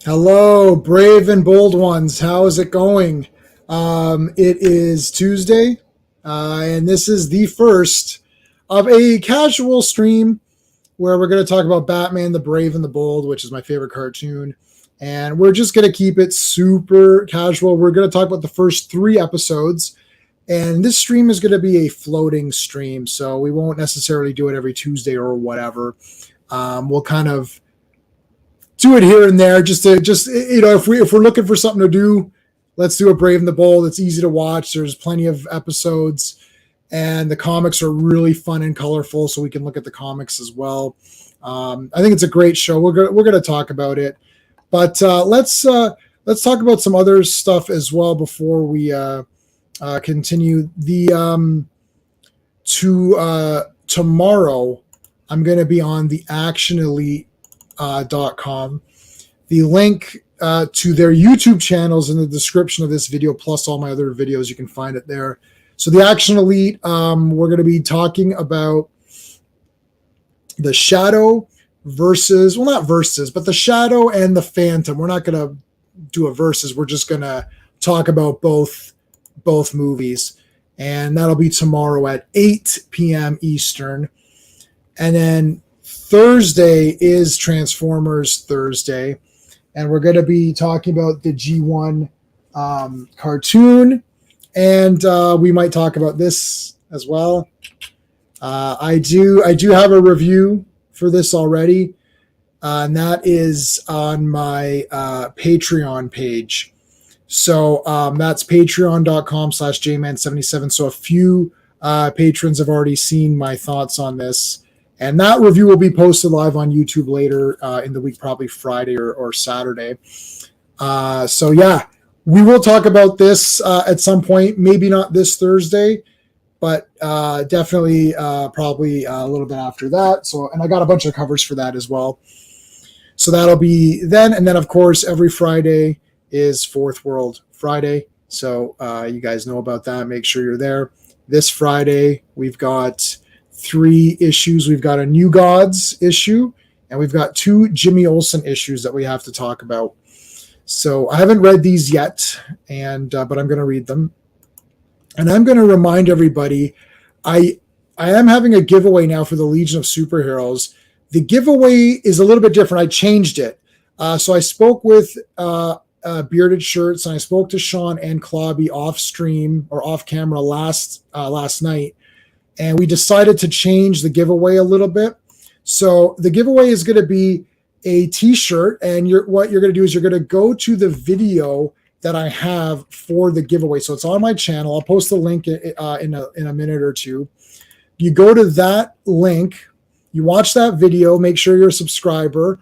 Hello, brave and bold ones. How is it going? It is Tuesday, and this is the first of a casual stream where we're going to talk about Batman the Brave and the Bold, which is my favorite cartoon. And we're just going to keep it super casual. We're going to talk about the first three episodes. And this stream is going to be a floating stream, so we won't necessarily do it every Tuesday or whatever. We'll kind of do it here and there if we're looking for something to do, let's do a Brave and the Bold. It's easy to watch. There's plenty of episodes, and the comics are really fun and colorful, so we can look at the comics as well. I think it's a great show. We're gonna talk about it, but let's talk about some other stuff as well before we continue. Tomorrow I'm going to be on the Action Elite .com. The link to their YouTube channels in the description of this video, plus all my other videos. You can find it there. So the Action Elite, we're going to be talking about the Shadow versus, well, not versus, but the Shadow and the Phantom. We're not going to do a versus. We're just going to talk about both movies. And that'll be tomorrow at 8 p.m. Eastern. And then Thursday is Transformers Thursday, and we're going to be talking about the G1 cartoon, and we might talk about this as well. I do have a review for this already, and that is on my Patreon page. So that's patreon.com/jman77. So a few patrons have already seen my thoughts on this. And that review will be posted live on YouTube later in the week, probably Friday or Saturday. So yeah, we will talk about this at some point. Maybe not this Thursday, but definitely probably a little bit after that. So, and I got a bunch of covers for that as well. So that'll be then. And then, of course, every Friday is Fourth World Friday. So you guys know about that. Make sure you're there. This Friday, we've got 3 issues. We've got a New Gods issue, and we've got 2 Jimmy Olsen issues that we have to talk about. So I haven't read these yet, and but I'm going to read them. And I'm going to remind everybody, I am having a giveaway now for the Legion of Superheroes. The giveaway is a little bit different. I changed it. So I spoke with Bearded Shirts, and I spoke to Sean and Clobby off stream or off camera last night. And we decided to change the giveaway a little bit. So the giveaway is going to be a t-shirt. And what you're going to do is you're going to go to the video that I have for the giveaway. So it's on my channel. I'll post the link in a minute or two. You go to that link. You watch that video. Make sure you're a subscriber.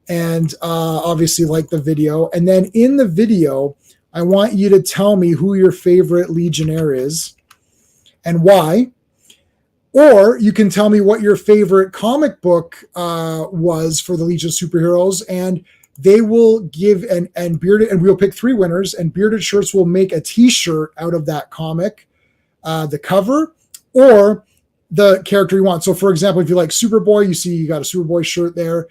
And obviously like the video. And then in the video, I want you to tell me who your favorite Legionnaire is and why. Or you can tell me what your favorite comic book was for the Legion of Superheroes, and they will give and Bearded, and we'll pick 3 winners, and Bearded Shirts will make a T-shirt out of that comic, the cover, or the character you want. So, for example, if you like Superboy, you got a Superboy shirt there,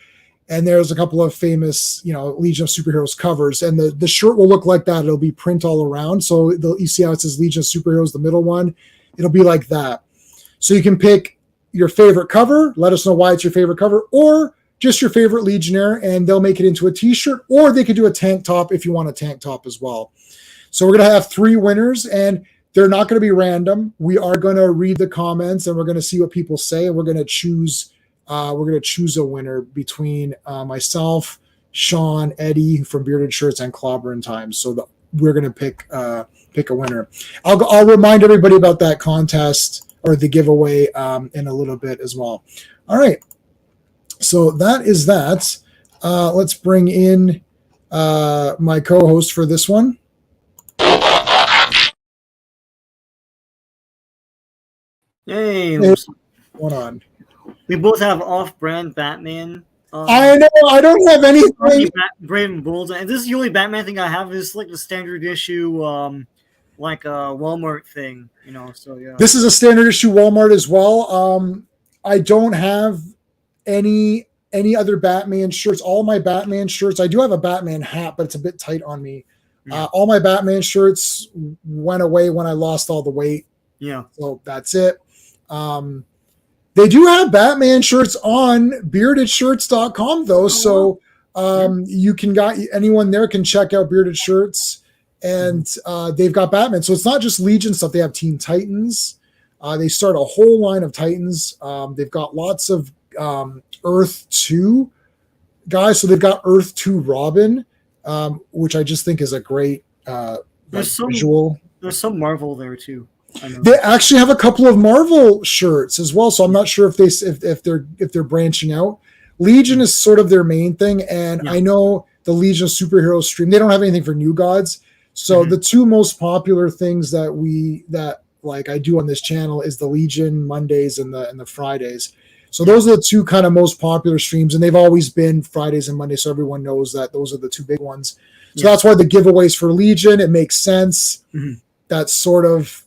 and there's a couple of famous, Legion of Superheroes covers, and the shirt will look like that. It'll be print all around. So you see how it says Legion of Superheroes, the middle one? It'll be like that. So you can pick your favorite cover, let us know why it's your favorite cover, or just your favorite Legionnaire, and they'll make it into a t-shirt, or they could do a tank top if you want a tank top as well. So we're going to have 3 winners, and they're not going to be random. We are going to read the comments, and we're going to see what people say, and we're going to choose a winner between myself, Sean, Eddie from Bearded Shirts, and Clobberin Times. So we're going to pick a winner. I'll remind everybody about that contest or the giveaway in a little bit as well. All right. So that is that. Let's bring in my co-host for this one. Hey, what's going on? We both have off-brand Batman. I know. I don't have anything. Brave and Bold. And this is the only Batman thing I have. Is like the standard issue, like a Walmart thing, So yeah. This is a standard issue Walmart as well. I don't have any any other Batman shirts. All my Batman shirts. I do have a Batman hat, but it's a bit tight on me. Yeah. All my Batman shirts went away when I lost all the weight. Yeah. So that's it. They do have Batman shirts on beardedshirts.com though. So you can anyone there can check out Bearded Shirts, and they've got Batman. So it's not just Legion stuff. They have Teen Titans. They start a whole line of Titans. They've got lots of Earth 2 guys. So they've got Earth 2 Robin, which I just think is a great visual. There's some Marvel there too. They actually have a couple of Marvel shirts as well, so I'm not sure if they're branching out. Legion is sort of their main thing, and I know the Legion superhero stream. They don't have anything for New Gods, so the two most popular things that I do on this channel is the Legion Mondays and the Fridays. So those are the two kind of most popular streams, and they've always been Fridays and Mondays, so everyone knows that those are the two big ones. So that's why the giveaways for Legion, it makes sense. That's sort of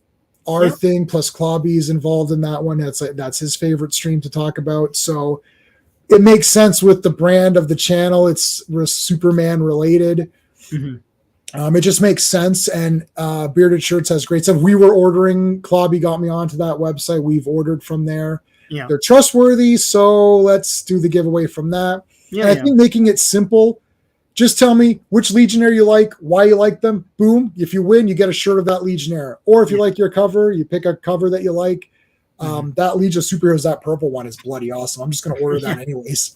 our thing, plus Clobby is involved in that one. That's his favorite stream to talk about. So it makes sense with the brand of the channel. It's Superman related. It just makes sense. And Bearded Shirts has great stuff. We were ordering, Clobby got me onto that website. We've ordered from there. Yeah. They're trustworthy. So let's do the giveaway from that. Yeah, and I think making it simple. Just tell me which Legionnaire you like, why you like them. Boom. If you win, you get a shirt of that Legionnaire. Or if you like your cover, you pick a cover that you like. That Legion of Superheroes, that purple one is bloody awesome. I'm just going to order that anyways.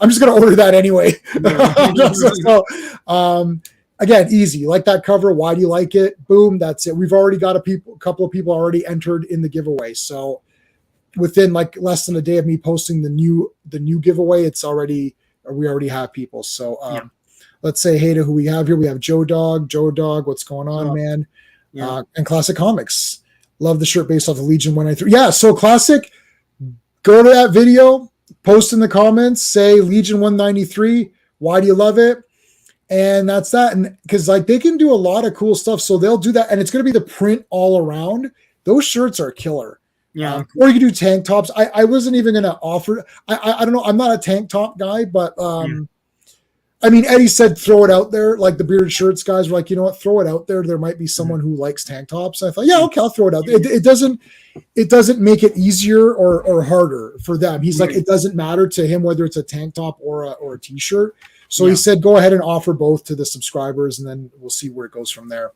Again, easy. You like that cover? Why do you like it? Boom. That's it. We've already got a couple of people already entered in the giveaway. So within like less than a day of me posting the new giveaway, we already have people. So, let's say hey to who we have here. We have Joe Dog. Joe Dog, what's going on, man? Yeah. And Classic Comics. Love the shirt based off of Legion 193. Yeah, so Classic, go to that video, post in the comments, say Legion 193. Why do you love it? And that's that. And because they can do a lot of cool stuff. So they'll do that. And it's going to be the print all around. Those shirts are killer. Yeah. Or you can do tank tops. I wasn't even going to offer. I don't know. I'm not a tank top guy, but I mean, Eddie said throw it out there. Like the Bearded Shirts guys were like, you know what, throw it out there. There might be someone who likes tank tops. I thought, yeah, okay, I'll throw it out there. It doesn't make it easier or harder for them. He's like, it doesn't matter to him whether it's a tank top or a t-shirt. So he said, go ahead and offer both to the subscribers, and then we'll see where it goes from there.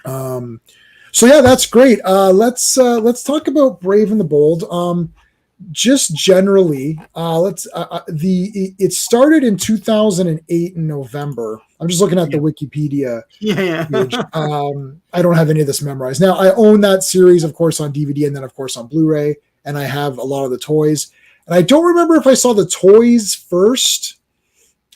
So yeah, that's great. Let's talk about Brave and the Bold. Just generally, it started in 2008 in November. I'm just looking at the Wikipedia page. I don't have any of this memorized. Now, I own that series, of course, on DVD and then, of course, on Blu-ray, and I have a lot of the toys. And I don't remember if I saw the toys first,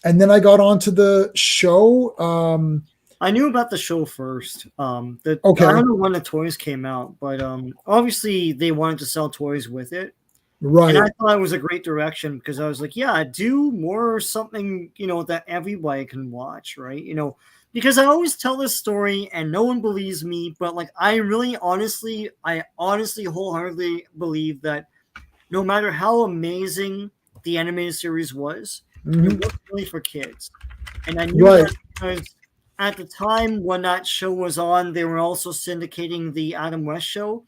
and then I got onto the show. I knew about the show first. I don't know when the toys came out, but obviously they wanted to sell toys with it. Right. And I thought it was a great direction because I was like, yeah, do more something, that everybody can watch, right? Because I always tell this story and no one believes me, but I honestly wholeheartedly believe that no matter how amazing the animated series was, it wasn't really for kids. And I knew that because at the time when that show was on, they were also syndicating the Adam West show,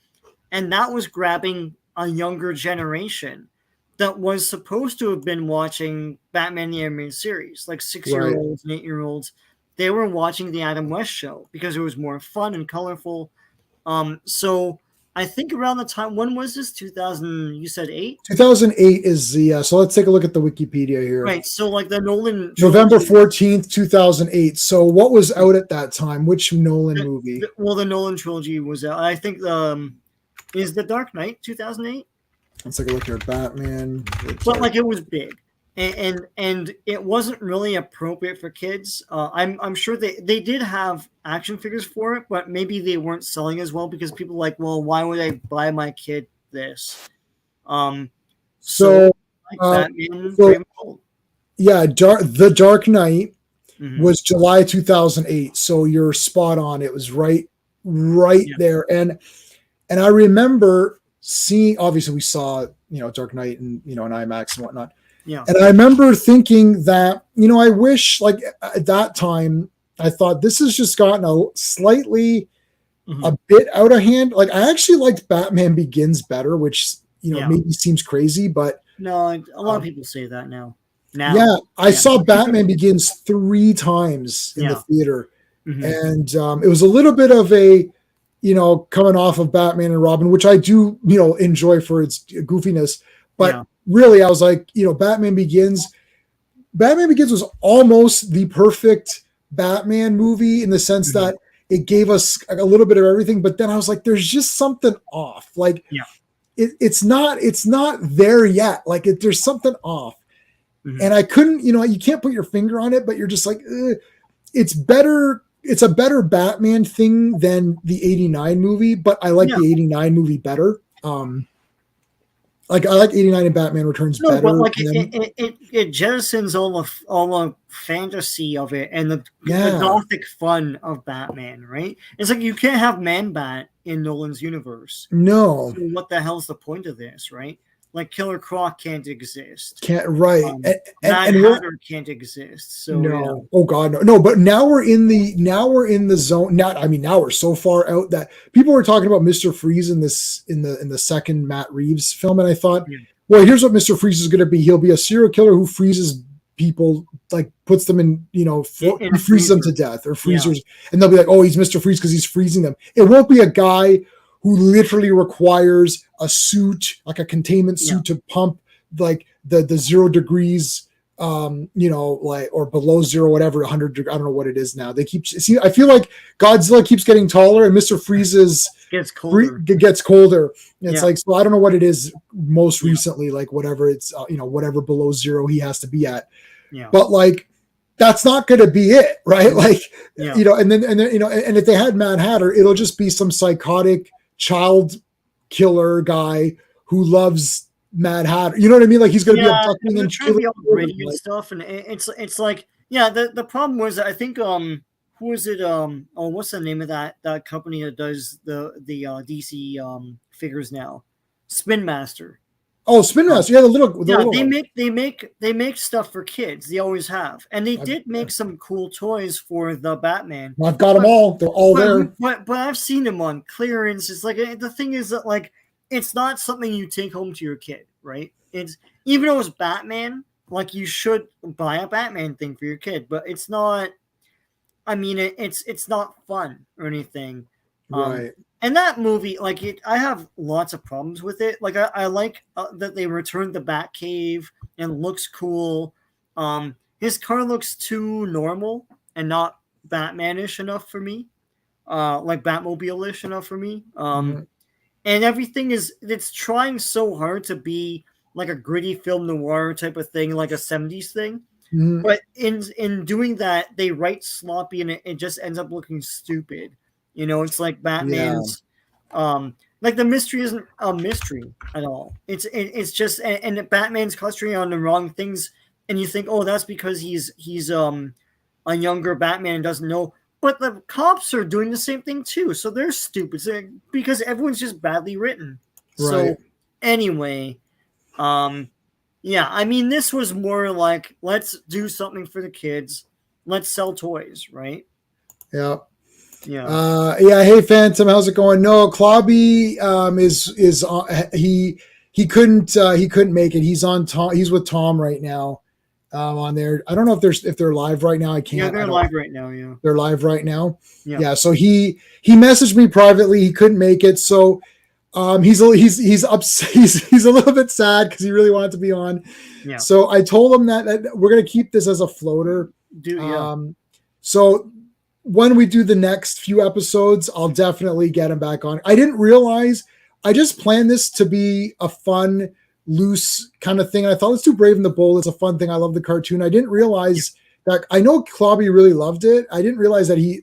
and that was grabbing a younger generation that was supposed to have been watching Batman the Animated Series, like 6-year-olds and 8-year-olds. They were watching the Adam West show because it was more fun and colorful. So I think around the time, when was this? 2000? You said 8? 2008 is the. So let's take a look at the Wikipedia here. Right. So the Nolan. November 14th, 2008. So what was out at that time? Which Nolan movie? The Nolan trilogy was out. I think is The Dark Knight 2008? Let's take a look here at Batman. But it was big, and it wasn't really appropriate for kids. I'm sure they did have action figures for it, but maybe they weren't selling as well because people were like, well, why would I buy my kid this? Batman. The Dark Knight was July 2008. So you're spot on. It was right there, and I remember seeing, obviously we saw, Dark Knight and, in IMAX and whatnot. Yeah. And I remember thinking that, I wish, like, at that time, I thought this has just gotten a bit out of hand. Like, I actually liked Batman Begins better, which, maybe seems crazy, but no, a lot of people say that now. Yeah, I saw Batman Begins 3 times in the theater, and it was a little bit of a, coming off of Batman and Robin, which I do, enjoy for its goofiness. But really, I was like, Batman Begins was almost the perfect Batman movie in the sense that it gave us a little bit of everything. But then I was like, there's just something off. Like, it's not there yet. Like, there's something off. And I couldn't, you can't put your finger on it, but you're just like, it's better. It's a better Batman thing than the 89 movie, but I like the 89 movie better. Like, I like 89 and Batman Returns better. But like it jettisons all the fantasy of it and the gothic fun of Batman, right? It's like you can't have Man-Bat in Nolan's universe. No. So what the hell's the point of this, right? Like Killer Croc can't exist. Right. Mad Hatter can't exist. So no. Oh God, no. But now we're in the zone. Now we're so far out that people were talking about Mr. Freeze in the second Matt Reeves film, and I thought, well, here's what Mr. Freeze is going to be. He'll be a serial killer who freezes people, like puts them in, he freezes them to death or freezers, and they'll be like, oh, he's Mr. Freeze because he's freezing them. It won't be a guy who literally requires a suit, like a containment suit to pump like the 0 degrees, like, or below 0, whatever, 100, I don't know what it is now. I feel like Godzilla keeps getting taller and Mr. Freeze's gets colder. It's like, so I don't know what it is most recently, like whatever it's, whatever below 0 he has to be at. But like, that's not going to be it. Right. Like, and then, and if they had Mad Hatter, it'll just be some psychotic child killer guy who loves Mad Hatter. You know what I mean? Like, he's going to be abducting and killing and stuff. And it's like, the problem was, I think, who is it? What's the name of that company that does the DC figures now? Spin Master. Oh, Spin Master. Yeah, the little they make stuff for kids. They always have, and they did make some cool toys for the Batman. I've got them all. They're all there. But I've seen them on clearance. It's like, the thing is that, like, it's not something you take home to your kid, right? It's, even though it's Batman, like, you should buy a Batman thing for your kid, but it's not. I mean, it's not fun or anything. Right. And that movie, like, I have lots of problems with it. Like, I like that they returned the Batcave and looks cool. His car looks too normal and not Batman-ish enough for me. Like Batmobile-ish enough for me. And everything it's trying so hard to be like a gritty film noir type of thing, like a 70s thing. But in doing that, they write sloppy and it just ends up looking stupid. It's like Batman's, like, the mystery isn't a mystery at all. It's just, and Batman's concentrating on the wrong things, and you think, oh, that's because he's a younger Batman and doesn't know. But the cops are doing the same thing too, so they're stupid because everyone's just badly written. Right. So anyway, I mean, this was more like, let's do something for the kids. Let's sell toys, right? Yeah. Yeah. Hey, Phantom, how's it going? No, Clobby is he couldn't make it. He's on Tom. He's with Tom right now. On there. I don't know if they're live right now. I can't. Yeah, they're live right now. Yeah, they're live right now. Yeah. So he messaged me privately. He couldn't make it. So he's upset. He's a little bit sad because he really wanted to be on. Yeah. So I told him that we're gonna keep this as a floater. So when we do the next few episodes, I'll definitely get him back on. I didn't realize. I just planned this to be a fun, loose kind of thing. And I thought, let's do Brave and the Bold. It's a fun thing. I love the cartoon. I didn't realize that. I know Clobby really loved it. I didn't realize that he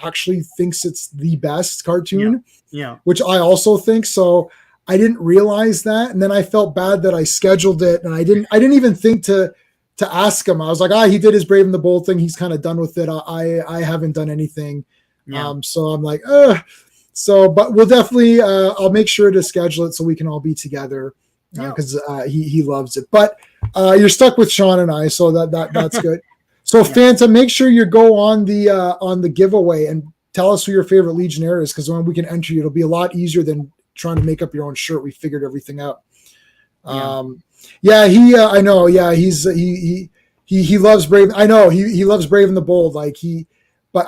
actually thinks it's the best cartoon. Yeah. Which I also think. So I didn't realize that. And then I felt bad that I scheduled it, and I didn't even think to ask him. I was like, he did his Brave and the Bold thing. He's kind of done with it. I haven't done anything. Yeah. So I'm like, So, but we'll definitely, I'll make sure to schedule it so we can all be together. because he loves it. But you're stuck with Sean and I, so that's good. So Fanta, make sure you go on the giveaway and tell us who your favorite Legionnaire is, because when we can enter you, it'll be a lot easier than trying to make up your own shirt. We figured everything out. I know. Yeah, he loves Brave. I know he loves Brave and the Bold. But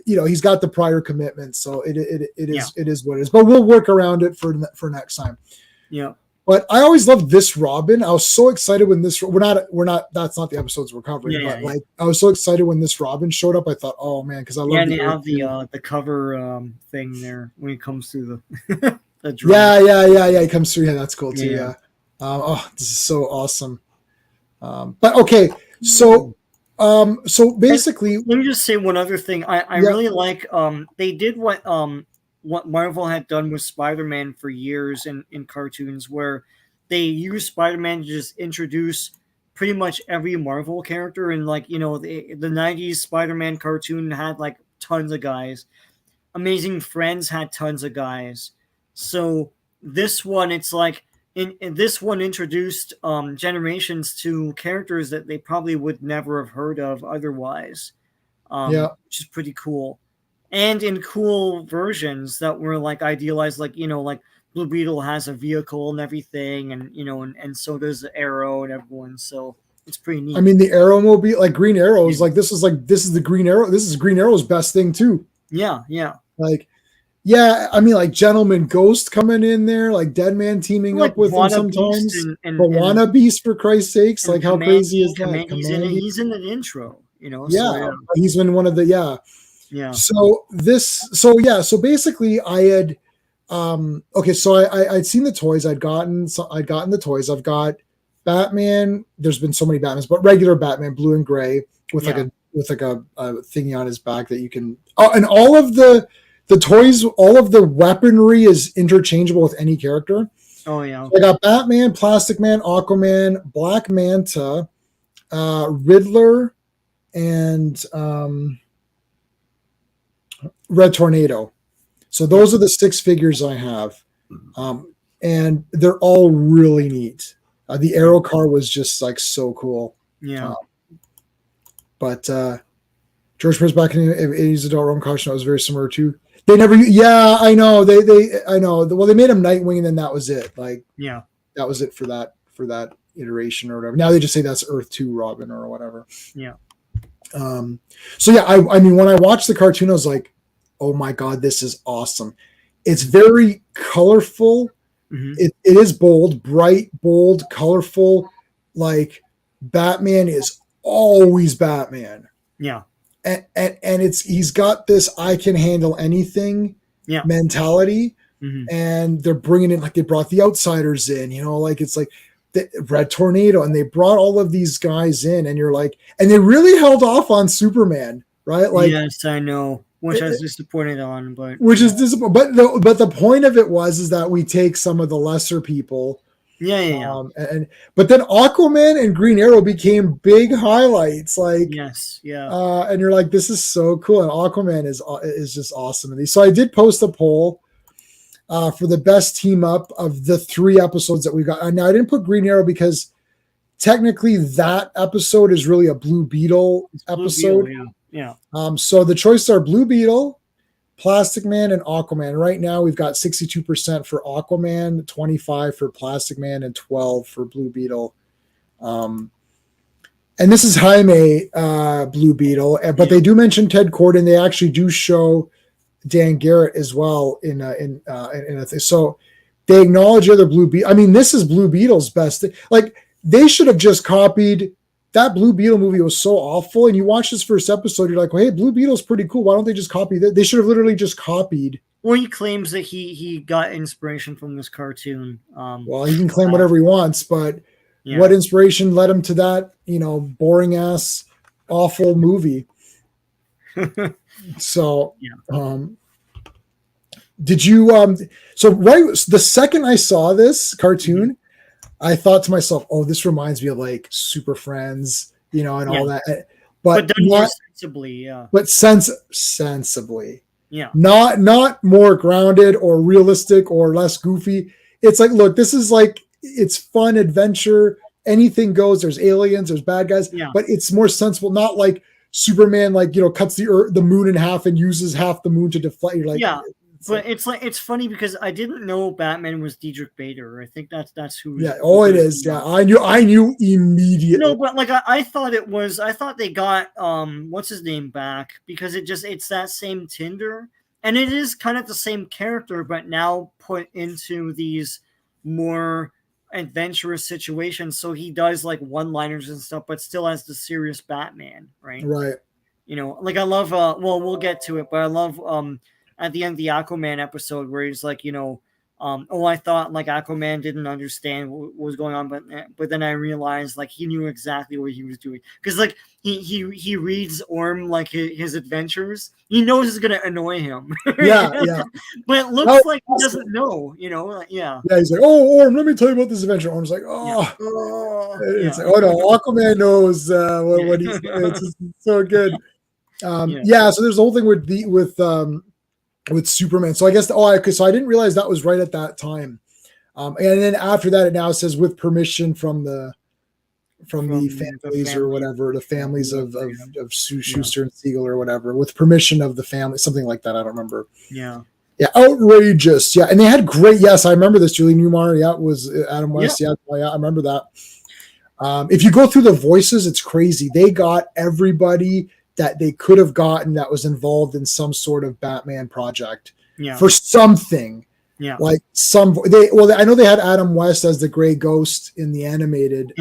he's got the prior commitment, so it is what it is. But we'll work around it for next time. Yeah. But I always loved this Robin. I was so excited when this we're not that's not the episodes we're covering. I was so exciid when this Robin showed up. I thought, oh man, because I love. And they have the cover thing there when it comes through the. Yeah. He comes through. Yeah, that's cool too. Yeah. This is so awesome. But okay, so basically, let me just say one other thing. I really like they did what Marvel had done with Spider-Man for years in cartoons, where they used Spider-Man to just introduce pretty much every Marvel character. And the 90s Spider-Man cartoon had like tons of guys. Amazing Friends had tons of guys. So this one, it's like in this one introduced generations to characters that they probably would never have heard of otherwise. Which is pretty cool. And in cool versions that were like idealized, like Blue Beetle has a vehicle and everything, and and so does Arrow and everyone. So it's pretty neat. I mean, the Arrow mobile, like Green Arrow, is this is the Green Arrow. This is Green Arrow's best thing too. Yeah. I mean, like Gentleman Ghost coming in there, like Deadman teaming up with him sometimes. But Wanna Beast, for Christ's sakes, like how crazy is that? He's in the intro, he's in one of the Yeah. So basically I had I'd seen the toys. I'd gotten the toys. I've got Batman. There's been so many Batmans, but regular Batman, blue and gray, with a thingy on his back that you can. Oh, and all of the toys, all of the weaponry is interchangeable with any character. Oh yeah. So I got Batman, Plastic Man, Aquaman, Black Manta, Riddler, and Red Tornado. So those are the 6 figures I have, and they're all really neat. The Arrow car was just like so cool. Yeah. But George Perez back in the 80s adult Rome caution, that was very similar too. They never. Yeah, I know. I know. Well, they made him Nightwing, and then that was it. That was it for that iteration or whatever. Now they just say that's Earth 2 Robin or whatever. Yeah. I mean, when I watched the cartoon, I was like, oh my God, this is awesome. It's very colorful. Mm-hmm. It is bold, bright, bold, colorful. Like Batman is always Batman. Yeah. And he's got this I can handle anything mentality. Mm-hmm. And they're bringing in, like they brought the Outsiders in, it's like the Red Tornado, and they brought all of these guys in, and you're like, and they really held off on Superman, right? Like, yes, I know, which I was disappointed on, but is disappointing. But the point of it is that we take some of the lesser people. Yeah. But then Aquaman and Green Arrow became big highlights. Like, yes, yeah. And you're like, this is so cool. And Aquaman is just awesome in these. So I did post a poll for the best team up of the 3 episodes that we got. Now I didn't put Green Arrow because technically that episode is really a Blue Beetle episode. Blue Beetle, yeah. So the choices are Blue Beetle, Plastic Man, and Aquaman. Right now we've got 62% for Aquaman, 25% for Plastic Man, and 12% for Blue Beetle. And this is Jaime Blue Beetle, but they do mention Ted Corden. They actually do show Dan Garrett as well in a thing. So they acknowledge other Blue Beetle. I mean, this is Blue Beetle's best thing. Like, they should have just copied that. Blue Beetle movie was so awful, and you watch this first episode, you're like, well, hey, Blue Beetle's pretty cool. Why don't they just copy that? They should have literally just copied. Well, he claims that he got inspiration from this cartoon. Well, he can claim whatever he wants, but what inspiration led him to that, boring ass, awful movie? So, did you, the second I saw this cartoon, I thought to myself, oh, this reminds me of like Super Friends, and all that, but done more sensibly, but sensibly, not more grounded or realistic or less goofy. It's like, look, this is like, it's fun adventure. Anything goes. There's aliens, there's bad guys, but it's more sensible. Not like Superman, like, you know, cuts the moon in half and uses half the moon to deflect. You're like, but it's funny because I didn't know Batman was Diedrich Bader. I think that's who. Yeah. Oh, it is. Yeah, I knew immediately. No, but like I thought it was. I thought they got what's his name back because it's that same Tinder, and it is kind of the same character, but now put into these more adventurous situations. So he does like one-liners and stuff, but still has the serious Batman, right? Right. You know, like I love. Well, we'll get to it, but I love at the end of the Aquaman episode where he's like, you know, I thought like Aquaman didn't understand what was going on, but then I realized like he knew exactly what he was doing because like he reads Orm like his adventures. He knows it's gonna annoy him. Yeah. But it looks like he doesn't know. You know, Yeah, he's like, oh, Orm, let me tell you about this adventure. Orm's like, oh, it's like, oh no, Aquaman knows what he's. It's just so good. So there's the whole thing with Superman. So I guess so I didn't realize that was right at that time. And then after that, it now says with permission from the families or whatever, the families of Schuster and Siegel or whatever, with permission of the family, something like that. I don't remember. Yeah, outrageous. Yeah, and they had great. Yes, I remember this. Julie Newmar. Yeah, it was Adam West. Yeah, I remember that. If you go through the voices, it's crazy. They got everybody that they could have gotten that was involved in some sort of Batman project for something. Yeah. Like I know they had Adam West as the Gray Ghost in the animated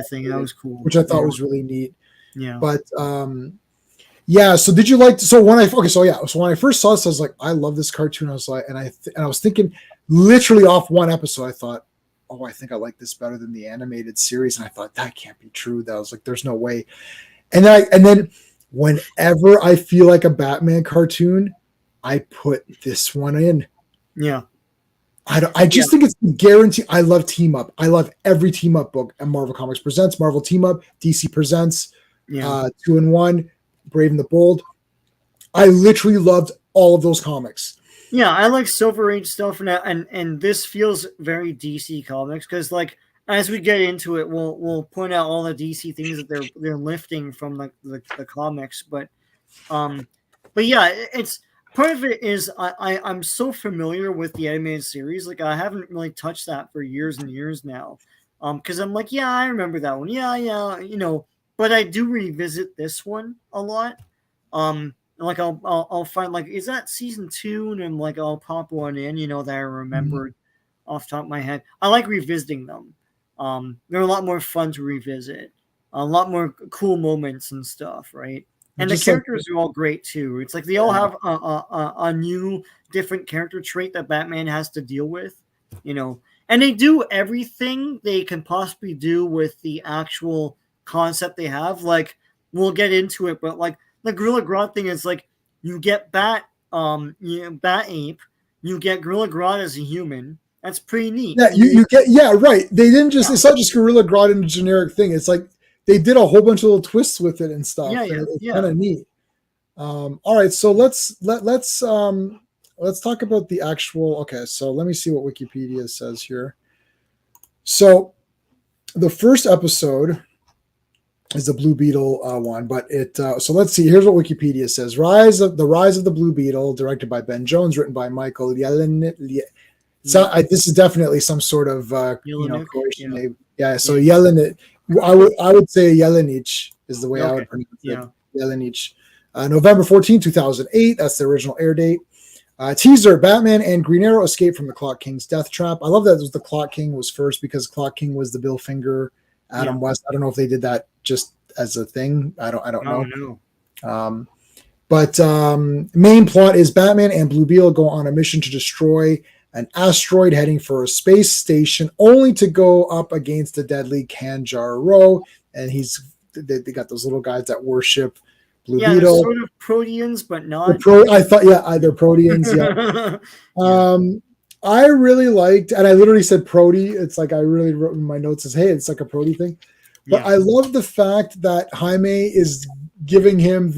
thing. That was cool. Which I thought was really neat. Yeah. But so did you like when I first saw this, I was like, I love this cartoon. I was like, and I was thinking literally off one episode, I thought, oh, I think I like this better than the animated series. And I thought that can't be true. That was like, there's no way. And then whenever I feel like a Batman cartoon, I put this one in. Yeah. I just think it's guaranteed. I love team up. I love every team up book. And Marvel Comics presents, Marvel Team Up, DC presents, 2-in-1, Brave and the Bold. I literally loved all of those comics. Yeah, I like Silver Age stuff and this feels very DC Comics because like as we get into it, we'll point out all the DC things that they're lifting from the comics, but yeah, it's part of it is I'm so familiar with the animated series, like I haven't really touched that for years and years now, because I'm like, yeah, I remember that one, yeah, you know, but I do revisit this one a lot, like I'll find like, is that season 2, and I'm like, I'll pop one in, you know, that I remembered off the top of my head. I like revisiting them. They're a lot more fun to revisit, a lot more cool moments and stuff, right? And the characters are all great too. It's like they all have a new, different character trait that Batman has to deal with, you know. And they do everything they can possibly do with the actual concept they have. Like we'll get into it, but like the Gorilla Grodd thing is like you get Bat Ape, you get Gorilla Grodd as a human. That's pretty neat. Yeah, you get right. They didn't just it's not just Gorilla Grodd in a generic thing. It's like they did a whole bunch of little twists with it and stuff. It's kind of neat. All right, so let's talk about the actual. Okay, so let me see what Wikipedia says here. So the first episode is the Blue Beetle one, but so let's see. Here's what Wikipedia says: Rise of the Blue Beetle, directed by Ben Jones, written by Michael Yellen. So this is definitely some sort of Croatian name. Yeah. So Jelenic, I would say Jelenic is the way I would pronounce it. Jelenic. November 14, 2008. That's the original air date. Teaser: Batman and Green Arrow escape from the Clock King's death trap. I love that the Clock King was first because Clock King was the Bill Finger, Adam West. I don't know if they did that just as a thing. I don't know. But main plot is Batman and Blue Beetle go on a mission to destroy an asteroid heading for a space station, only to go up against the deadly Kanjaro. And they got those little guys that worship Blue Beetle. They're sort of Proteans, but not. I thought, they're Proteans. Yeah. I really liked, and I literally said Prody. It's like I really wrote in my notes as, hey, it's like a Prody thing. But I love the fact that Jaime is giving him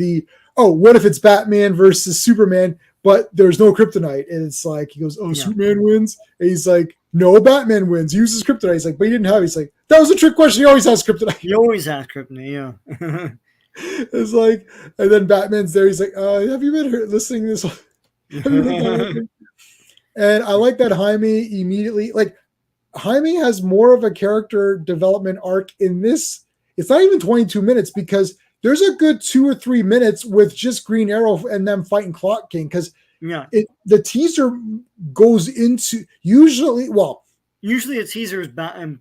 what if it's Batman versus Superman? but there's no kryptonite. And it's like, he goes, oh, Superman wins. And he's like, no, Batman wins. He uses kryptonite. He's like, but he didn't have it. He's like, that was a trick question. He always has kryptonite. He always has kryptonite, yeah. It's like, and then Batman's there. He's like, have you been listening to this? Have you been and I like that Jaime immediately, like, Jaime has more of a character development arc in this. It's not even 22 minutes because there's a good 2 or 3 minutes with just Green Arrow and them fighting Clock King, because the teaser goes into usually the teaser is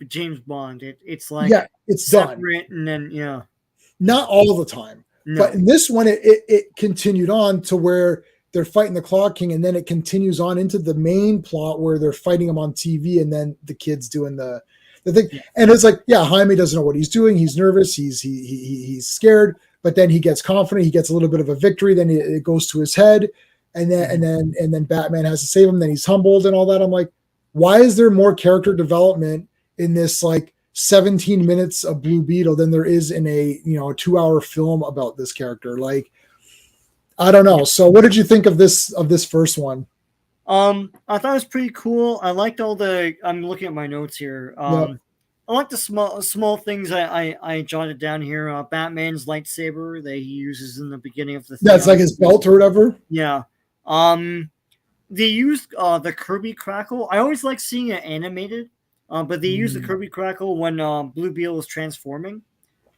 James Bond. It's like it's separate done. And then not all the time, but in this one it continued on to where they're fighting the Clock King, and then it continues on into the main plot where they're fighting him on TV, and then the kid's doing the thing. And it's like, Jaime doesn't know what he's doing. He's nervous. He's scared, but then he gets confident. He gets a little bit of a victory. Then it goes to his head, and then Batman has to save him. Then he's humbled and all that. I'm like, why is there more character development in this like 17 minutes of Blue Beetle than there is in a 2-hour film about this character? Like, I don't know. So what did you think of this first one? I thought it was pretty cool. I liked I'm looking at my notes here. I like the small things I jotted down here. Batman's lightsaber that he uses in the beginning of the thing. That's like his belt or whatever. Yeah. They used the Kirby crackle. I always like seeing it animated. But they use the Kirby crackle when Blue Beetle is transforming.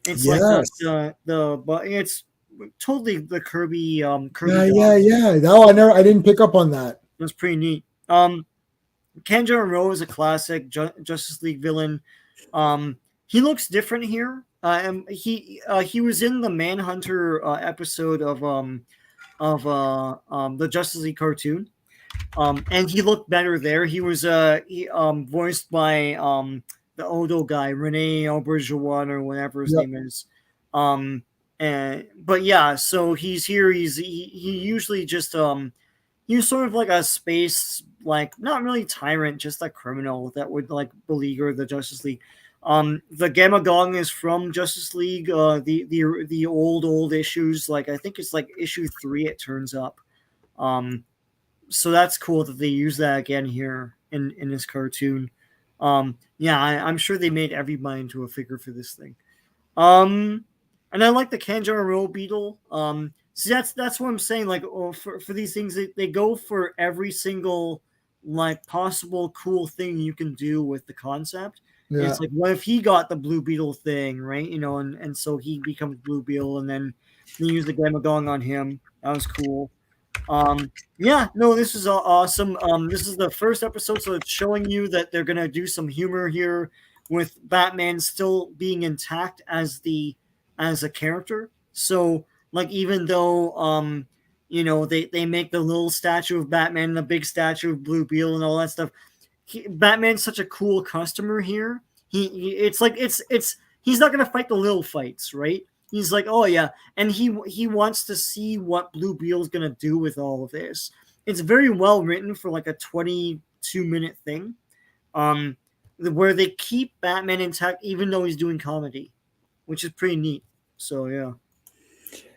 It's like but it's totally the Kirby. Yeah. No, I didn't pick up on that. That's pretty neat. Kanjuro Row is a classic Justice League villain. He looks different here. And he was in the Manhunter episode of the Justice League cartoon. And he looked better there. He was voiced by the Odo guy, Rene Auberjonois or whatever his name is. But yeah, so he's here. He usually just he's sort of like a space, like not really tyrant, just a criminal that would like beleaguer the Justice League. The Gamma Gong is from Justice League, the old issues. Like I think it's like issue 3. It turns up. So that's cool that they use that again here in this cartoon. I'm sure they made everybody into a figure for this thing. And I like the Kanjuro Row Beetle. See, that's what I'm saying. Like, for these things, they go for every single like possible cool thing you can do with the concept. Yeah. It's like, what if he got the Blue Beetle thing, right? And so he becomes Blue Beetle, and then they use the Gamma Gong on him. That was cool. This is awesome. This is the first episode, so it's showing you that they're gonna do some humor here with Batman still being intact as a character. So like, even though they make the little statue of Batman and the big statue of Blue Beetle and all that stuff, Batman's such a cool customer here. He's not gonna fight the little fights, right? He's like, oh yeah, and he wants to see what Blue Beetle's gonna do with all of this. It's very well written for like a 22-minute thing, where they keep Batman intact even though he's doing comedy, which is pretty neat. So yeah.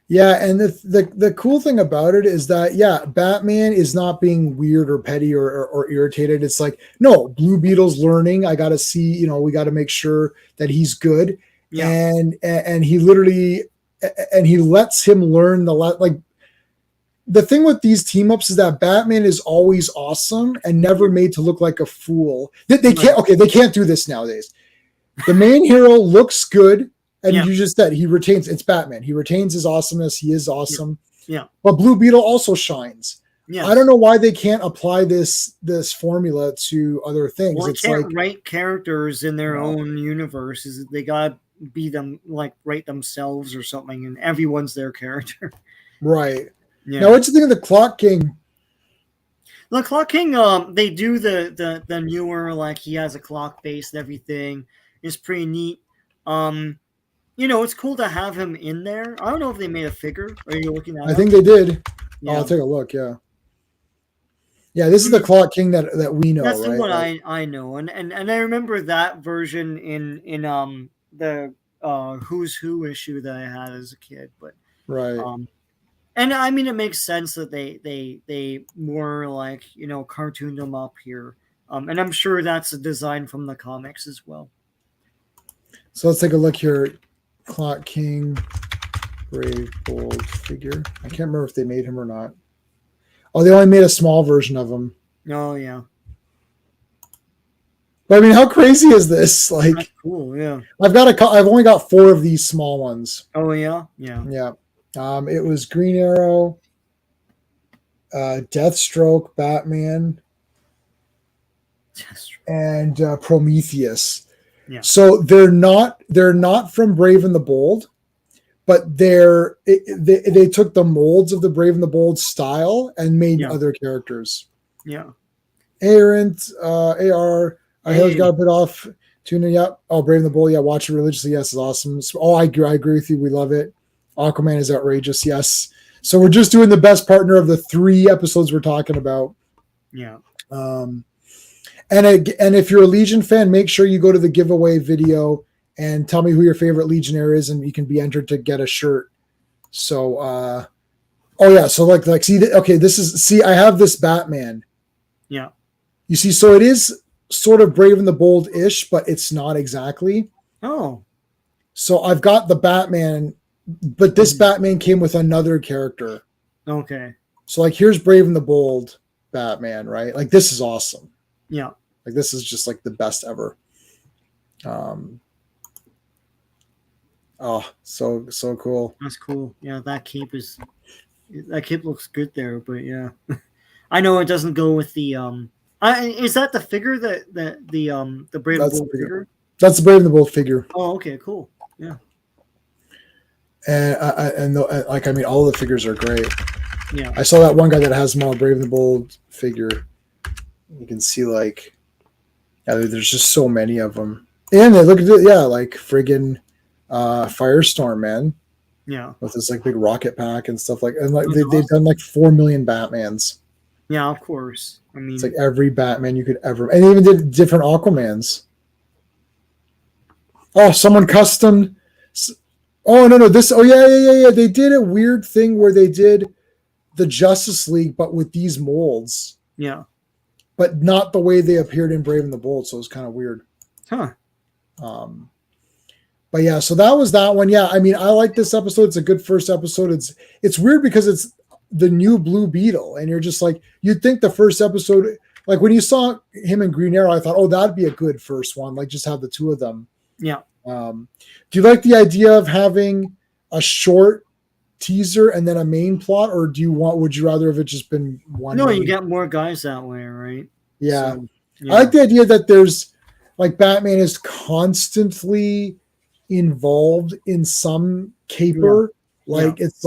Yeah, and the cool thing about it is that Batman is not being weird or petty or irritated. It's like, no, Blue Beetle's learning. I got to see, we got to make sure that he's good. Yeah. And he literally, and he lets him learn the thing with these team ups is that Batman is always awesome and never made to look like a fool. They can't do this nowadays. The main hero looks good, and you just said it's Batman. He retains his awesomeness. He is awesome. Yeah. But Blue Beetle also shines. Yeah. I don't know why they can't apply this formula to other things. Well, it's can't write characters in their own universe. They gotta be them, like write themselves or something, and everyone's their character. Right. Yeah. Now, what do you think of the Clock King? The Clock King, they do the newer, like he has a clock face and everything. It's pretty neat. It's cool to have him in there. I don't know if they made a figure. Are you looking at it? I think they did. Yeah. I'll take a look. Yeah. Yeah, this is the Clock King that we know. That's the one I know, and I remember that version in the Who's Who issue that I had as a kid. But right, And I mean, it makes sense that they more like cartooned them up here, and I'm sure that's a design from the comics as well. So let's take a look here. Clock King, Brave Bold figure. I can't remember if they made him or not. Oh, they only made a small version of him. Oh yeah. But I mean, how crazy is this? Like, that's cool. Yeah. I've only got 4 of these small ones. Oh yeah. Yeah. Yeah. It was Green Arrow, Deathstroke, Batman, and Prometheus. Yeah. So they're not from Brave and the Bold, but they took the molds of the Brave and the Bold style and made other characters. Yeah. Errant, AR. I got a bit off tuning. Yep. Oh, Brave and the Bold. Yeah, watch it religiously. Yes, it's awesome. So, I agree with you. We love it. Aquaman is outrageous. Yes. So we're just doing the best partner of the 3 episodes we're talking about. Yeah. And if you're a Legion fan, make sure you go to the giveaway video and tell me who your favorite Legionnaire is, and you can be entered to get a shirt. So, so like I have this Batman. Yeah. You see, so it is sort of Brave and the Bold-ish, but it's not exactly. Oh. So I've got the Batman, but this Batman came with another character. Okay. So like, here's Brave and the Bold Batman, right? Like, this is awesome. Yeah. Like, this is just like the best ever. So cool. That's cool. Yeah, that cape looks good there, but yeah. I know it doesn't go with the is that the figure that the Brave and the Bold figure? That's the Brave and the Bold figure. Oh, okay, cool. Yeah. And all the figures are great. Yeah. I saw that one guy that has my Brave and the Bold figure. You can see there's just so many of them. And they look at it, like friggin' Firestorm, man. Yeah. With this big rocket pack and stuff they've done 4 million Batmans. Yeah, of course. I mean, it's every Batman you could ever, and they even did different Aquamans. Oh, someone custom. Oh no, this. Oh yeah. They did a weird thing where they did the Justice League, but with these molds. Yeah. But not the way they appeared in Brave and the Bold, so it was kind of weird. Huh. But yeah, so that was that one. Yeah, I mean, I like this episode. It's a good first episode. It's weird because it's the new Blue Beetle, and you're just like, you'd think the first episode, like when you saw him in Green Arrow, I thought, oh, that'd be a good first one. Like, just have the 2 of them. Yeah. Do you like the idea of having a short teaser and then a main plot, or would you rather have it just been one? No, you get more guys that way, right? Yeah. So, yeah. I like the idea that there's Batman is constantly involved in some caper. Yeah. It's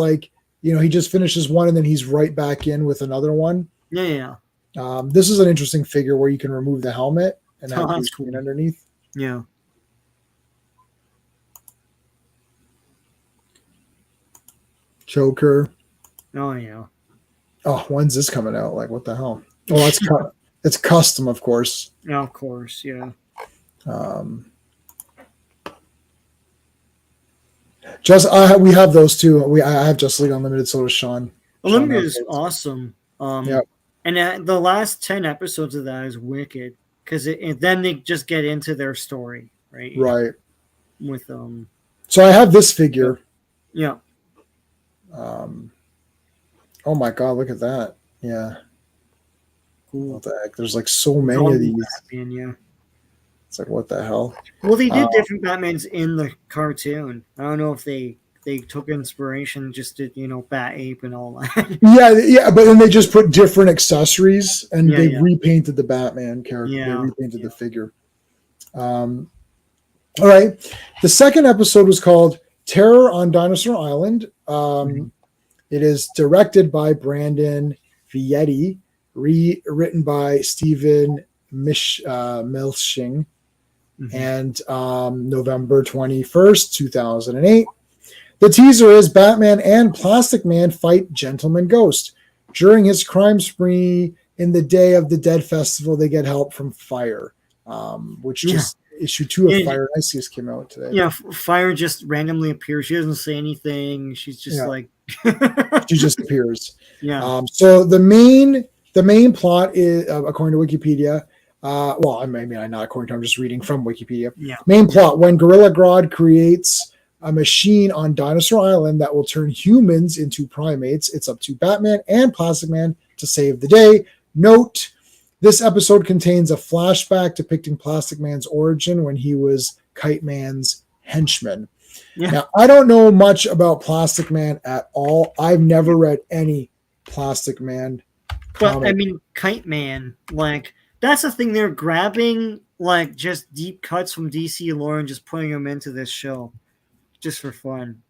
he just finishes one and then he's right back in with another one. Yeah. This is an interesting figure where you can remove the helmet and have the screen underneath. Yeah. Joker. Oh yeah. Oh, when's this coming out? What the hell? Oh, it's custom, of course. Yeah, of course. Yeah. We have those too. I have Justice League Unlimited. So does Sean. Unlimited is awesome. Yeah. And the last 10 episodes of that is wicked because then they just get into their story, right? Right. With So I have this figure. Yeah. Oh my God! Look at that. Yeah. Cool. What the heck? There's so many of these. Batman, yeah. It's what the hell? Well, they did different Batmans in the cartoon. I don't know if they took inspiration, just did Bat Ape and all that. Yeah, but then they just put different accessories and they repainted the Batman character. Yeah. They repainted the figure. All right. The second episode was called Terror on Dinosaur Island. It is directed by Brandon Vietti, written by Stephen Milching, and November 21st, 2008. The teaser is Batman and Plastic Man fight Gentleman Ghost. During his crime spree in the Day of the Dead Festival, they get help from Fire, which just issue 2 of Fire and Ice came out today. Yeah, Fire just randomly appears. She doesn't say anything. She's just She just appears. Yeah. So the main plot is, according to Wikipedia, well, I mean, not according to, I'm just reading from Wikipedia. Yeah. Main plot: when Gorilla Grodd creates a machine on Dinosaur Island that will turn humans into primates, it's up to Batman and Plastic Man to save the day. Note: this episode contains a flashback depicting Plastic Man's origin when he was Kite Man's henchman. Yeah. Now, I don't know much about Plastic Man at all. I've never read any Plastic Man comic. But I mean, Kite Man, like, that's the thing. They're grabbing like just deep cuts from DC lore and just putting them into this show, just for fun.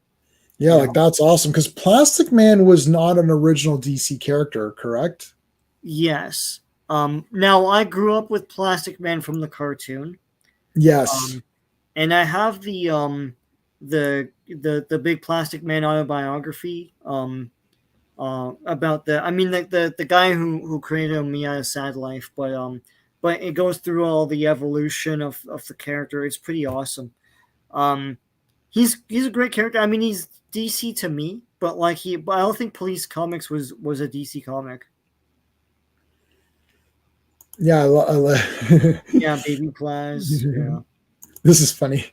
Yeah, like that's awesome, because Plastic Man was not an original DC character, correct? Yes. Now I grew up with Plastic Man from the cartoon. Yes. And I have the big Plastic Man autobiography about the guy who created him. He had a sad life, but it goes through all the evolution of the character. It's pretty awesome. He's a great character. I mean, he's DC to me, but I don't think Police Comics was a DC comic. Yeah, yeah, Baby Plaz. Yeah. This is funny.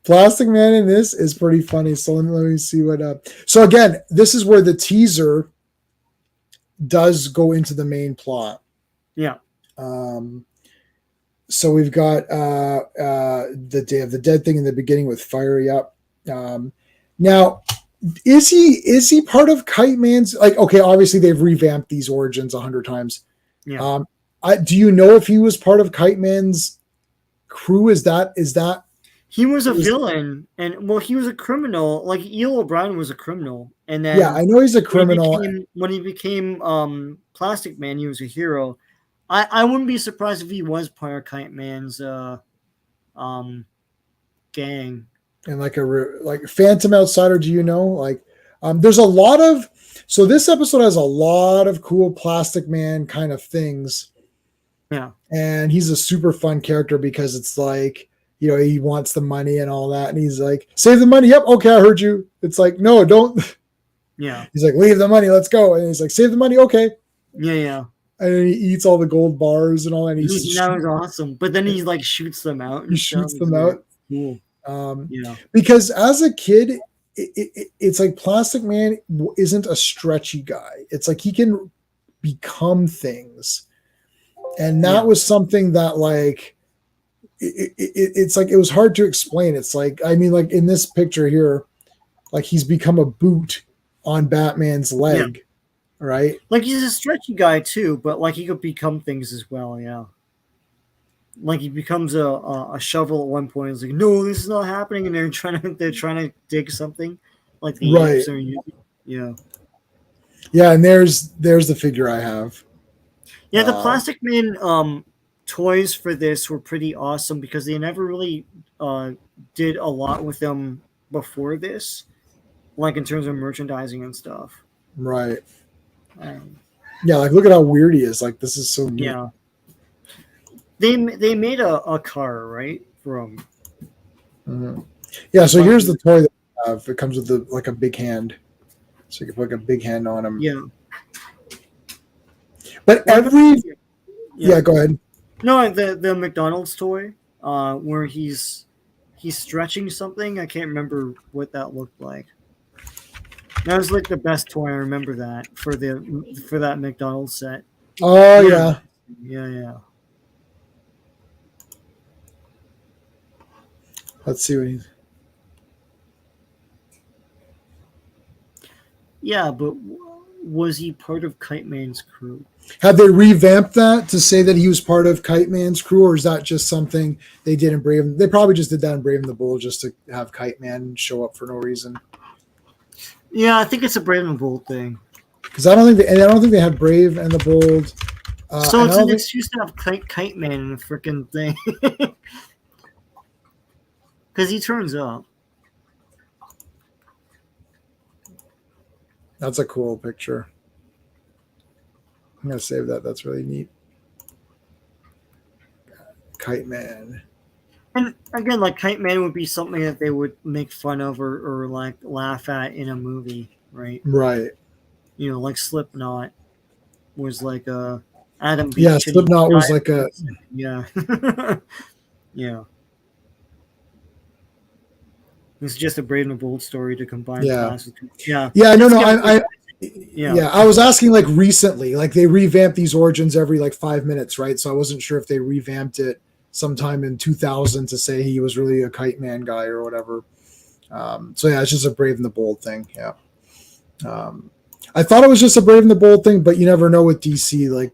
Plastic Man in this is pretty funny. So let me see what so again, this is where the teaser does go into the main plot. Yeah. So we've got the Day of the Dead thing in the beginning with Fiery Up. Now, is he part of Kite Man's, like, okay, obviously they've revamped these origins 100 times. Yeah. Do you know if he was part of Kite Man's crew? Is that he was a villain, and well, he was a criminal. Like Eel O'Brien was a criminal, and then I know he's a criminal. When he became Plastic Man, he was a hero. I wouldn't be surprised if he was part of Kite Man's gang. And like Phantom Outsider, do you know? Like, there's a lot of, so this episode has a lot of cool Plastic Man kind of things. Yeah. And he's a super fun character because it's like, you know, he wants the money and all that. And he's like, save the money. Yep. Okay. I heard you. It's like, no, don't. Yeah. He's like, leave the money. Let's go. And he's like, save the money. Okay. Yeah. Yeah. And he eats all the gold bars and all that. And that was awesome. But then he like shoots them out. He shoots them out. Cool. Because as a kid, it's like Plastic Man isn't a stretchy guy. It's like he can become things. And that was something that, like, it's like, it was hard to explain. It's like, I mean, like in this picture here, like he's become a boot on Batman's leg, right? Like he's a stretchy guy too, but like he could become things as well. Yeah. Like he becomes a shovel at one point. It's like, no, this is not happening, and they're trying to dig something, like the apes are using. Yeah. Yeah, and there's the figure I have. Yeah, the Plastic Man toys for this were pretty awesome because they never really did a lot with them before this, like in terms of merchandising and stuff. Right. Yeah, like look at how weird he is. Like this is so neat. Yeah. They made a car, right? From. Mm-hmm. Yeah, so here's the toy that I have. It comes with like a big hand, so you can put like a big hand on him. Yeah. But go ahead. No, the McDonald's toy, where he's stretching something. I can't remember what that looked like. That was like the best toy. I remember that for that McDonald's set. Oh yeah. Yeah. Let's see what he's. Yeah, but was he part of Kite Man's crew? Have they revamped that to say that he was part of Kite Man's crew, or is that just something they did in Brave? They probably just did that in Brave and the Bold just to have Kite Man show up for no reason. Yeah, I think it's a Brave and the Bold thing. Because I don't think they had Brave and the Bold. So it's an excuse to have Kite Man in the freaking thing. Because he turns up. That's a cool picture. I'm going to save that. That's really neat. Kite Man. And again, like Kite Man would be something that they would make fun of or like laugh at in a movie, right? Right. Like Slipknot was like a Adam Yeah, Beach, and he Slipknot was died. like a Yeah, yeah. It's just a brave and bold story to combine yeah. classic. Yeah, Yeah, no, it's no, kind of I yeah, yeah, I was asking like recently, like they revamp these origins every like 5 minutes, right? So I wasn't sure if they revamped it sometime in 2000 to say he was really a Kite Man guy or whatever. So yeah, it's just a brave and the bold thing. Yeah. Um, I thought it was just a brave and the bold thing, but you never know with DC. Like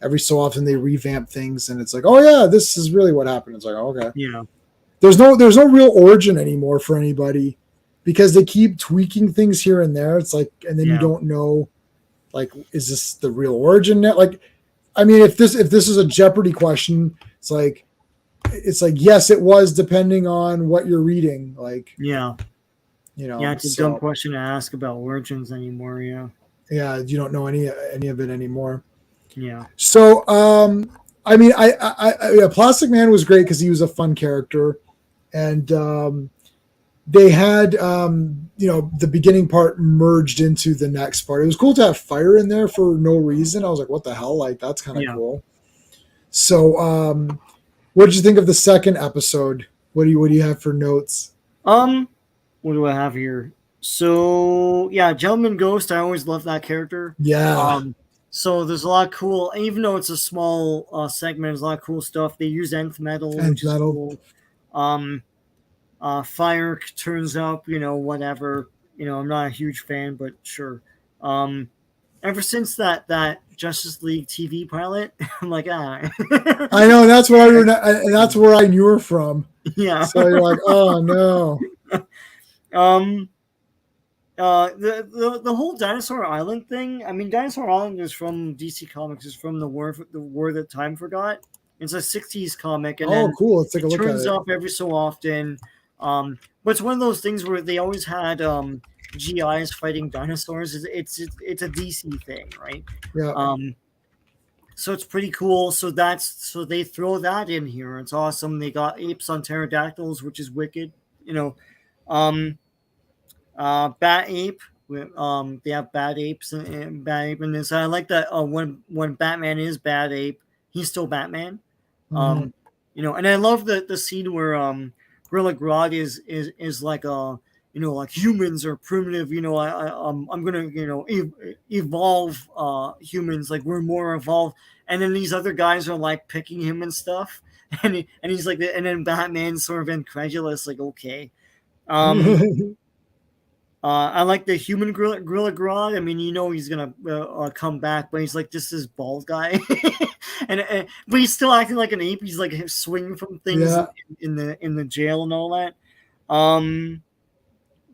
every so often they revamp things, and it's like, oh yeah, this is really what happened. It's like, oh, okay. yeah, There's no real origin anymore for anybody because they keep tweaking things here and there. It's like, and then you yeah, don't know, like, is this the real origin now? Like, I mean, if this is a Jeopardy question, it's like yes, it was depending on what you're reading. Like, yeah, yeah. It's a dumb so question to ask about origins anymore. Yeah, yeah, you don't know any of it anymore. yeah, So, I mean, yeah, Plastic Man was great because he was a fun character, and they had the beginning part merged into the next part. It was cool to have fire in there for no reason. I was like, what the hell? Like that's kind of yeah. cool. So, what did you think of the second episode? What do you have for notes? What do I have here? So yeah, Gentleman Ghost. I always loved that character. Yeah, So there's a lot of cool, even though it's a small segment, there's a lot of cool stuff. They use nth metal, and which is metal. cool. Um, Fire turns up, whatever. I'm not a huge fan, but sure. Um, Ever since that Justice League TV pilot, I'm like, ah, I know that's where that's where I knew her from. yeah. So you're like, oh no. um, the whole Dinosaur Island thing. I mean, Dinosaur Island is from DC Comics. It's from the War That Time Forgot. It's a '60s comic, and Oh, then cool. Let's take it a look at turns it. up every so often. But it's one of those things where they always had GIs fighting dinosaurs. It's a DC thing, right? Yeah. So it's pretty cool. So they throw that in here. It's awesome. They got apes on pterodactyls, which is wicked. You know, um, Bat Ape. They have Bat Apes and Bat Ape in this. I like that. When Batman is Bat Ape, he's still Batman. Mm-hmm. And I love the scene where Gorilla Grodd is like like humans are primitive. I'm gonna evolve humans, like we're more evolved, and then these other guys are like picking him and stuff, and he's like, and then Batman's sort of incredulous, like okay. Um, I like the human Gorilla Grodd. I mean, he's gonna come back, but he's like just this bald guy, but he's still acting like an ape. He's like swinging from things Yeah. in the jail and all that. Um,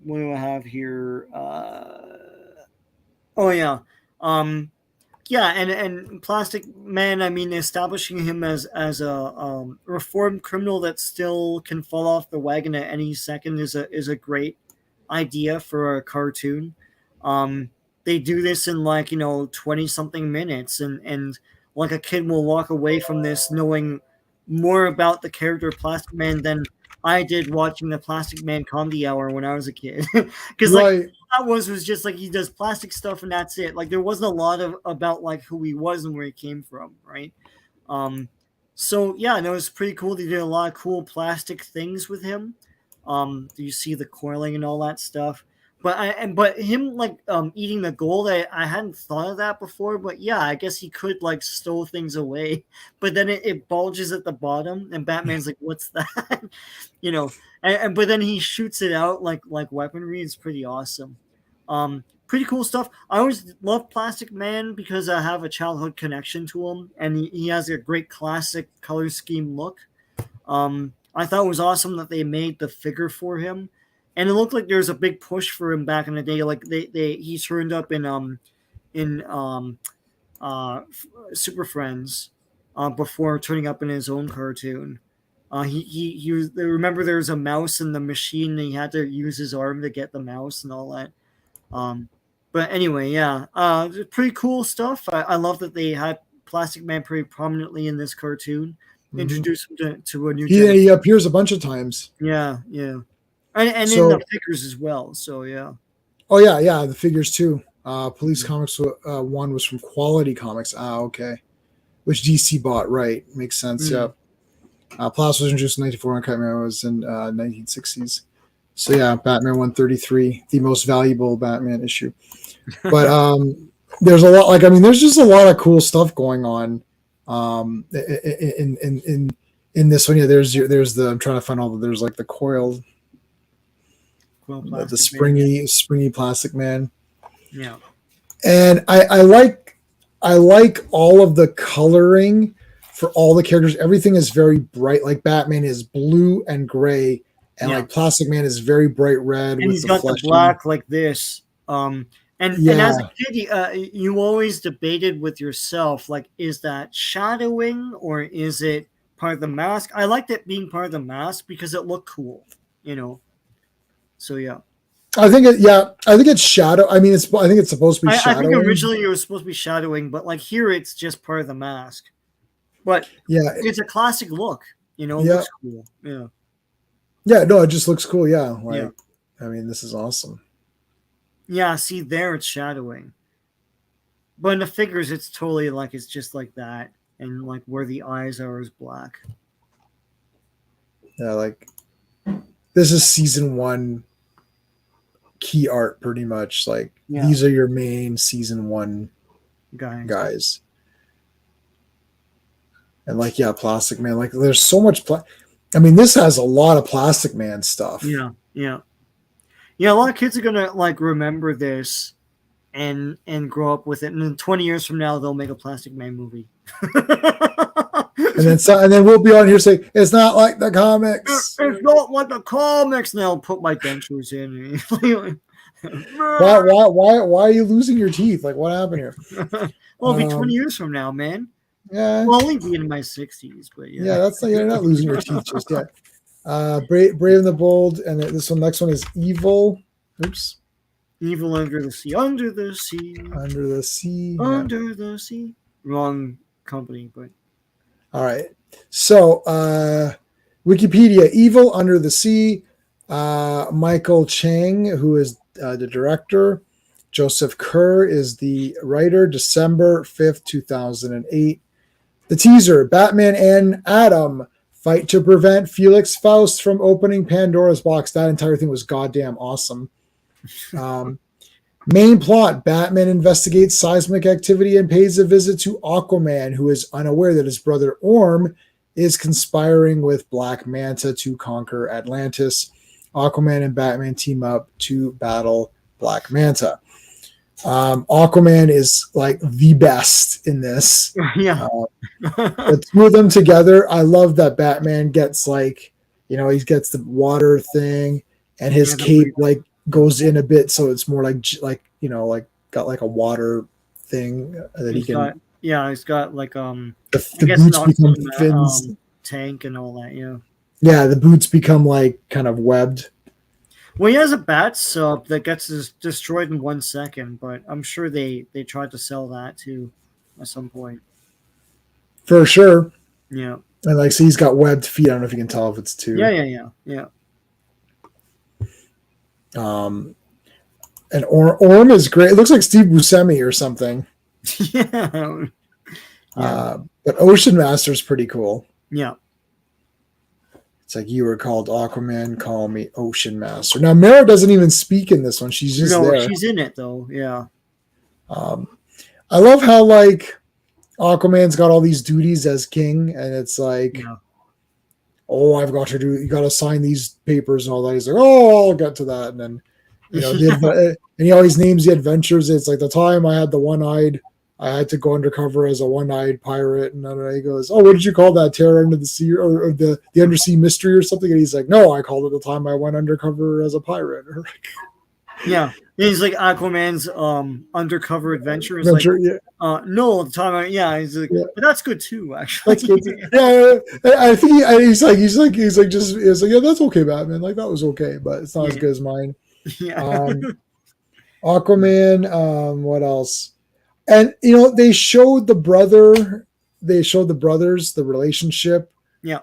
what do I have here? Oh yeah, yeah, and Plastic Man. I mean, establishing him as a reformed criminal that still can fall off the wagon at any second is a great idea for a cartoon. They do this in 20 something minutes, and like a kid will walk away from this knowing more about the character Plastic Man than I did watching the Plastic Man Comedy Hour when I was a kid. Because Right. that was just like he does plastic stuff and that's it. Like there wasn't a lot of about like who he was and where he came from, right? Um, so yeah, no, it's pretty cool. They did a lot of cool plastic things with him. You see the coiling and all that stuff. But him like eating the gold, I hadn't thought of that before. But yeah, I guess he could like stow things away, but then it bulges at the bottom, and Batman's like, "What's that?" you know, but then he shoots it out like weaponry. It's pretty awesome. Pretty cool stuff. I always love Plastic Man because I have a childhood connection to him, and he has a great classic color scheme look. I thought it was awesome that they made the figure for him, and it looked like there was a big push for him back in the day. Like he turned up in Super Friends before turning up in his own cartoon. He was. Remember, there was a mouse in the machine, and he had to use his arm to get the mouse and all that. But anyway, yeah, pretty cool stuff. I love that they had Plastic Man pretty prominently in this cartoon. introduce him to a new he appears a bunch of times. Yeah, yeah. And in the figures as well. So yeah. Oh yeah, the figures too. Police Comics 1 was from Quality Comics. Okay. Which DC bought, right? Makes sense. Yep. Plas was introduced in 1941. Catman was in 1960s. So yeah, Batman 133, the most valuable Batman issue. But there's a lot. There's just a lot of cool stuff going on. In this one, yeah. There's the. I'm trying to find all the. There's like the coil. The springy plastic man. Yeah. And I like all of the coloring for all the characters. Everything is very bright. Like Batman is blue and gray, and like Plastic Man is very bright red. And he's got the black like this. And as a kid, you always debated with yourself, like, is that shadowing or is it part of the mask? I liked it being part of the mask because it looked cool, So yeah. I think it's shadow. I think it's supposed to be shadowing. I think originally it was supposed to be shadowing, but like here it's just part of the mask. But yeah, it's a classic look. It looks cool. Yeah. Yeah, no, it just looks cool. Yeah. This is awesome. Yeah, see there it's shadowing. But in the figures it's totally like it's just like that. And like where the eyes are is black. Yeah, like this is season 1 key art pretty much. Like these are your main season 1 guys. And like Plastic Man, like there's so much this has a lot of Plastic Man stuff. Yeah a lot of kids are gonna like remember this and grow up with it, and then 20 years from now they'll make a Plastic Man movie. and then we'll be on here saying it's not like the comics. It's not like the comics. And they'll put my dentures in. Why are you losing your teeth? Like what happened here? Well, it'll be 20 years from now, man. Yeah, I'll only be in my 60s, but yeah, you're not losing your teeth just yet. Brave and the Bold, and next one is Evil. Oops. Evil Under the Sea. Under the Sea. Under the Sea. Under the Sea. Wrong company, but. All right. So, Wikipedia, Evil Under the Sea. Michael Chang, who is the director. Joseph Kerr is the writer. December 5th, 2008. The teaser, Batman and Adam fight to prevent Felix Faust from opening Pandora's box. That entire thing was goddamn awesome. Main plot, Batman investigates seismic activity and pays a visit to Aquaman, who is unaware that his brother Orm is conspiring with Black Manta to conquer Atlantis. Aquaman and Batman team up to battle Black Manta. Aquaman is like the best in this. Yeah. The two of them together. I love that Batman gets he gets the water thing, and his cape like goes in a bit, so it's more like got like a water thing that he can. He's got like the boots become fins, tank and all that. Yeah. Yeah, the boots become like kind of webbed. Well, he has a bat sub that gets destroyed in 1 second, but I'm sure they tried to sell that too at some point. For sure. Yeah. And so he's got webbed feet. I don't know if you can tell if it's two. Yeah. And Orm is great. It looks like Steve Buscemi or something. Yeah. But Ocean Master is pretty cool. Yeah. It's like, you were called Aquaman, call me Ocean Master. Now, Mara doesn't even speak in this one. She's just there. She's in it, though. Yeah. I love how, Aquaman's got all these duties as king, and it's like, I've got to you got to sign these papers and all that. He's like, I'll get to that. And then, and he always names the adventures. It's like the time I had the one-eyed, I had to go undercover as a one-eyed pirate, and then he goes, what did you call that? Terror Under the Sea, or the Undersea Mystery or something? And he's like, no, I called it the time I went undercover as a pirate. Yeah. He's like Aquaman's undercover adventure. No, the time he's like, but that's good too, actually. That's good too. Yeah, I think he's like, yeah, that's okay, Batman. Like, that was okay, but it's not as good as mine. Yeah. Aquaman, what else? And they showed the brothers, the relationship Yeah.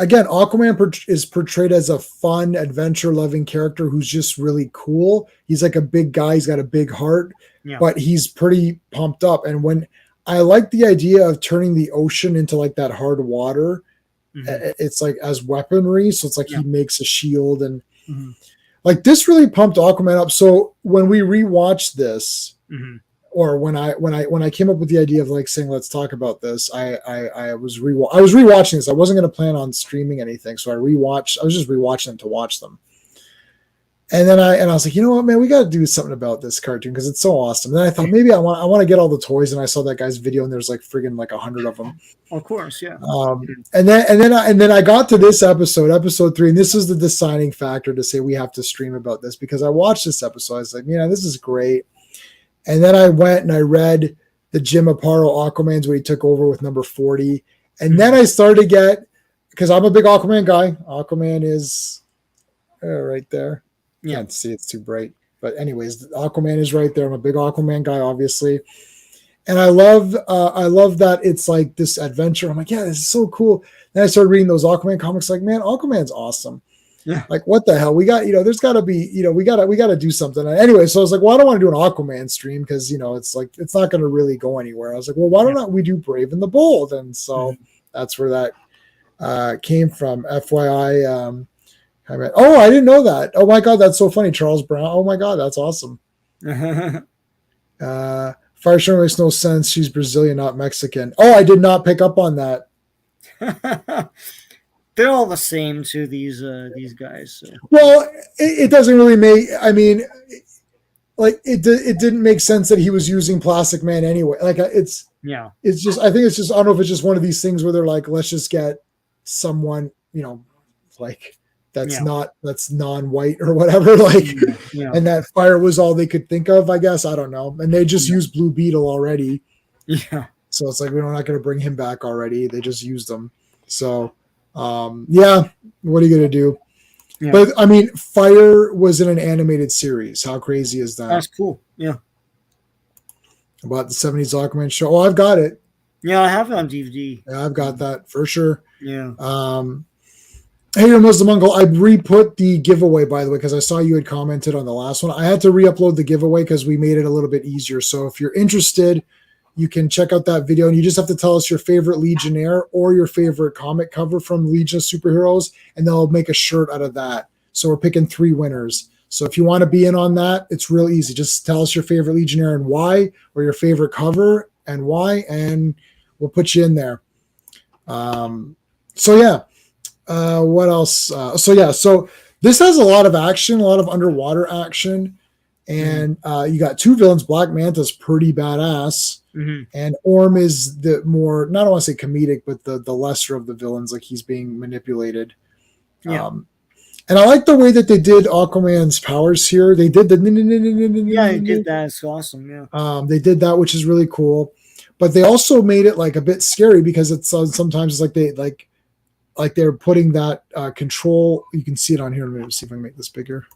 Again, Aquaman is portrayed as a fun, adventure-loving character who's just really cool. He's like a big guy. He's got a big heart, but he's pretty pumped up. And when I like the idea of turning the ocean into like that hard water, it's like as weaponry. So it's like he makes a shield and like this really pumped Aquaman up. So when we rewatched this, or when I came up with the idea of like saying let's talk about this, I was rewatching this. I wasn't going to plan on streaming anything, so I was just rewatching them to watch them. And then I was like, you know what, man, we got to do something about this cartoon because it's so awesome. And then I thought maybe I want to get all the toys, and I saw that guy's video, and there's like friggin' like 100 of them. Of course, yeah. And then I got to this episode 3, and this is the deciding factor to say we have to stream about this because I watched this episode. I was like, yeah, this is great. And then I went and I read the Jim Aparo Aquaman's where he took over with number 40. And then I started to get, because I'm a big Aquaman guy. Aquaman is right there. Can't see, it's too bright. But anyways, Aquaman is right there. I'm a big Aquaman guy, obviously. And I love that it's like this adventure. I'm like, yeah, this is so cool. Then I started reading those Aquaman comics, like, man, Aquaman's awesome. Yeah. Like, what the hell? We got, there's got to be, we got to do something. And anyway, so I was like, well, I don't want to do an Aquaman stream because, it's like, it's not going to really go anywhere. I was like, well, why don't we do Brave and the Bold? And so that's where that came from. FYI. I didn't know that. Oh my God, that's so funny. Charles Brown. Oh my God, that's awesome. Firestorm makes no sense. She's Brazilian, not Mexican. Oh, I did not pick up on that. They're all the same to these guys. So. Well, it doesn't really make. I mean, like it didn't make sense that he was using Plastic Man anyway. Like it's just. I think it's just. I don't know if it's just one of these things where they're like, let's just get someone, like that's non-white or whatever. Like, and that fire was all they could think of. I guess I don't know. And they just used Blue Beetle already. Yeah. So it's like we're not going to bring him back already. They just used him. So. What are you gonna do? Yeah. But I mean, Fire was in an animated series. How crazy is that? That's cool. Yeah. About the 70s Aquaman show. Oh, I've got it. Yeah, I have it on DVD. Yeah, I've got that for sure. Yeah. Hey, your Muslim uncle. I re-put the giveaway, by the way, because I saw you had commented on the last one. I had to re-upload the giveaway because we made it a little bit easier. So if you're interested, you can check out that video, and you just have to tell us your favorite Legionnaire or your favorite comic cover from Legion of Superheroes, and they'll make a shirt out of that. So we're picking 3 winners. So if you want to be in on that, it's real easy. Just tell us your favorite Legionnaire and why, or your favorite cover and why, and we'll put you in there. What else? So this has a lot of action, a lot of underwater action. And you got 2 villains. Black Manta's pretty badass. And Orm is the more, not I want to say comedic, but the lesser of the villains. Like he's being manipulated. Yeah. And I like the way that they did Aquaman's powers here. They did the they did that. It's awesome. Yeah. They did that, which is really cool. But they also made it like a bit scary because it's sometimes it's like they're putting that control. You can see it on here. Let me see if I can make this bigger.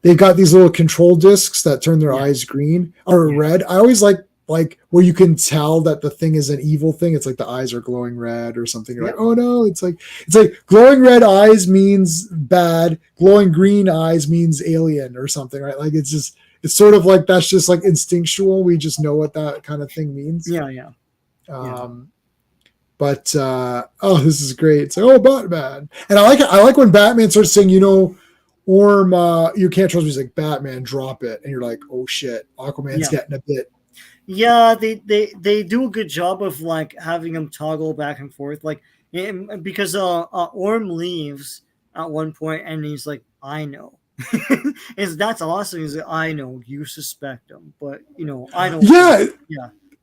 They've got these little control discs that turn their eyes green or red. I always like where you can tell that the thing is an evil thing. It's like the eyes are glowing red or something. You're like, oh no, it's like glowing red eyes means bad. Glowing green eyes means alien or something, right? Like it's sort of like that's just like instinctual. We just know what that kind of thing means. Yeah. But this is great. It's like, oh, Batman. And I like when Batman starts saying, Orm, you can't trust me. He's like, Batman, drop it. And you're like, oh shit, Aquaman's getting a bit. Yeah, they do a good job of like having him toggle back and forth, like because Orm leaves at one point and he's like, I know. That's awesome. He's like, I know you suspect him, but I don't.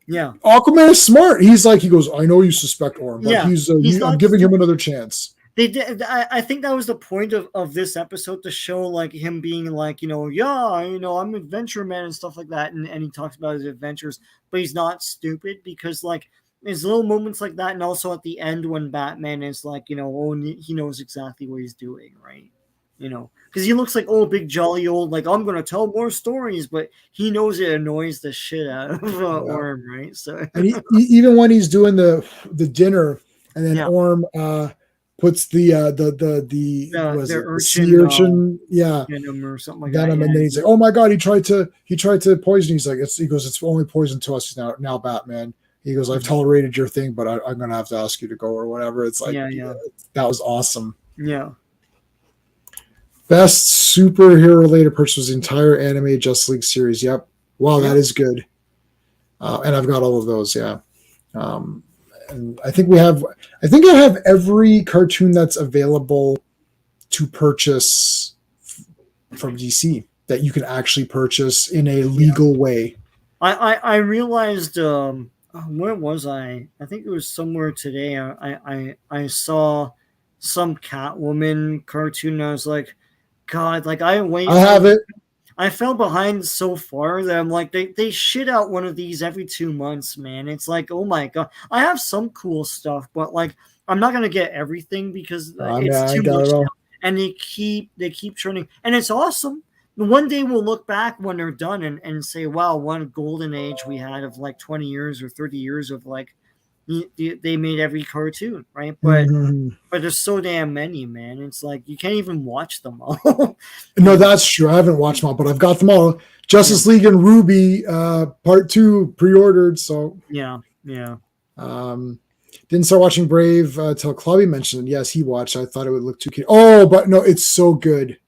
Yeah. Aquaman is smart. He goes, I know you suspect Orm, but I'm giving him another chance. They did. I think that was the point of this episode, to show like him being like, I'm adventure man and stuff like that, and he talks about his adventures, but he's not stupid, because like there's little moments like that, and also at the end when Batman is like, he knows exactly what he's doing, right? because he looks like big jolly old, like, I'm gonna tell more stories, but he knows it annoys the shit out of Orm, right? So, and even when he's doing the dinner, and then yeah, Orm puts the urchin, sea urchin, venom or something like that. venom, Yeah, and then he's like, "Oh my god, he tried to poison." He's like, he goes, "It's only poison to us now, Batman." He goes, "I've tolerated your thing, but I'm gonna have to ask you to go or whatever." It's like, that was awesome. Yeah. Best superhero related purchase was the entire anime Justice League series. Yep. Wow, that is good. And I've got all of those. Yeah. And I think I have every cartoon that's available to purchase from DC that you can actually purchase in a legal way. I realized, where was I? I think it was somewhere today. I saw some Catwoman cartoon, and I was like, God, like, I have it. I fell behind so far that I'm like, they shit out one of these every 2 months, man. It's like, oh my God. I have some cool stuff, but like, I'm not gonna get everything because it's too much now. And they keep churning, and it's awesome. One day we'll look back when they're done and say, wow, one golden age we had of like 20 years or 30 years of like, they made every cartoon, right? But there's so damn many, man. It's like you can't even watch them all. No, that's true. I haven't watched them all, but I've got them all. Justice League and Ruby Part 2 pre-ordered. So yeah. Didn't start watching Brave till Clobberin mentioned it. Yes, he watched. I thought it would look too cute. Oh, but no, it's so good.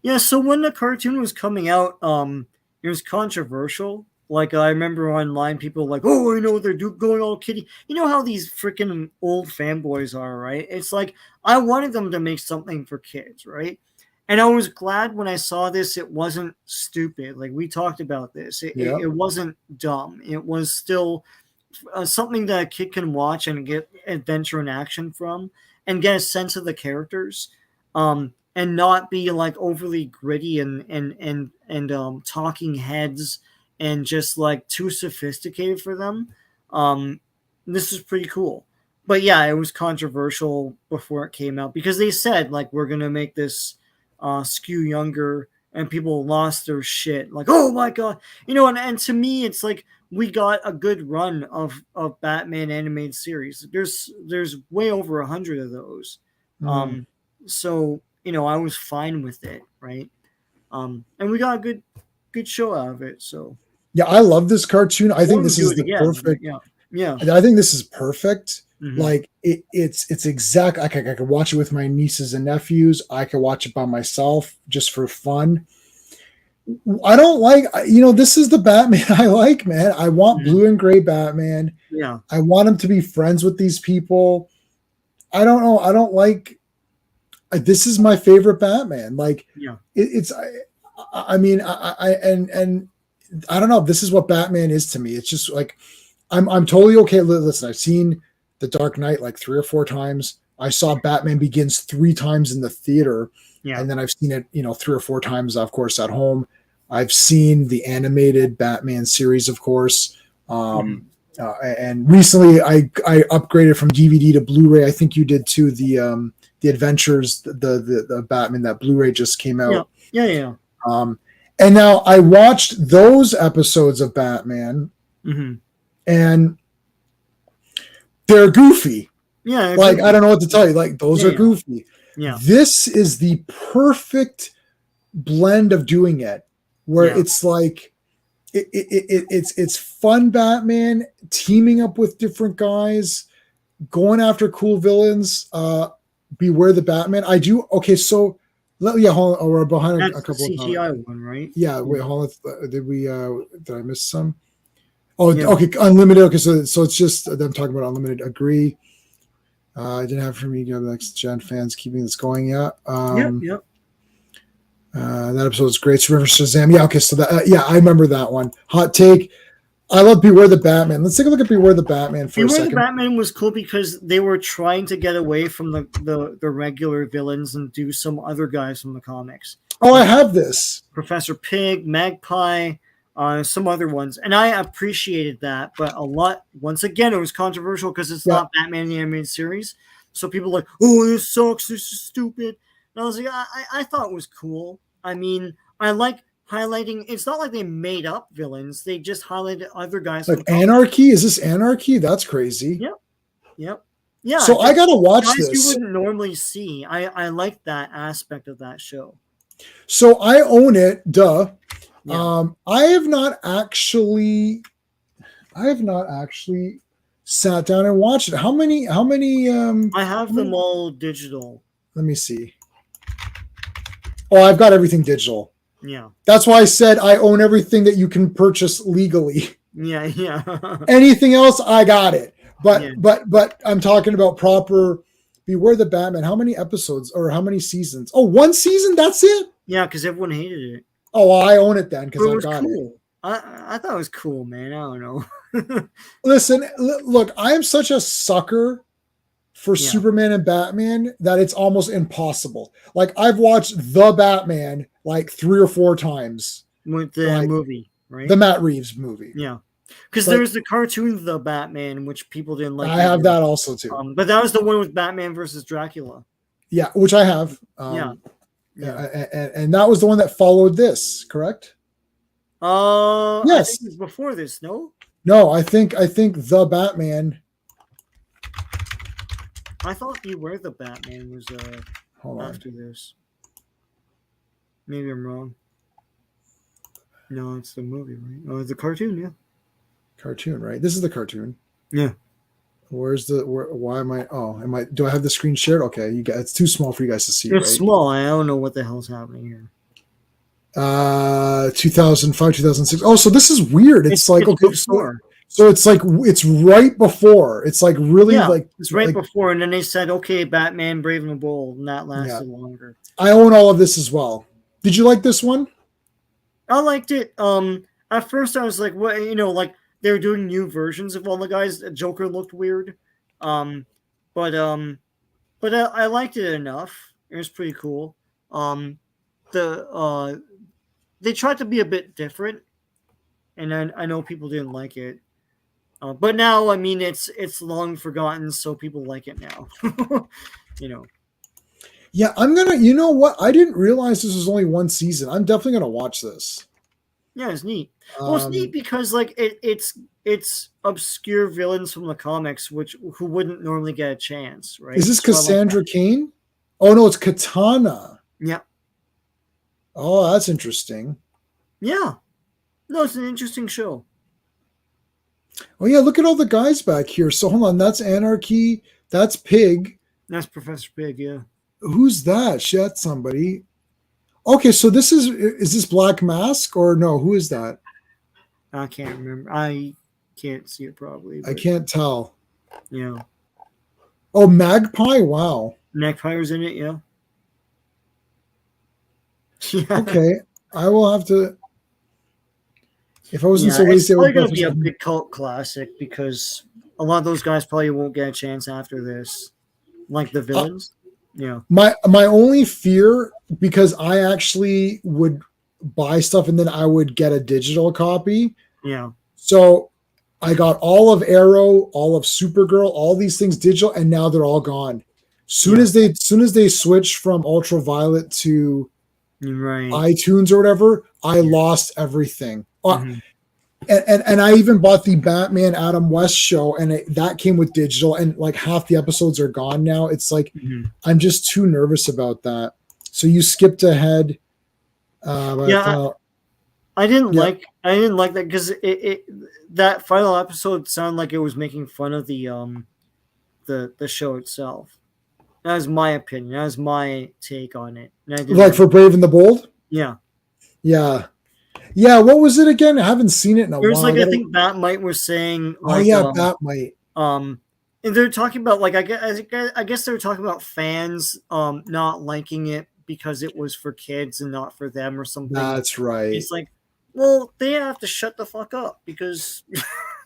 Yeah, so when the cartoon was coming out, it was controversial. Like, I remember online people like, oh, they're going all kitty. You know how these freaking old fanboys are, right? It's like, I wanted them to make something for kids, right? And I was glad when I saw this, it wasn't stupid. Like, we talked about this. It wasn't dumb. It was still something that a kid can watch and get adventure and action from and get a sense of the characters. And not be like overly gritty and talking heads and just like too sophisticated for them. This is pretty cool. But yeah, it was controversial before it came out because they said like we're gonna make this skew younger, and people lost their shit. Like, oh my god, and to me it's like we got a good run of Batman animated series. There's way over 100 of those. So I was fine with it, right? And we got a good show out of it. So yeah, I love this cartoon. I think this is the perfect. Yeah. I think this is perfect. Like it's exact. I could watch it with my nieces and nephews. I could watch it by myself just for fun. I don't like, this is the Batman I like, man. I want blue and gray Batman. Yeah. I want him to be friends with these people. I don't know. I don't like. This is my favorite Batman. Like, I don't know. This is what Batman is to me. It's just like, I'm totally okay. Listen, I've seen The Dark Knight like 3 or 4 times. I saw Batman Begins 3 times in the theater. And then I've seen it, 3 or 4 times, of course, at home. I've seen the animated Batman series, of course. And recently I upgraded from DVD to Blu-ray. I think you did too. The Adventures, the Batman, that Blu-ray just came out. Yeah. And now I watched those episodes of Batman, and they're goofy. Yeah, like I don't know what to tell you. Like those are goofy. Yeah. This is the perfect blend of doing it, where it's like it's fun Batman teaming up with different guys, going after cool villains. Beware the Batman. I do. Okay, so hold on. We're behind a couple of CGI one, right? Yeah. Wait, hold on. Did I miss some? Oh, okay. Unlimited. Okay, so it's just them talking about Unlimited. Agree. I didn't have for me to go next gen fans keeping this going. Yep. That episode was great. River Shazam. Yeah. Okay. So that. I remember that one. Hot take. I love Beware the Batman. Let's take a look at Beware the Batman for a second. Beware the Batman was cool because they were trying to get away from the regular villains and do some other guys from the comics. Oh, I have this. Professor Pig, Magpie, some other ones. And I appreciated that. But a lot, once again, it was controversial because it's not Batman the animated series. So people are like, oh, this sucks. This is stupid. And I was like, I thought it was cool. I mean, I like highlighting. It's not like they made up villains; they just highlighted other guys. Like Anarchy? Is this Anarchy? That's crazy. Yep. Yeah. So I gotta watch guys this. You wouldn't normally see. I like that aspect of that show. So I own it. Duh. Yeah. I have not actually sat down and watched it. How many? I have them all digital. Let me see. Oh, I've got everything digital. Yeah. That's why I said I own everything that you can purchase legally. Yeah. Anything else, I got it. But I'm talking about proper Beware the Batman. How many episodes or how many seasons? Oh, one season? That's it? Yeah, because everyone hated it. Oh, well, I own it then because I got it. I thought it was cool, man. I don't know. Listen, look, I am such a sucker for Superman and Batman that it's almost impossible. Like, I've watched The Batman like 3 or 4 times. With the movie, right? The Matt Reeves movie. Yeah. Because there's the cartoon The Batman, which people didn't like. I have that also, too. But that was the one with Batman versus Dracula. Yeah, which I have. Yeah. And that was the one that followed this, correct? Yes. I think it was before this, no? No, I think The Batman. I thought Beware the Batman was after this. Maybe I'm wrong. No, it's the movie, right? Oh, it's the cartoon, yeah. Cartoon, right? This is the cartoon. Yeah. Why am I? Oh, do I have the screen shared? Okay, you guys, it's too small for you guys to see. It's small. I don't know what the hell's happening here. 2005, 2006. Oh, so this is weird. It's like, okay, before. So it's like, it's right before. It's like really it's right before. And then they said, okay, Batman, Brave and the Bold. And that lasted longer. I own all of this as well. Did you like this one? I liked it. At first I was like, what, like they were doing new versions of all the guys. Joker looked weird. But I liked it enough. It was pretty cool. They tried to be a bit different, and I know people didn't like it. But now, I mean, it's long forgotten, so people like it now. Yeah, I'm gonna. You know what? I didn't realize this was only one season. I'm definitely gonna watch this. Yeah, it's neat. Well, it's neat because like it's obscure villains from the comics, who wouldn't normally get a chance, right? Is this Cassandra Cain? Oh no, it's Katana. Yeah. Oh, that's interesting. Yeah. No, it's an interesting show. Oh yeah, look at all the guys back here. So hold on, that's Anarchy. That's Pig. That's Professor Pig, yeah. Who's that? That's somebody. Okay, so is this Black Mask or no? Who is that? I can't remember. I can't see it probably. I can't tell. Yeah. Oh, Magpie? Wow. Magpie was in it, yeah. Okay, I will have to. If I wasn't so lazy, it's probably going to be a big cult classic because a lot of those guys probably won't get a chance after this, like the villains. Yeah. My only fear, because I actually would buy stuff and then I would get a digital copy. Yeah. So I got all of Arrow, all of Supergirl, all these things digital, and now they're all gone. Soon as they switch from Ultraviolet to iTunes or whatever, I lost everything. Mm-hmm. And I even bought the Batman Adam West show, and that came with digital, and like half the episodes are gone now. It's like I'm just too nervous about that. So you skipped ahead. I didn't like that because that final episode sounded like it was making fun of the show itself. That was my opinion. That was my take on it. Like for Brave and the Bold? Yeah. Yeah. Yeah, what was it again? I haven't seen it in a while. There was I think Batmite was saying. Like, Batmite. And they're talking about I guess they were talking about fans not liking it because it was for kids and not for them or something. That's right. It's like, well, they have to shut the fuck up because.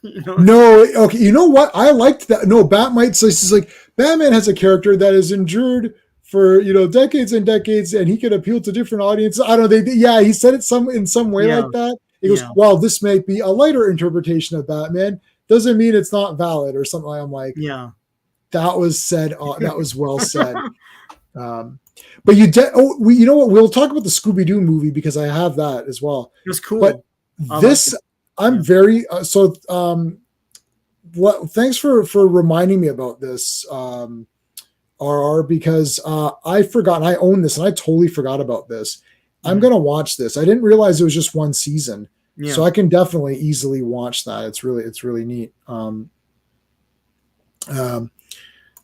No, okay. You know what? I liked that. No, Batmite says it's like Batman has a character that has endured for decades and decades, and he can appeal to different audiences. I don't know. He said it in some way like that. He goes, "Well, this may be a lighter interpretation of Batman. Doesn't mean it's not valid or something." I'm like, yeah, that was said. That was well said. But you know what? We'll talk about the Scooby-Doo movie because I have that as well. It was cool. But I'm very thanks for reminding me about this, RR, because I forgot. I own this, and I totally forgot about this. I'm gonna watch this. I didn't realize it was just one season, so I can definitely easily watch that. It's really neat.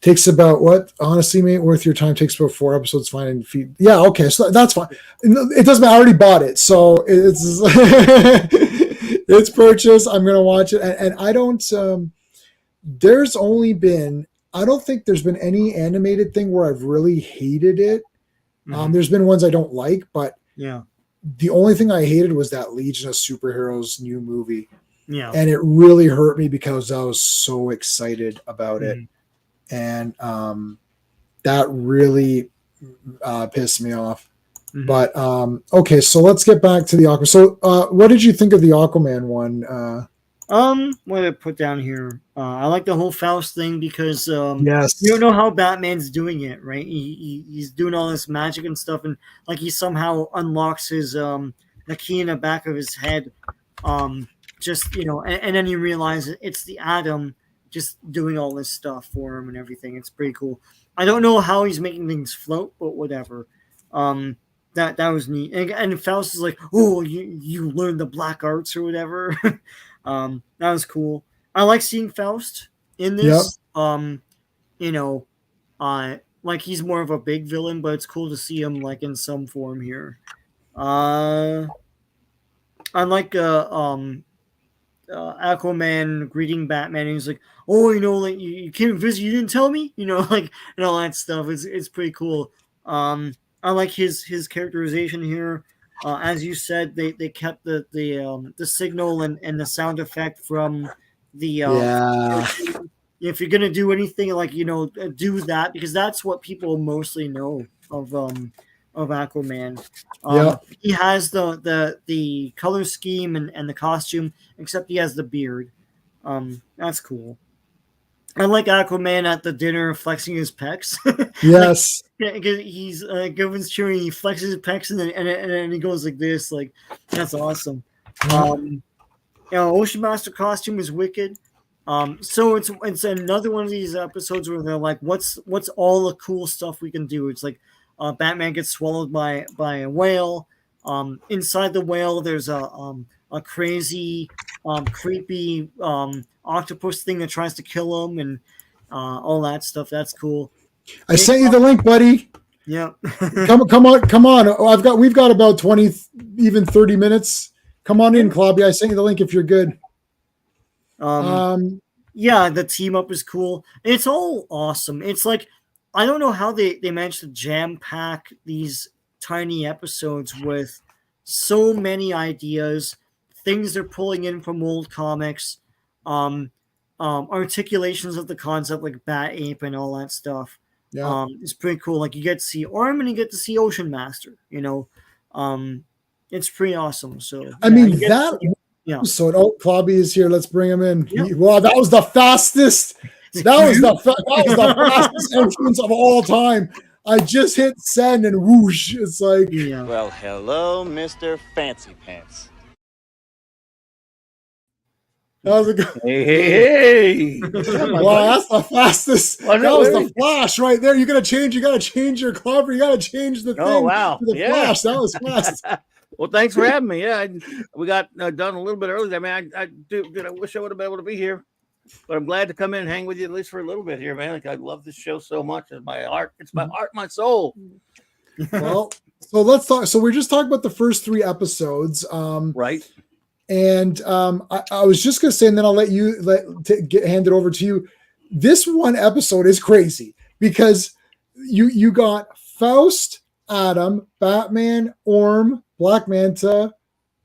Takes about what? Honestly, mate, worth your time. Takes about 4 episodes finding feed. Yeah, okay, so that's fine. It doesn't matter. I already bought it, so it's it's purchased. I'm gonna watch it, and I don't. There's only been. I don't think there's been any animated thing where I've really hated it. There's been ones I don't like, but the only thing I hated was that Legion of Superheroes new movie. Yeah, and it really hurt me because I was so excited about it. And that really pissed me off. But okay, so let's get back to the Aquaman. So what did you think of the Aquaman one? What did I put down here? I like the whole Faust thing because you yes, don't know how Batman's doing it, right? He's doing all this magic and stuff, and like he somehow unlocks his the key in the back of his head. Just and then you realize it's the Atom just doing all this stuff for him and everything. It's pretty cool. I don't know how he's making things float, but whatever. That was neat. And Faust is like, oh, you learned the black arts or whatever. That was cool. I like seeing Faust in this. Yep. Like he's more of a big villain, but it's cool to see him like in some form here. I like Aquaman greeting Batman, and he's like, "Oh, like you came to visit, you didn't tell me," like and all that stuff. It's pretty cool. I like his characterization here. As you said, they kept the signal and the sound effect from the if you're gonna do anything, like do that, because that's what people mostly know of Aquaman. He has the color scheme and the costume, except he has the beard. That's cool. I like Aquaman at the dinner flexing his pecs. Yes. Like, he's everyone's cheering, he flexes his pecs and then he goes like this. Like, that's awesome. Ocean Master costume is wicked. So it's another one of these episodes where they're like, what's all the cool stuff we can do? It's like Batman gets swallowed by a whale. Inside the whale, there's a crazy, creepy octopus thing that tries to kill him, and all that stuff. That's cool. I sent you the link, buddy. Yeah. come on. We've got about 20, even 30 minutes. Come on in, Clobby. I sent you the link if you're good. Yeah, the team up is cool. It's all awesome. It's like, I don't know how they managed to jam pack these tiny episodes with so many ideas, things they're pulling in from old comics, articulations of the concept like Bat Ape and all that stuff. Yeah. It's pretty cool. Like, you get to see Orm and you get to see Ocean Master, it's pretty awesome. So I mean that. So Clobby is here. Let's bring him in. Yeah. Wow, that was the fastest. That was the fastest entrance of all time. I just hit send and whoosh. It's like, well, hello, Mr. Fancy Pants. How's it going? Hey. Wow, that's the fastest. That was the flash right there. You gotta change your Clobber. You gotta change the thing. Oh, wow. The flash. That was fast. Well, thanks for having me. Yeah, we got done a little bit early. I mean, I wish I would have been able to be here, but I'm glad to come in and hang with you at least for a little bit here, man. Like, I love this show so much. It's my art. It's my art, my soul. Well, so let's talk. So we're just talking about the first 3 episodes, right? And I was just gonna say, and then I'll let you hand it over to you. This one episode is crazy because you got Faust, Adam, Batman, Orm, Black Manta.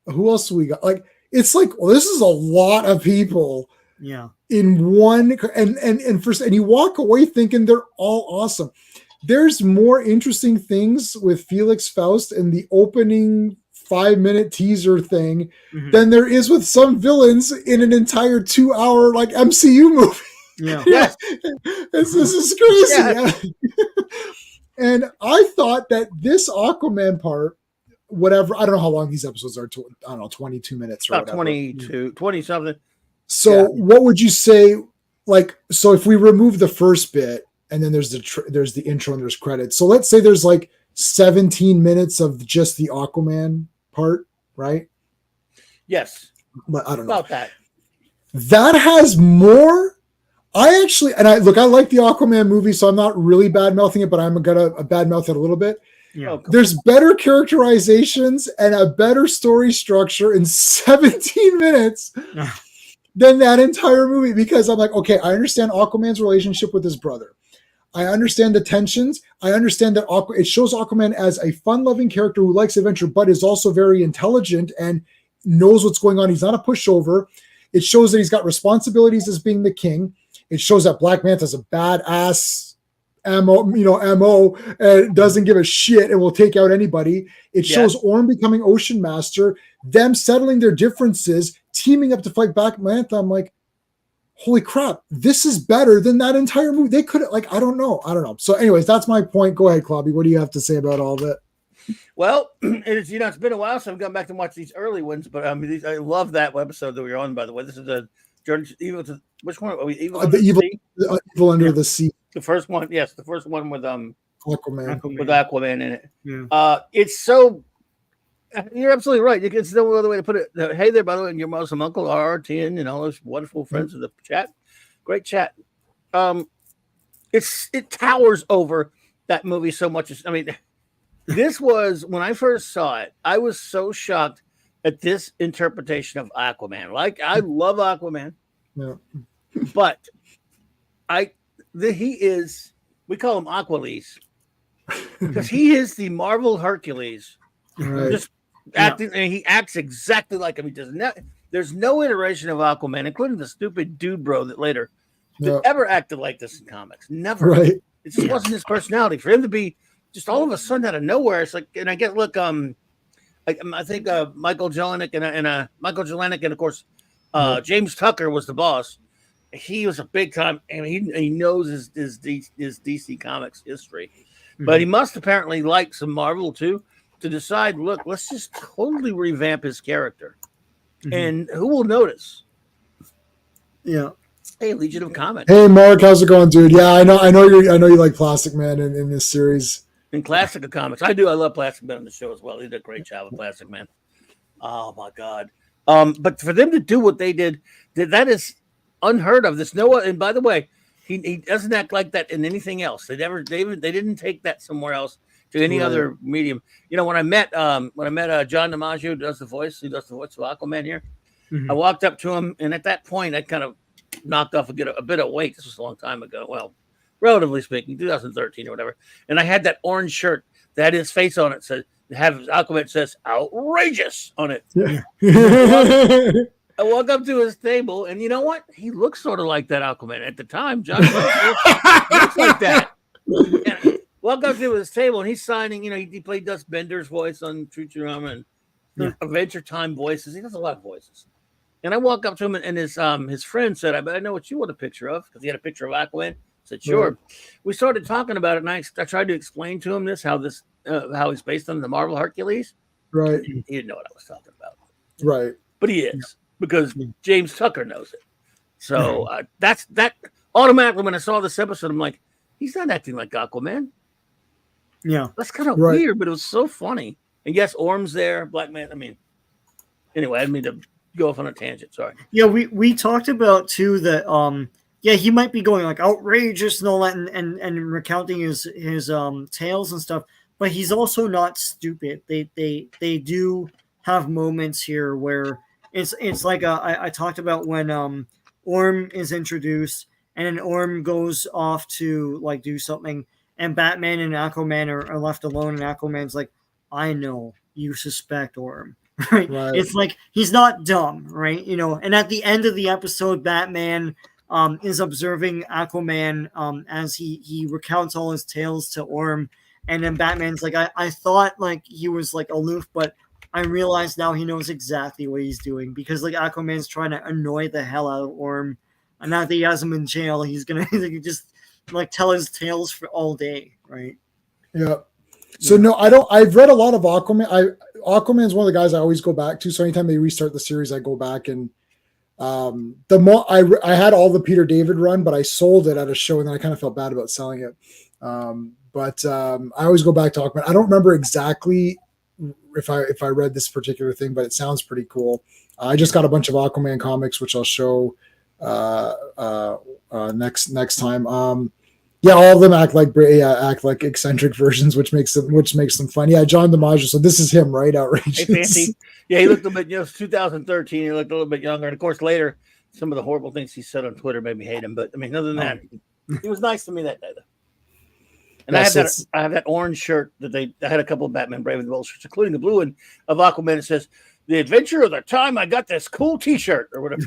Who else we got? Like, it's like, well, this is a lot of people. Yeah. In one, and you walk away thinking they're all awesome. There's more interesting things with Felix Faust in the opening 5-minute teaser thing than there is with some villains in an entire 2-hour like MCU movie. Yeah. This is crazy. Yeah. And I thought that this Aquaman part, whatever, I don't know how long these episodes are, I don't know, 22 minutes or About whatever. 22, 20 something. So what would you say, like, so if we remove the first bit and then there's the intro and there's credits. So let's say there's like 17 minutes of just the Aquaman part, right? Yes. But I don't know. About that. That has more. I like the Aquaman movie, so I'm not really bad mouthing it, but I'm gonna bad mouth it a little bit. Yeah. There's better characterizations and a better story structure in 17 minutes than that entire movie, because I'm like, okay, I understand Aquaman's relationship with his brother. I understand the tensions. I understand that it shows Aquaman as a fun-loving character who likes adventure, but is also very intelligent and knows what's going on. He's not a pushover. It shows that he's got responsibilities as being the king. It shows that Black Manta's a badass MO, and doesn't give a shit and will take out anybody. It shows Orm becoming Ocean Master, them settling their differences, teaming up to fight Black Manta. I'm like, holy crap, this is better than that entire movie. They could, like, I don't know. So anyways, that's my point. Go ahead, Clobby. What do you have to say about all of it? Well, it's been a while since I've gone back to watch these early ones, but I love that episode that we were on, by the way. This is the Journey Evil to, which one are we? Evil Under the Sea? Evil Under the Sea. The first one, yes, the first one with Aquaman. With Aquaman in it. Yeah. It's so, you're absolutely right. It's no other way to put it. Hey there, by the way, and your awesome uncle RRTN and all those wonderful friends in the chat. Great chat. It towers over that movie so much. This was, when I first saw it, I was so shocked at this interpretation of Aquaman. Like, I love Aquaman, but we call him Aqualese because he is the Marvel Hercules. Right. Just acting, and he acts exactly like him. He does not. There's no iteration of Aquaman, including the stupid dude bro that later ever acted like this in comics. Never. Right. It just wasn't his personality. For him to be just all of a sudden out of nowhere, it's like, and I get, look, I think Michael Jelenic and of course James Tucker was the boss. He was a big time, and he knows his DC Comics history, but he must apparently like some Marvel too, to decide, look, let's just totally revamp his character, and who will notice? Yeah. Hey, Legion of Comics. Hey, Mark, how's it going, dude? Yeah, I know you like Plastic Man in this series. In Classic of Comics, I do. I love Plastic Man on the show as well. He did a great job with Plastic Man. Oh my God! But for them to do what they did, that is unheard of. There's no, and by the way, he doesn't act like that in anything else. They didn't take that somewhere else to any other medium. When I met John DiMaggio, who does the voice of Aquaman here, I walked up to him, and at that point, I kind of knocked off a bit of weight. This was a long time ago. Well, relatively speaking, 2013 or whatever. And I had that orange shirt that had his face on it. Aquaman says outrageous on it. Yeah. I walk up to his table, and you know what? He looks sort of like that Aquaman at the time. John looks like that. And walk up to his table, and he's signing. He played Dust Bender's voice on True and Adventure Time voices. He does a lot of voices. And I walk up to him, and his friend said, "I know what you want a picture of," because he had a picture of Aquaman. I said, "Sure." Right. We started talking about it, and I tried to explain to him how he's based on the Marvel Hercules. Right. He didn't know what I was talking about. Right. But he is, because James Tucker knows it. So that's automatically, when I saw this episode, I'm like, he's not acting like Aquaman. Yeah. That's kind of weird, but it was so funny. And yes, Orm's there, Black Man. Anyway, I didn't mean to go off on a tangent. Sorry. Yeah, we talked about too that he might be going like outrageous and all that, and recounting his tales and stuff, but he's also not stupid. They do have moments here where it's like I talked about when Orm is introduced, and then Orm goes off to like do something, and Batman and Aquaman are left alone, and Aquaman's like, I know you suspect Orm. Right? It's like he's not dumb, right? And at the end of the episode, Batman is observing Aquaman as he recounts all his tales to Orm, and then Batman's like, I thought like he was like aloof, but I realize now he knows exactly what he's doing, because like Aquaman's trying to annoy the hell out of Orm, and now that he has him in jail, he's gonna just like tell his tales for all day, right? Yeah. So no, I don't. I've read a lot of Aquaman. Aquaman is one of the guys I always go back to. So anytime they restart the series, I go back and I had all the Peter David run, but I sold it at a show, and then I kind of felt bad about selling it. But I always go back to Aquaman. I don't remember exactly if I read this particular thing, but it sounds pretty cool. I just got a bunch of Aquaman comics, which I'll show next time. Yeah, all of them act like eccentric versions, which makes them fun. Yeah, John DiMaggio. So this is him, right? Outrageous. Hey, Fancy. Yeah, he looked a bit. 2013. He looked a little bit younger, and of course, later some of the horrible things he said on Twitter made me hate him. But I mean, other than that, he was nice to me that day, though. And yes, I have that orange shirt that I had a couple of Batman Brave and the Bold shirts, including the blue one of Aquaman. It says, "The adventure of the time I got this cool T-shirt," or whatever.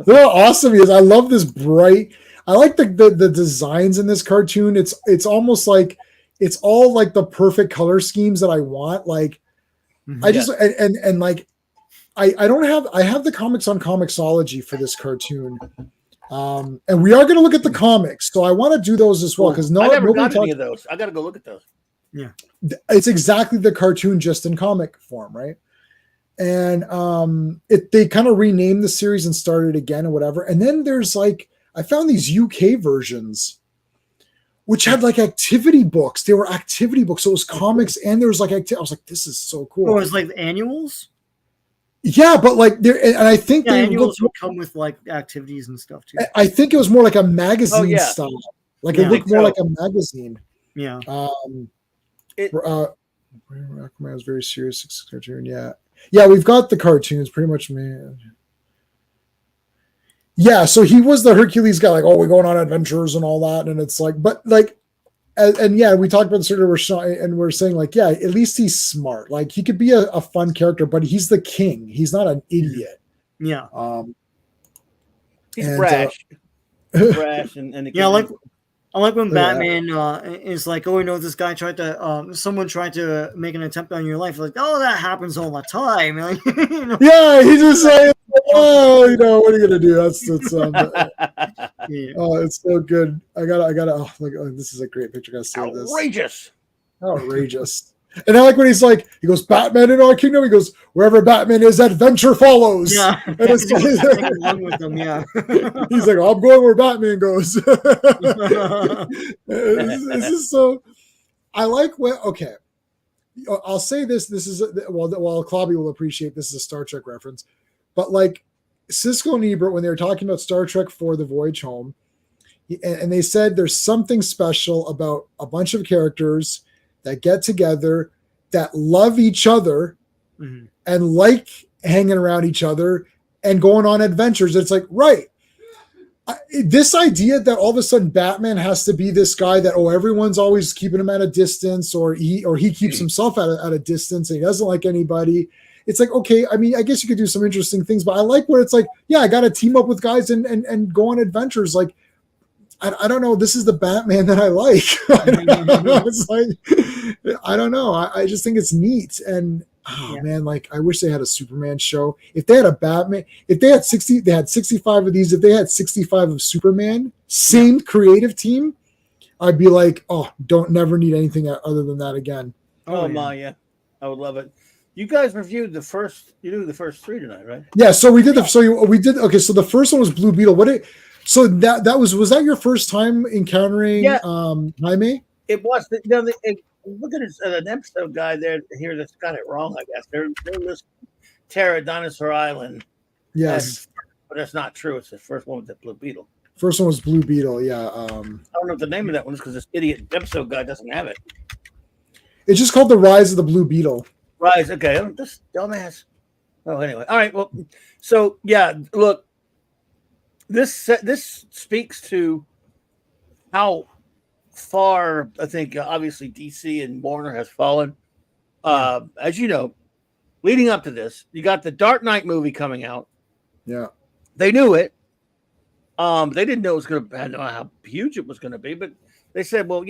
Look how awesome he is! I love this bright. I like the designs in this cartoon. It's almost like it's all like the perfect color schemes that I want. Like I just and like I have the comics on Comixology for this cartoon. And we are going to look at the comics, so I want to do those as well because I never got any of those. I got to go look at those. Yeah, it's exactly the cartoon just in comic form, right? And they kind of renamed the series and started again or whatever. And then there's like I found these UK versions, which had like activity books. They were activity books, so it was comics and there was like I was like, this is so cool. Oh, it was like annuals. Yeah, but like there, and I think they annuals would come with like activities and stuff too. I think it was more like a magazine style. Like it looked more like a magazine. Yeah. Aquaman was very serious cartoon. Yeah, we've got the cartoons pretty much, man. Yeah, so he was the Hercules guy, like, oh, we're going on adventures and all that, and it's like, but like, and yeah, we talked about this earlier, and we're saying like, yeah, at least he's smart. Like he could be a fun character, but he's the king. He's not an idiot. Yeah. He's brash. Brash and yeah, I like when Batman is like, oh, this guy tried to, someone tried to make an attempt on your life. Like, oh, that happens all the time. Like, Yeah, he's just saying, oh, what are you gonna do? That's oh, it's so good. I gotta. This is a great picture. I gotta see outrageous. Outrageous. And I like when he's like, he goes, Batman in our kingdom. He goes, wherever Batman is, adventure follows. Yeah. And it's along with them, yeah. He's like, I'm going where Batman goes. This is so. I like what. Okay, I'll say this. This is while Clobby will appreciate this is a Star Trek reference, but like Siskel and Ebert when they were talking about Star Trek for The Voyage Home, and they said there's something special about a bunch of characters that get together, that love each other, and like hanging around each other and going on adventures. It's like, right. This idea that all of a sudden Batman has to be this guy that, everyone's always keeping him at a distance, or he keeps himself at a distance and he doesn't like anybody. It's like, okay, I mean, I guess you could do some interesting things, but I like where it's like, yeah, I got to team up with guys and go on adventures. Like, I don't know. This is the Batman that I like. It's like, I don't know. I just think it's neat. And man, like I wish they had a Superman show. If they had a Batman, if they had 60, they had 65 of these. If they had 65 of Superman, same creative team, I'd be like, oh, never need anything other than that again. Oh my, yeah. I would love it. You guys reviewed the first three tonight, right? Yeah. So we did okay. So the first one was Blue Beetle. So that was that your first time encountering Jaime? It was. Look at an episode guide here that's got it wrong. I guess they're listing Terra Dinosaur Island. Yes, but that's not true. It's the first one with the Blue Beetle. First one was Blue Beetle. Yeah. I don't know what the name of that one is because this idiot episode guide doesn't have it. It's just called The Rise of the Blue Beetle. Rise. Okay. This dumbass. Oh, anyway. All right. Well, so yeah. Look. This speaks to how far I think obviously DC and Warner has fallen. As you know, leading up to this, you got the Dark Knight movie coming out. Yeah, they knew it. They didn't know it was going to. I don't know how huge it was going to be, but they said, "Well,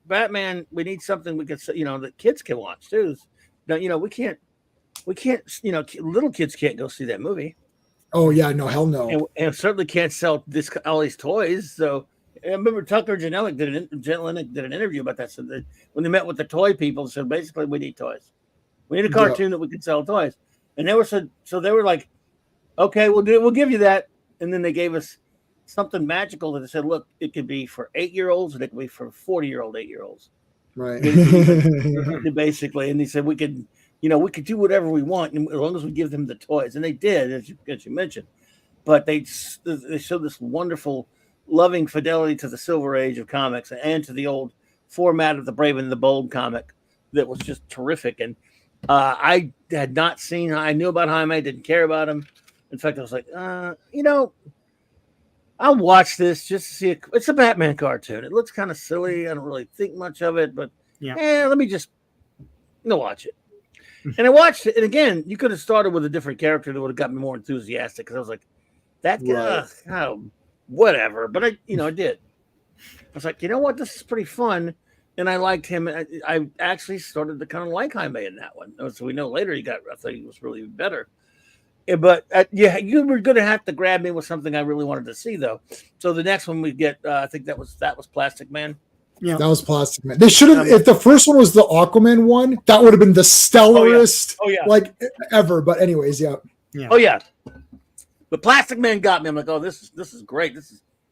Batman, we need something we can, that kids can watch too. Now, we can't, little kids can't go see that movie." Oh yeah, no, hell no, and certainly can't sell all these toys. So I remember Tucker Janelic did an interview about that. So that when they met with the toy people, they said basically we need toys. We need a cartoon that we can sell toys. And they were so they were like, okay, we'll give you that. And then they gave us something magical that they said, look, it could be for 8-year-olds and it could be for 40-year-old 8-year-olds. Right. Basically, and he said we could do whatever we want as long as we give them the toys, and they did, as you mentioned. But they showed this wonderful, loving fidelity to the Silver Age of comics and to the old format of the Brave and the Bold comic that was just terrific. And I had not seen. I knew about Jaime, didn't care about him. In fact, I was like, I'll watch this just to see it. It's a Batman cartoon. It looks kind of silly. I don't really think much of it, but let me just watch it. And I watched it, and again, you could have started with a different character that would have got me more enthusiastic because I was like, that guy, whatever. But I did. I was like, you know what, this is pretty fun, and I liked him. I actually started to kind of like Jaime in that one. So we know later I thought he was really better. But you were going to have to grab me with something I really wanted to see, though. So the next one we get, I think that was Plastic Man. Yeah, that was Plastic Man. They should have. If the first one was the Aquaman one, that would have been the stellarest, like ever. But anyways, yeah. Oh yeah. But Plastic Man got me. I'm like, oh, this is great. This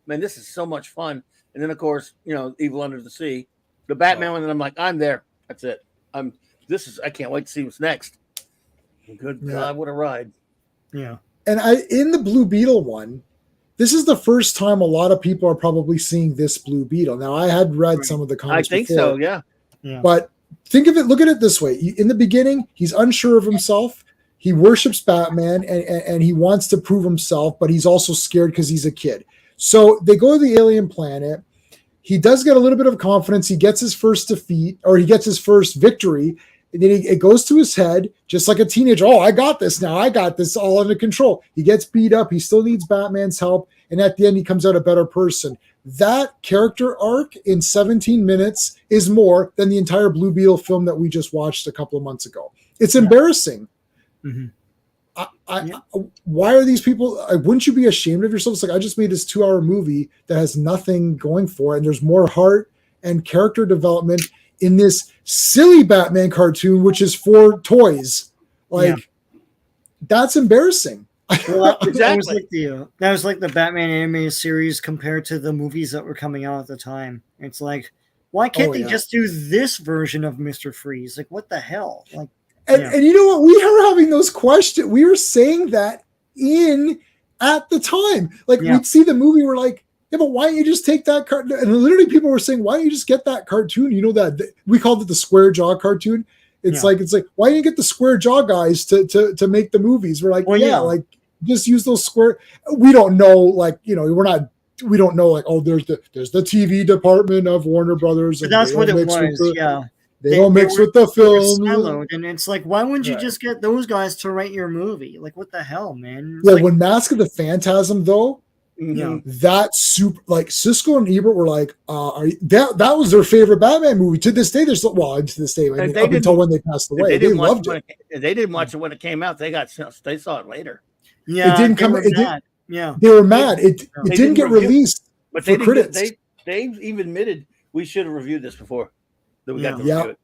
is so much fun. And then of course, Evil Under the Sea, the Batman one, and I'm like, I'm there. That's it. I can't wait to see what's next. Good God, what a ride. Yeah. And in the Blue Beetle one, this is the first time a lot of people are probably seeing this Blue Beetle. Now, I had read some of the comics before. So, yeah. But think of it, look at it this way. In the beginning, he's unsure of himself. He worships Batman and he wants to prove himself, but he's also scared because he's a kid. So they go to the alien planet. He does get a little bit of confidence. He gets his first defeat, or he gets his first victory. And then it goes to his head, just like a teenager. Oh, I got this now. I got this all under control. He gets beat up. He still needs Batman's help. And at the end, he comes out a better person. That character arc in 17 minutes is more than the entire Blue Beetle film that we just watched a couple of months ago. It's embarrassing. Mm-hmm. Why are these people? Wouldn't you be ashamed of yourself? It's like, I just made this 2-hour movie that has nothing going for it. And there's more heart and character development in this silly Batman cartoon, which is for toys. That's embarrassing. Well, that was like the Batman animated series compared to the movies that were coming out at the time. It's like, why can't they just do this version of Mr. Freeze? Like, what the hell? Like, and you know what? We were having those questions. We were saying that at the time. Like, we'd see the movie, we're like, yeah, but why don't you just take that cartoon? And literally people were saying, why don't you just get that cartoon? You know, that we called it the square jaw cartoon. It's like, why don't you get the square jaw guys to make the movies? We're like, like just use those square. We don't know, like, we don't know, like, oh, there's the TV department of Warner Brothers. But that's what it was. They don't mix with the film. And it's like, why wouldn't you just get those guys to write your movie? Like, what the hell, man? Well, when Mask of the Phantasm, though, that super, like, Siskel and Ebert were like, that was their favorite Batman movie to this day. To this day, I mean, up until when they passed away, they loved it. They didn't watch it when it came out. They saw it later. Yeah, it didn't come. They were mad. It didn't get released. But for critics. They even admitted we should have reviewed this before that we got to review it.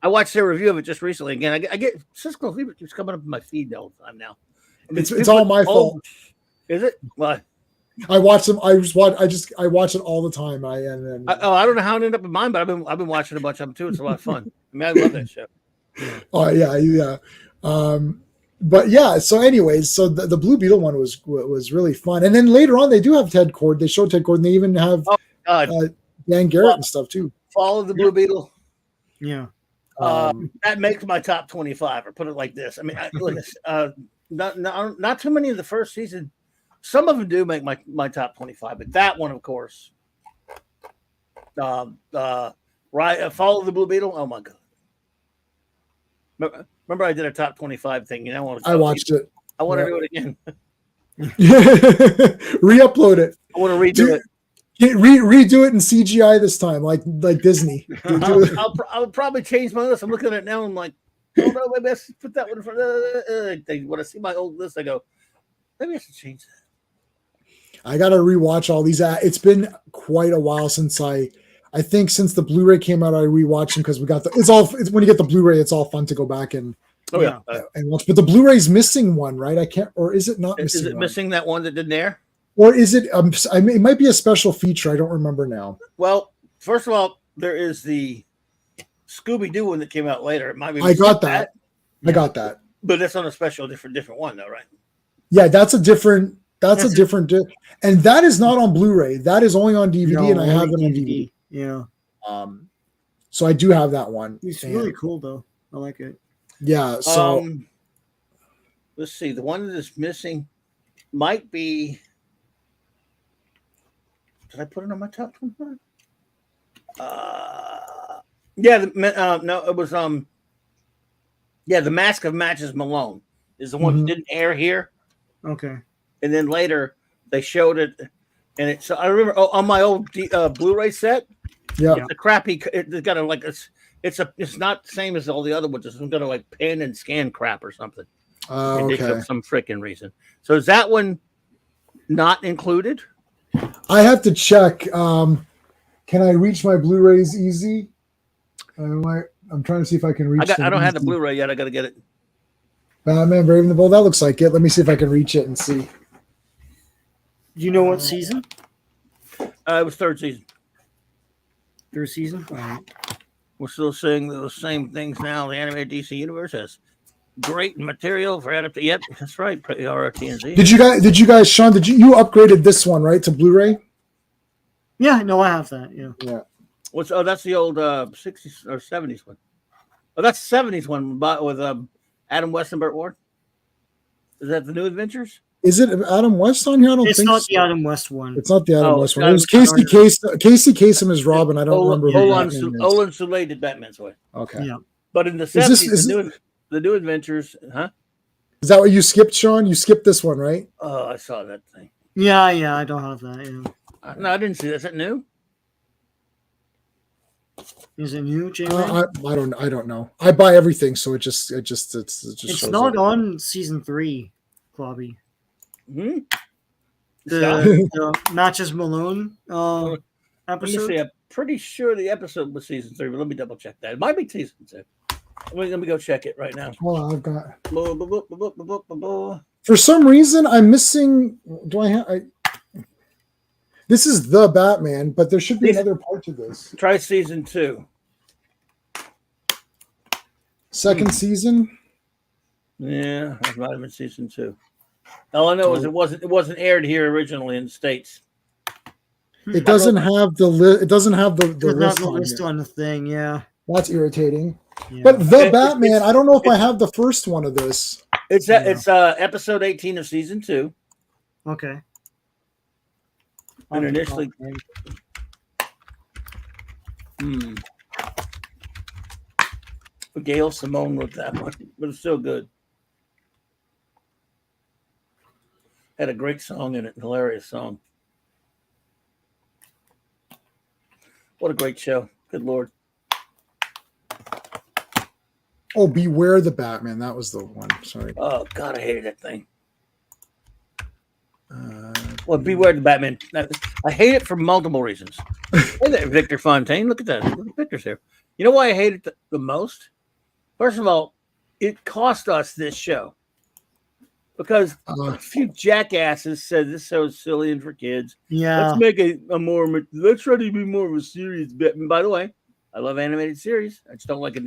I watched their review of it just recently. Again, I get Siskel and Ebert keeps coming up in my feed all the time now. It's all my fault. Is it? Why? I watch them. I watch it all the time. I don't know how it ended up in mine, but I've been watching a bunch of them too. It's a lot of fun. I mean, I love that show. Oh yeah. But yeah. So, anyways, so the Blue Beetle one was really fun. And then later on, they do have Ted Kord. They show Ted Kord, and they even have Dan Garrett and stuff too. Follow the Blue Beetle. Yeah. That makes my top 25. Or put it like this. I mean, not too many of the first season. Some of them do make my top 25, but that one, of course. Follow the Blue Beetle. Oh my God! Remember, I did a top 25 thing. I watched it. I want to do it again. Re-upload it. I want to redo it. Redo it in CGI this time, like Disney. I'll probably change my list. I'm looking at it now. I'm like, oh no, maybe I should put that one in front. When I see my old list, I go, maybe I should change that. I got to rewatch all these. It's been quite a while since I think since the Blu-ray came out, I rewatched them because we got it's when you get the Blu-ray, it's all fun to go back and watch. But the Blu-ray's missing one, right? I can't, or is it not missing? Is it missing that one that didn't air? Or is it? It might be a special feature. I don't remember now. Well, first of all, there is the Scooby-Doo one that came out later. It might be. I got that. I got that. But that's on a special, different one, though, right? Yeah, that's a different. That's a different, and that is not on Blu-ray. That is only on DVD, and I have it on DVD. Yeah. So I do have that one. It's really cool, though. I like it. Yeah. So let's see. The one that is missing might be. Did I put it on my top 25? No, it was the Mask of Matches Malone is the one that didn't air here. Okay. And then later they showed it, and it. So I remember on my old Blu-ray set. Yeah, it's a crappy. It's got a it's not the same as all the other ones. It's got to like pen and scan crap or something. Okay. For some freaking reason. So is that one not included? I have to check. Can I reach my Blu-rays easy? I'm trying to see if I can reach. I don't have the Blu-ray yet. I got to get it. Batman Brave and the Bold. That looks like it. Let me see if I can reach it and see. Do you know what season? It was third season. Third season? All right. We're still seeing those same things now. The animated DC universe has great material for adaptation. Yep, that's right. RTNZ. Did you guys, Sean? You upgraded this one right to Blu-ray? Yeah, no, I have that. Yeah. Yeah. That's the old 60s or 70s one. Oh, that's the 70s one with Adam West and Burt Ward. Is that the New Adventures? Is it Adam West on here? I don't think it's not the Adam West one. It's not the Adam West one. It was Casey Kasem as Robin. I don't remember. Olin Soule did Batman's way. Okay. Yeah. But in the 70s, the New Adventures, huh? Is that what you skipped, Sean? You skipped this one, right? Oh, I saw that thing. Yeah, I don't have that. Yeah. No, I didn't see that. Is that new? Is it new, Jay? I don't know. I buy everything, so it's not on season 3, Clobby. Hmm? The Matches Malone episode. Let me see. I'm pretty sure the episode was season 3, but let me double check that. It might be season 2. Let me go check it right now. Well, I've got. For For some reason, I'm missing. Do I have? This is the Batman, but there should be another part to this. Try season 2. Second season. Yeah, that might have been season 2. All I know is it wasn't aired here originally in the States. It doesn't have the list. It doesn't have the list on the thing. Yeah, that's irritating. Yeah. But the Batman, I don't know if I have the first one of this. It's episode 18 of season 2. Okay. And initially, Gail Simone wrote that one, but it's still good. Had a great song in it, hilarious song. What a great show! Good Lord. Oh, Beware the Batman. That was the one. Sorry. Oh God, I hated that thing. Well, Beware the Batman. I hate it for multiple reasons. Hey there, Victor Fontaine. Look at that. Look at Victor's here. You know why I hate it the most? First of all, it cost us this show because a few jackasses said this show's silly and for kids. Yeah, let's make let's try to be more of a serious Batman. By the way, I love animated series. I just don't like it,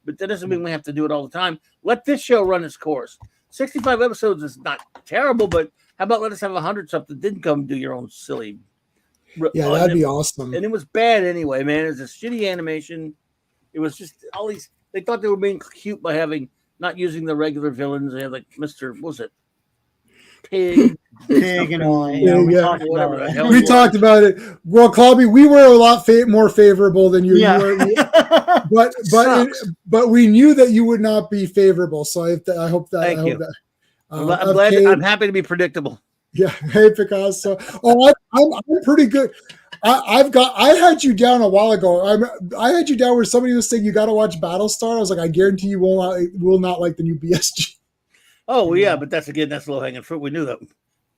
but that doesn't mean we have to do it all the time. Let this show run its course. 65 episodes is not terrible, but how about let us have 100 something? Didn't come do your own silly. Yeah, that'd be awesome. And it was bad anyway, man. It was a shitty animation. It was just all these. They thought they were being cute by not using the regular villains. They had like Mr. What was it? Pig and all. We talked about it. Well, Clobby, we were a lot more favorable than you. Yeah. But we knew that you would not be favorable. So I hope that. Thank you. I'm glad. I'm happy to be predictable. Yeah. Hey, Picasso. Oh, I'm pretty good. I had you down a while ago. I had you down where somebody was saying you got to watch Battlestar. I was like, I guarantee you will not like the new BSG. Oh well, yeah, but that's low hanging fruit. We knew that.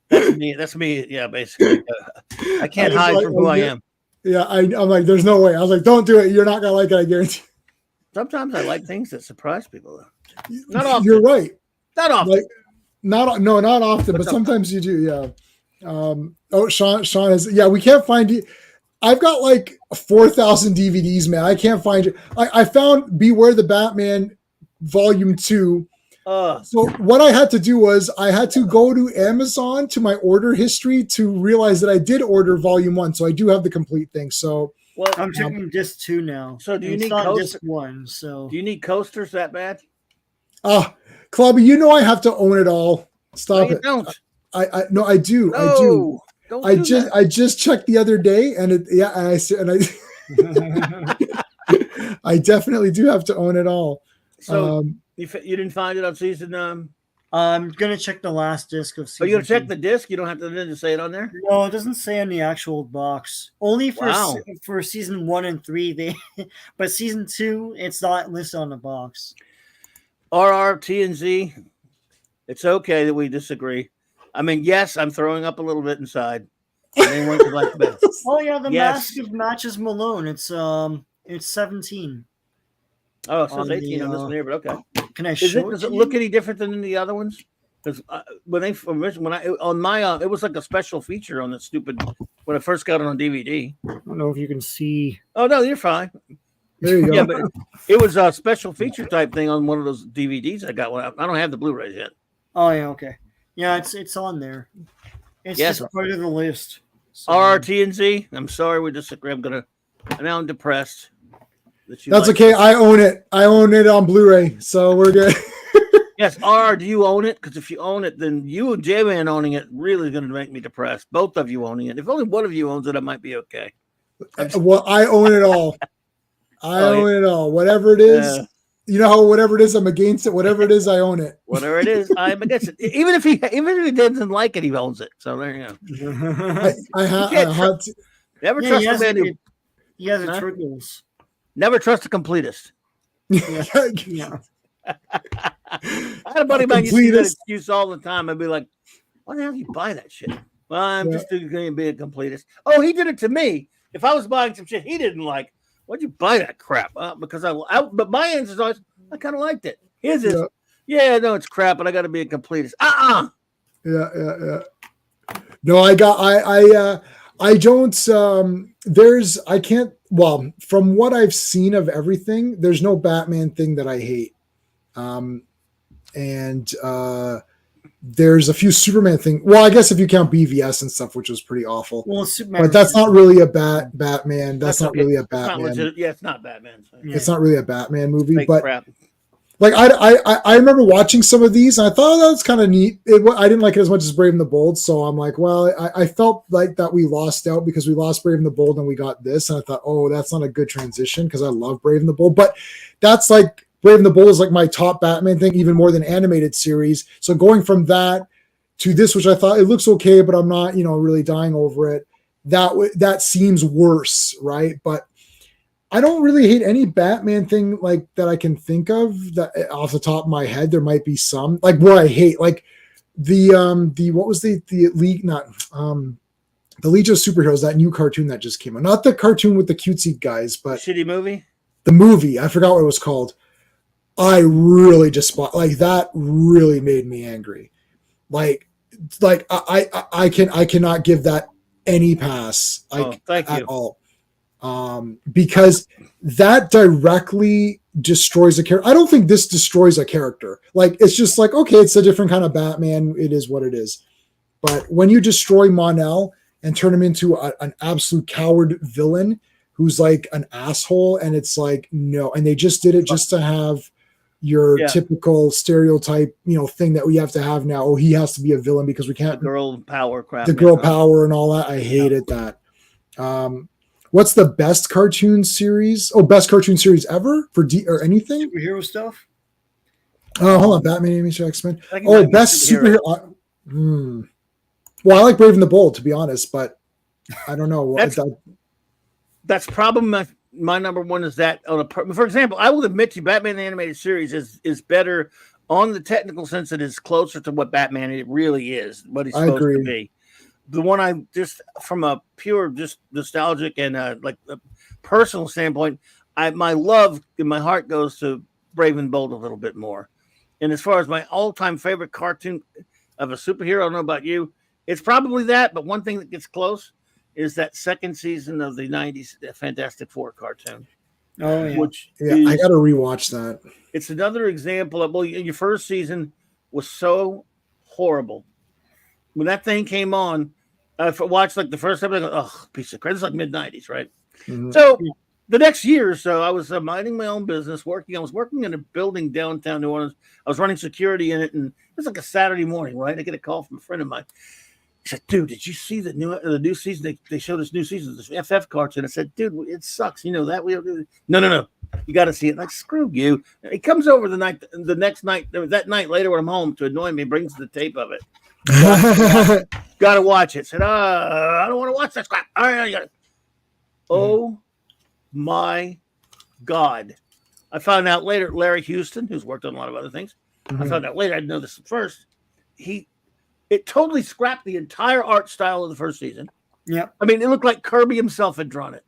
That's me. That's me. Yeah, basically. I can't hide from who I am. Yeah, I'm like, there's no way. I was like, don't do it. You're not gonna like it. I guarantee. Sometimes I like things that surprise people. Not often. You're right. Not often. Like, not often, but sometimes you do. Yeah. Sean is. Yeah, we can't find it. I've got like 4,000 DVDs, man. I can't find it. I found Beware the Batman Volume 2. So what I had to do was I had to go to Amazon to my order history to realize that I did order Volume 1. So I do have the complete thing. So well, I'm checking disc 2 now. So do you need disc 1? So do you need coasters that bad? Clubby, you know I have to own it all. Stop it. Don't. No, I do. No, I do. Don't I just checked the other day, and I definitely do have to own it all. So you didn't find it on season. I'm gonna check the last disc of season. Oh, you gonna check the disc? You don't have to say it on there. No, it doesn't say on the actual box. Only for season 1 and 3. But season 2, it's not listed on the box. T and Z. It's okay that we disagree. I mean, yes, I'm throwing up a little bit inside. Anyone could like that. Oh yeah, the mask matches Malone. It's 17. Oh, it says 18 on this one here, but okay. Can I show it? Does it look any different than the other ones? Because when I on my it was like a special feature on the stupid when I first got it on DVD. I don't know if you can see. Oh no, you're fine. There you go. Yeah, but it was a special feature type thing on one of those DVDs I got. I don't have the Blu-rays yet. Oh yeah, okay. Yeah, it's on there. It's just part of the list. So. RRT&Z. I'm sorry we disagree. Now I'm depressed. That's okay. I own it. I own it on Blu-ray, so we're good. Yes, do you own it? Because if you own it, then you and J-Man owning it really is going to make me depressed. Both of you owning it. If only one of you owns it, I might be okay. Well, I own it all. I own it all. Whatever it is, you know how whatever it is, I'm against it. Whatever it is, I own it. Whatever it is, I'm against it. Even if he doesn't like it, he owns it. So there you go. I have to. Never trust a man who. He has a triggers. Never trust a completist. Yeah. I had a buddy of mine used to use that excuse all the time. I'd be like, why the hell do you buy that shit? Well, I'm just going to be a completist. Oh, he did it to me. If I was buying some shit he didn't like, why'd you buy that crap? Because but my answer is always, I kind of liked it. His is, no, it's crap, but I got to be a completist. Yeah. No, I can't, well, from what I've seen of everything, there's no Batman thing that I hate. There's a few Superman things. Well, I guess if you count BVS and stuff, which was pretty awful. Well, Superman, but that's not really a Batman. That's not really a Batman. It's not Batman. So. It's not really a Batman movie. Fake but crap. Like I remember watching some of these, and I thought that's kind of neat. I didn't like it as much as Brave and the Bold, so I'm like, well, I felt like that we lost out because we lost Brave and the Bold, and we got this, and I thought, oh, that's not a good transition because I love Brave and the Bold, but that's like Brave and the Bold is like my top Batman thing, even more than animated series. So going from that to this, which I thought it looks okay, but I'm not, really dying over it. That seems worse, right? But I don't really hate any Batman thing like that I can think of that off the top of my head. There might be some like where I hate like the what was the league not the Legion of Superheroes, that new cartoon that just came out, not the cartoon with the cutesy guys, but shitty movie. The movie, I forgot what it was called. I really just like that really made me angry. Like I cannot give that any pass at all. Because that directly destroys a character. I don't think this destroys a character. Like, it's just like, okay, it's a different kind of Batman. It is what it is. But when you destroy Mon-El and turn him into an absolute coward villain who's like an asshole, and it's like, no. And they just did it just to have your typical stereotype, thing that we have to have now. Oh, he has to be a villain because we can't. The girl power crap. The girl power and all that. I hated that. What's the best cartoon series? Oh, best cartoon series ever for or anything? Superhero stuff? Oh, hold on. Batman, Animation, X-Men. Oh, best superhero. Well, I like Brave and the Bold, to be honest, but I don't know. That's probably my number one is that. For example, I will admit to you, Batman the Animated Series is better on the technical sense, it is closer to what Batman it really is, what he's supposed to be. The one I just from a pure just nostalgic and like a personal standpoint, my love in my heart goes to Brave and Bold a little bit more. And as far as my all-time favorite cartoon of a superhero, I don't know about you, it's probably that. But one thing that gets close is that second season of the '90s Fantastic Four cartoon. Oh yeah, which I got to rewatch that. It's another example of your first season was so horrible. When that thing came on, I watched like the first episode. Oh, piece of crap! It's like mid-90s, right? Mm-hmm. So the next year or so, I was minding my own business, working. I was working in a building downtown New Orleans. I was running security in it, and it was like a Saturday morning, right? I get a call from a friend of mine. He said, "Dude, did you see the new season? They showed this new season, this FF cartoon." I said, "Dude, it sucks. You know that we no. You got to see it." Like, screw you. He comes over the next night, that night later when I'm home to annoy me, brings the tape of it. Got to watch it. Said, I don't want to watch that crap. All right, I got it. Oh my God! I found out later. Larry Houston, who's worked on a lot of other things, I found out later. I didn't know this at first. It totally scrapped the entire art style of the first season. Yeah, I mean, it looked like Kirby himself had drawn it.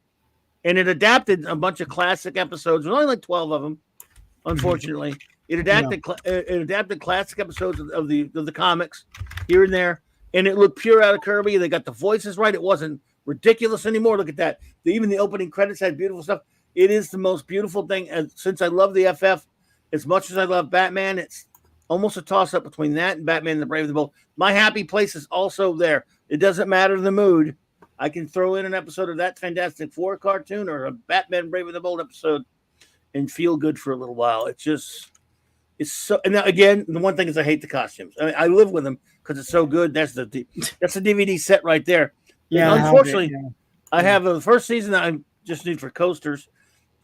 And it adapted a bunch of classic episodes. There's only like 12 of them, unfortunately. It adapted classic episodes of the comics here and there, and it looked pure out of Kirby. They got the voices right. It wasn't ridiculous anymore. Look at that. Even the opening credits had beautiful stuff. It is the most beautiful thing. And since I love the FF as much as I love Batman, it's almost a toss-up between that and Batman and the Brave and the Bold. My happy place is also there. It doesn't matter the mood. I can throw in an episode of that Fantastic Four cartoon or a Batman Brave and the Bold episode and feel good for a little while. It's so. And now, again, the one thing is I hate the costumes. I mean, I live with them because it's so good. That's the DVD set right there. Yeah. And unfortunately, I have the first season that I just need for coasters,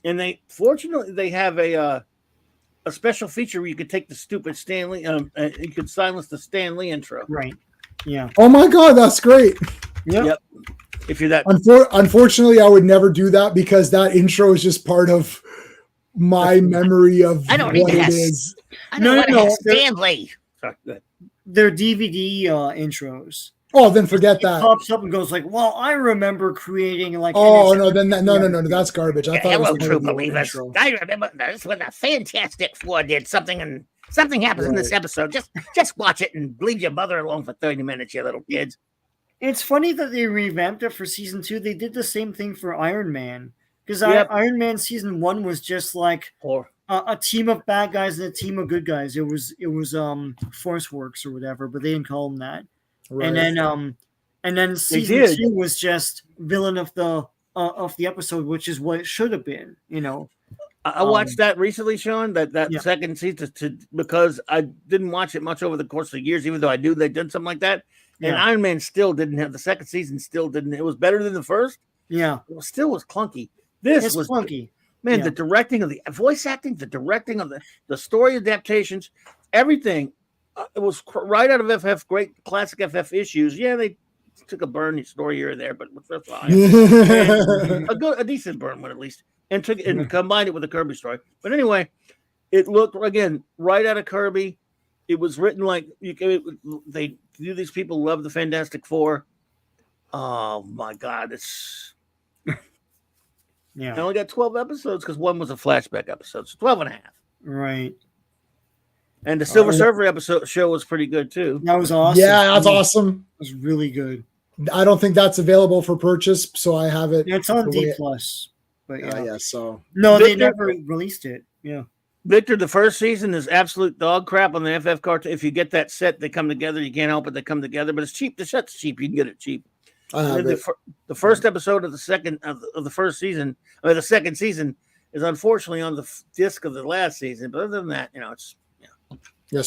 and they have a special feature where you could take the stupid Stan Lee. You could silence the Stan Lee intro. Right. Yeah. Oh my God, that's great. Yep. If you're that, unfortunately, I would never do that because that intro is just part of my memory of what it is. I don't want to have Stanley. Sorry, go ahead. They're DVD intros. Oh, then forget that. Pops up and goes like, "Well, I remember creating like." Oh no, then no, that's garbage. I thought hello, it was true believers. I remember this when the Fantastic Four did something, and something happens in this episode. Just watch it and leave your mother alone for 30 minutes, you little kids. It's funny that they revamped it for season 2. They did the same thing for Iron Man because Iron Man season 1 was just like a team of bad guys and a team of good guys. It was Force Works or whatever, but they didn't call them that. Right. And then season 2 was just villain of the episode, which is what it should have been. You know, I watched that recently, Sean. That second season because I didn't watch it much over the course of years, even though I knew they did something like that. And Iron Man still didn't have the second season. Still didn't. It was better than the first. Yeah, it still was clunky. This was clunky. Man, the directing of the voice acting, the directing of the story adaptations, everything. It was right out of FF. Great classic FF issues. Yeah, they took a burn story here or there, but that's fine. a decent burn one at least, and combined it with a Kirby story. But anyway, it looked again right out of Kirby. It was written like these people love the Fantastic Four. Oh my God, it's I only got 12 episodes because one was a flashback episode, so 12 and a half. Right. And the Silver Surfer show was pretty good too. That was awesome. Yeah, that's awesome. It was really good. I don't think that's available for purchase, so I have it. Yeah, it's on D+. But so no, they never released it. Yeah. Victor, the first season is absolute dog crap on the FF cartoon. If you get that set, they come together. You can't help it; they come together. But it's cheap. The set's cheap. You can get it cheap. The first episode of the second of the first season, the second season, is unfortunately on the disc of the last season. But other than that, it's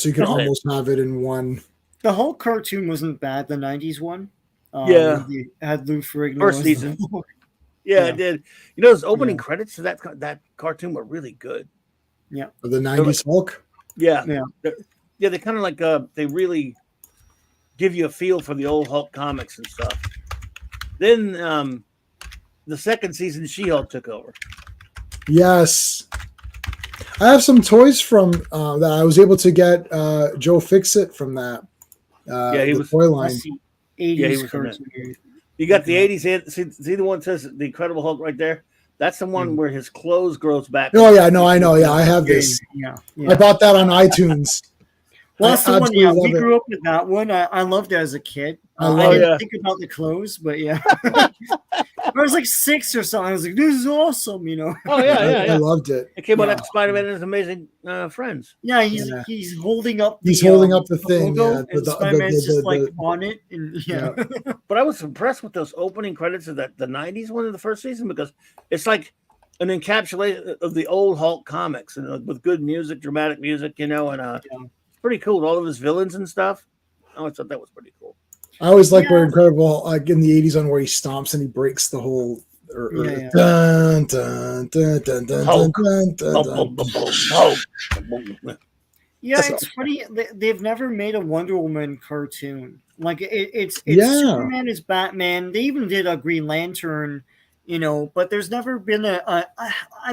so you can almost have it in one. The whole cartoon wasn't bad. The '90s one, it had Lou Ferrigno first season. It did. Those opening credits to that cartoon were really good. Yeah, the '90s Hulk. Yeah. They kind of like they really give you a feel for the old Hulk comics and stuff. Then the second season, She-Hulk took over. Yes. I have some toys from that I was able to get Joe Fixit from that. He was toy line. 80s he was cartoon. You got the 80s. See the one that says the Incredible Hulk right there? That's the one where his clothes grows back. Oh yeah, no, I know. Yeah, I have this. Yeah. I bought that on iTunes. Well, that's the one. Yeah, we it. grew up with that one. I loved it as a kid. I didn't think about the clothes, but yeah. I was like 6 or something. I was like, this is awesome, you know. Oh yeah. I loved it. It came out after Spider-Man and His Amazing Friends. Yeah, he's holding up. He's holding up the thing. Logo, yeah, and Spider-Man's just like on it, and But I was impressed with those opening credits of the '90s one of the first season because it's like an encapsulation of the old Hulk comics and with good music, dramatic music, and it's pretty cool. All of his villains and stuff. I always thought that was pretty cool. I always like where Incredible, like in the '80s, on where he stomps and he breaks the whole. Dun, dun, dun, dun, dun, Hulk. dun, dun, dun, Hulk. Yeah, it's funny. They've never made a Wonder Woman cartoon. Like it's Superman is Batman. They even did a Green Lantern, but there's never been I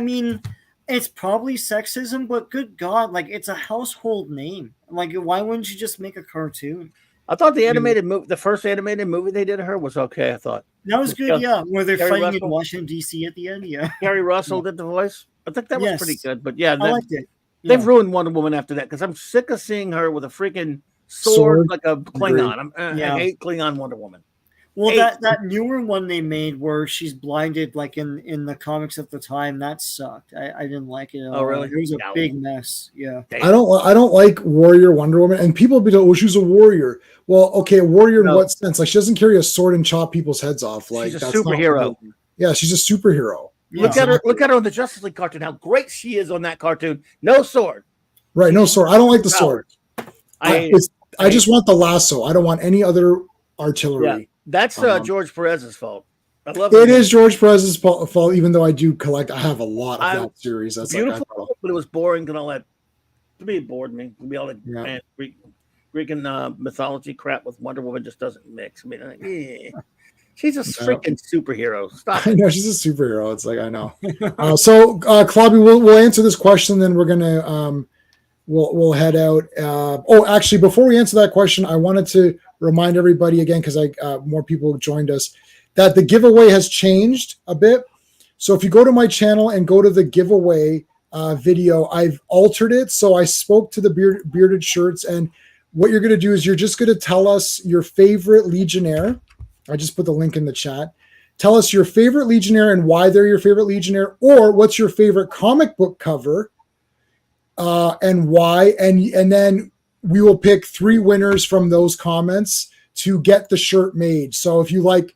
mean, it's probably sexism, but good God, like it's a household name. Like, why wouldn't you just make a cartoon? I thought the animated movie, the first animated movie they did of her was okay. I thought that was good. Where they're Gary fighting Russell. in Washington D.C. at the end. Yeah, Gary Russell did the voice. I think that was pretty good. But yeah, I liked it. They've ruined Wonder Woman after that because I'm sick of seeing her with a freaking sword like a Klingon. I hate Klingon Wonder Woman. Well, that newer one they made where she's blinded, like in the comics at the time, that sucked. I didn't like it at all. Oh, really? It was a big mess. Yeah. I don't like Warrior Wonder Woman, and people be like, "Oh, she's a warrior." Well, okay, a warrior in what sense? Like, she doesn't carry a sword and chop people's heads off. Like, she's a that's superhero. Yeah, she's a superhero. Yeah. Look at her on the Justice League cartoon. How great she is on that cartoon. No sword. Right, no sword. I don't like the sword. I just want the lasso. I don't want any other artillery. Yeah. That's George Perez's fault. I love it. Is George Perez's fault, even though I do collect. I have a lot of that series. That's beautiful, but it was boring and all that. To me, it bored me. To be all that Greek and mythology crap with Wonder Woman just doesn't mix. I mean, she's a freaking superhero. Stop. I know she's a superhero. It's like I know. So, Clobby, we'll answer this question, then we're gonna we'll head out. Actually, before we answer that question, I wanted to remind everybody again, because more people joined us, that the giveaway has changed a bit. So if you go to my channel and go to the giveaway video, I've altered it. So I spoke to the bearded shirts, and what you're going to do is you're just going to tell us your favorite Legionnaire. I just put the link in the chat. Tell us your favorite Legionnaire and why they're your favorite Legionnaire, or what's your favorite comic book cover and why, and then we will pick 3 winners from those comments to get the shirt made. So if you like,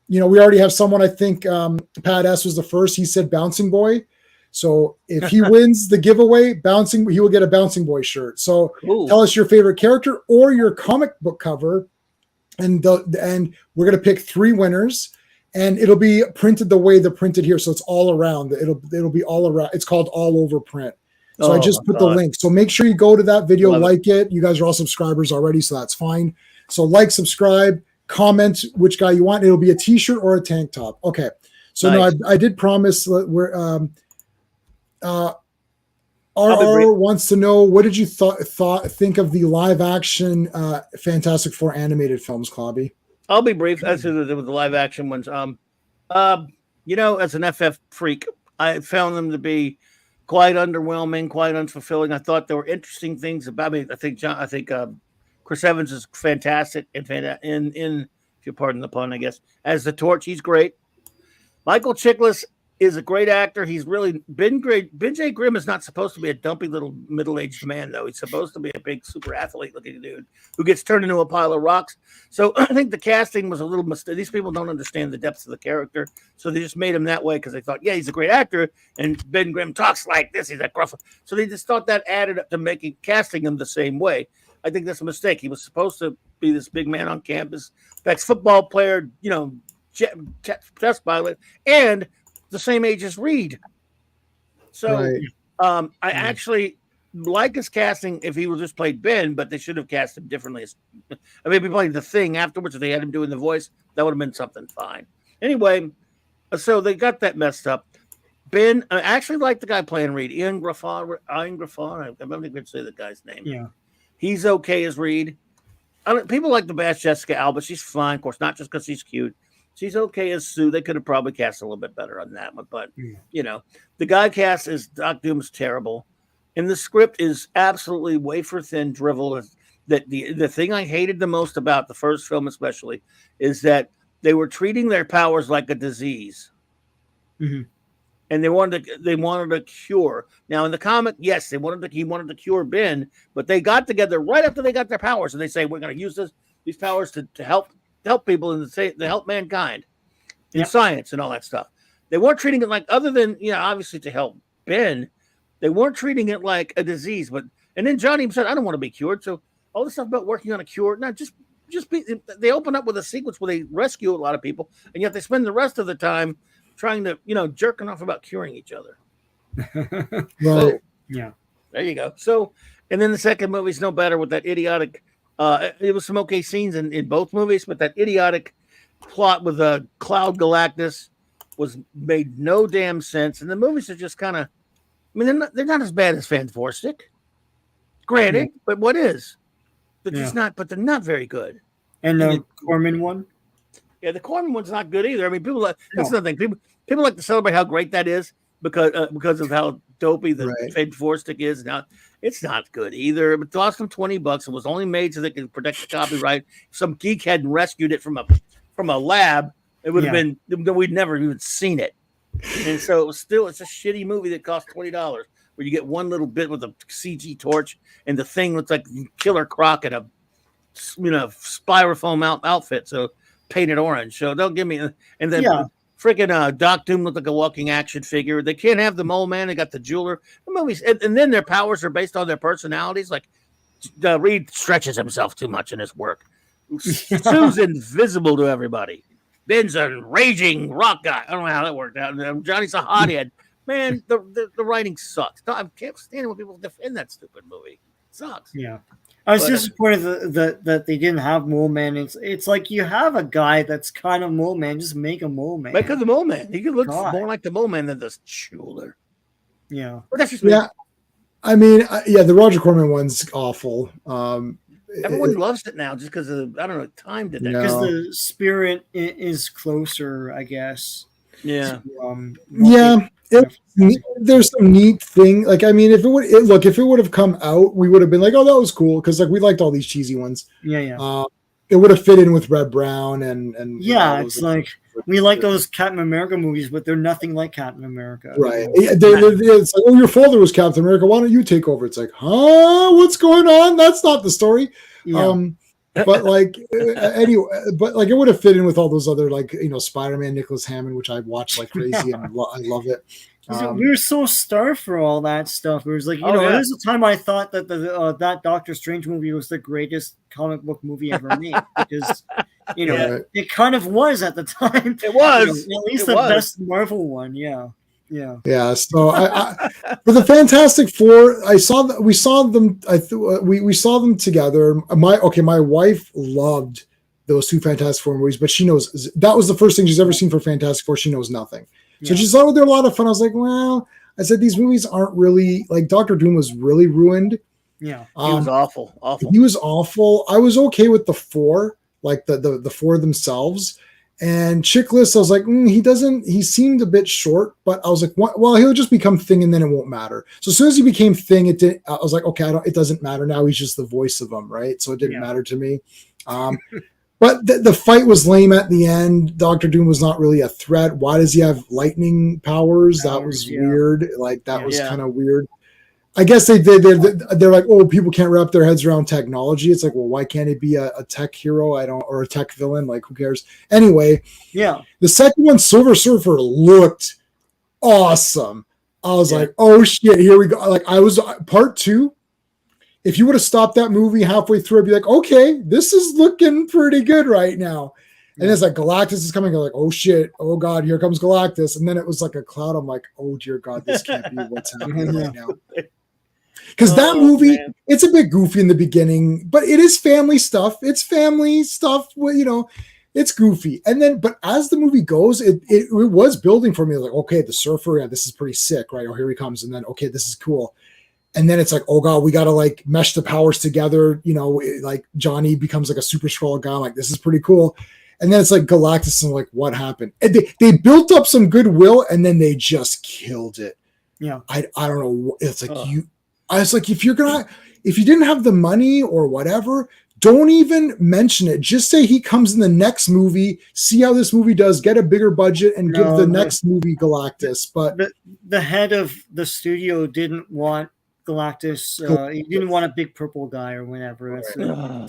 we already have someone, I think Pat S was the first. He said Bouncing Boy. So if he wins the giveaway, he will get a Bouncing Boy shirt. So tell us your favorite character or your comic book cover. And we're going to pick 3 winners, and it'll be printed the way they're printed here. So it's all around. It'll be all around. It's called all over print. So I just put the link. So make sure you go to that video, like it. You guys are all subscribers already, so that's fine. So like, subscribe, comment which guy you want. It'll be a t-shirt or a tank top. Okay. So nice. No, I did promise that we're RR wants to know, what did you think of the live action Fantastic Four animated films, Clobby? I'll be brief as to the live action ones. As an FF freak, I found them to be quite underwhelming, quite unfulfilling. I thought there were interesting things about me. I think Chris Evans is fantastic in if you pardon the pun, I guess, as the Torch. He's great. Michael Chiklis is a great actor. He's really been great. Ben J. Grimm is not supposed to be a dumpy little middle-aged man, though. He's supposed to be a big super athlete-looking dude who gets turned into a pile of rocks. So I think the casting was a little mistake. These people don't understand the depths of the character, so they just made him that way because they thought, yeah, he's a great actor, and Ben Grimm talks like this. He's a gruff. So they just thought that added up to casting him the same way. I think that's a mistake. He was supposed to be this big man on campus, ex-football player, test pilot, and the same age as Reed. So I actually like his casting if he would just played Ben, but they should have cast him differently. Maybe played the Thing afterwards. If they had him doing the voice, that would have been something fine. Anyway, so they got that messed up. Ben, I actually like the guy playing Reed, Ian Griffon. I don't think I could say the guy's name. Yeah, he's okay as Reed. People like the bash Jessica Alba. She's fine, of course, not just because she's cute. She's okay as Sue. They could have probably cast a little bit better on that one, but the guy cast as Doc Doom is terrible, and the script is absolutely wafer thin drivel. That the thing I hated the most about the first film, especially, is that they were treating their powers like a disease, and they wanted a cure. Now in the comic, yes, he wanted to cure Ben, but they got together right after they got their powers, and they say we're going to use these powers to help people and to help mankind in science and all that stuff. They weren't treating it like, other than obviously to help Ben, they weren't treating it like a disease. And then Johnny said, "I don't want to be cured." So all this stuff about working on a cure, not just be. They open up with a sequence where they rescue a lot of people, and yet they spend the rest of the time trying to jerking off about curing each other. Right. So, yeah, there you go. So, and then the second movie's no better with that idiotic. It was some okay scenes in both movies, but that idiotic plot with Cloud Galactus made no damn sense. And the movies are just kind of, they're not as bad as Fantastic, granted, but what is? They're just not, but they're not very good. And the Corman one? Yeah, the Corman one's not good either. I mean, people that's another thing. People like to celebrate how great that is because of how dopey the Fantastic is. Now, it's not good either. It cost them $20. It was only made so they could protect the copyright. If some geek hadn't rescued it from a lab, it would have been, we'd never even seen it. And so it's a shitty movie that cost $20, where you get one little bit with a CG torch and the thing looks like Killer Croc in a styrofoam outfit, so painted orange. So don't give me, and then freaking Doc Doom looked like a walking action figure. They can't have the mole man. They got the jeweler. The movies, and then their powers are based on their personalities. Like Reed stretches himself too much in his work. Sue's invisible to everybody. Ben's a raging rock guy. I don't know how that worked out. Johnny's a hothead. Man, the writing sucks. I can't stand when people defend that stupid movie. It sucks. Yeah. I was disappointed that they didn't have Mole Man. It's like, you have a guy that's kind of Mole Man. Just make a Mole Man. Make him the Mole Man. He could look more like the Mole Man than the jeweler. Yeah. But that's just me. Yeah. I mean, the Roger Corman one's awful. Everyone loves it now just because of, I don't know, time did that. Because the spirit is closer, I guess. Yeah. There's some neat thing. Like, I mean, if it would have come out, we would have been like, oh, that was cool, because like we liked all these cheesy ones. Yeah. It would have fit in with Red Brown and it's like we like those Captain America movies, but they're nothing like Captain America. Right. It's like, oh, your father was Captain America. Why don't you take over? It's like, huh? What's going on? That's not the story. Yeah. But like anyway, but like it would have fit in with all those other, like, Spider-Man, Nicholas Hammond, which I watched like crazy and I love it. We were so starved for all that stuff. It was like, there's a time I thought that that Doctor Strange movie was the greatest comic book movie ever made, because it kind of was at the time. It was at least the best Marvel one. Yeah. So I for the Fantastic Four, we saw them. We saw them together. My wife loved those two Fantastic Four movies, but she knows that was the first thing she's ever seen for Fantastic Four. She knows nothing. So she thought they're a lot of fun. I was like, well, I said these movies aren't really, like, Dr. Doom was really ruined. Yeah, he was awful. He was awful. I was okay with the four, like the four themselves. And Chickless, I was like, he seemed a bit short, but I was like, well, he'll just become Thing and then it won't matter. So as soon as he became Thing, I was like, okay, it doesn't matter. Now he's just the voice of him, right? So it didn't matter to me. But the fight was lame at the end. Dr. Doom was not really a threat. Why does he have lightning powers? That was weird. Like, that was kind of weird. I guess they're like, oh, people can't wrap their heads around technology. It's like, well, why can't it be a tech hero? Or a tech villain? Like, who cares? Anyway, the second one, Silver Surfer, looked awesome. I was like, oh shit, here we go. Like, I was part two. If you would have stopped that movie halfway through, I'd be like, okay, this is looking pretty good right now. And it's like Galactus is coming. I'm like, oh shit, oh god, here comes Galactus. And then it was like a cloud. I'm like, oh dear god, this can't be what's happening right now. Because that movie, it's a bit goofy in the beginning, but it is family stuff. It's family stuff. It's goofy. And then, but as the movie goes, it was building for me like, okay, the surfer, yeah, this is pretty sick, right? Oh, here he comes. And then, okay, this is cool. And then it's like, oh God, we got to like mesh the powers together. You know, like Johnny becomes like a super Skrull guy. I'm like, this is pretty cool. And then it's like Galactus and like, what happened? And they built up some goodwill and then they just killed it. Yeah. I don't know. It's like I was like, if you didn't have the money or whatever, don't even mention it. Just say he comes in the next movie, see how this movie does, get a bigger budget, and give the next movie Galactus. But the head of the studio didn't want Galactus. He didn't want a big purple guy or whatever.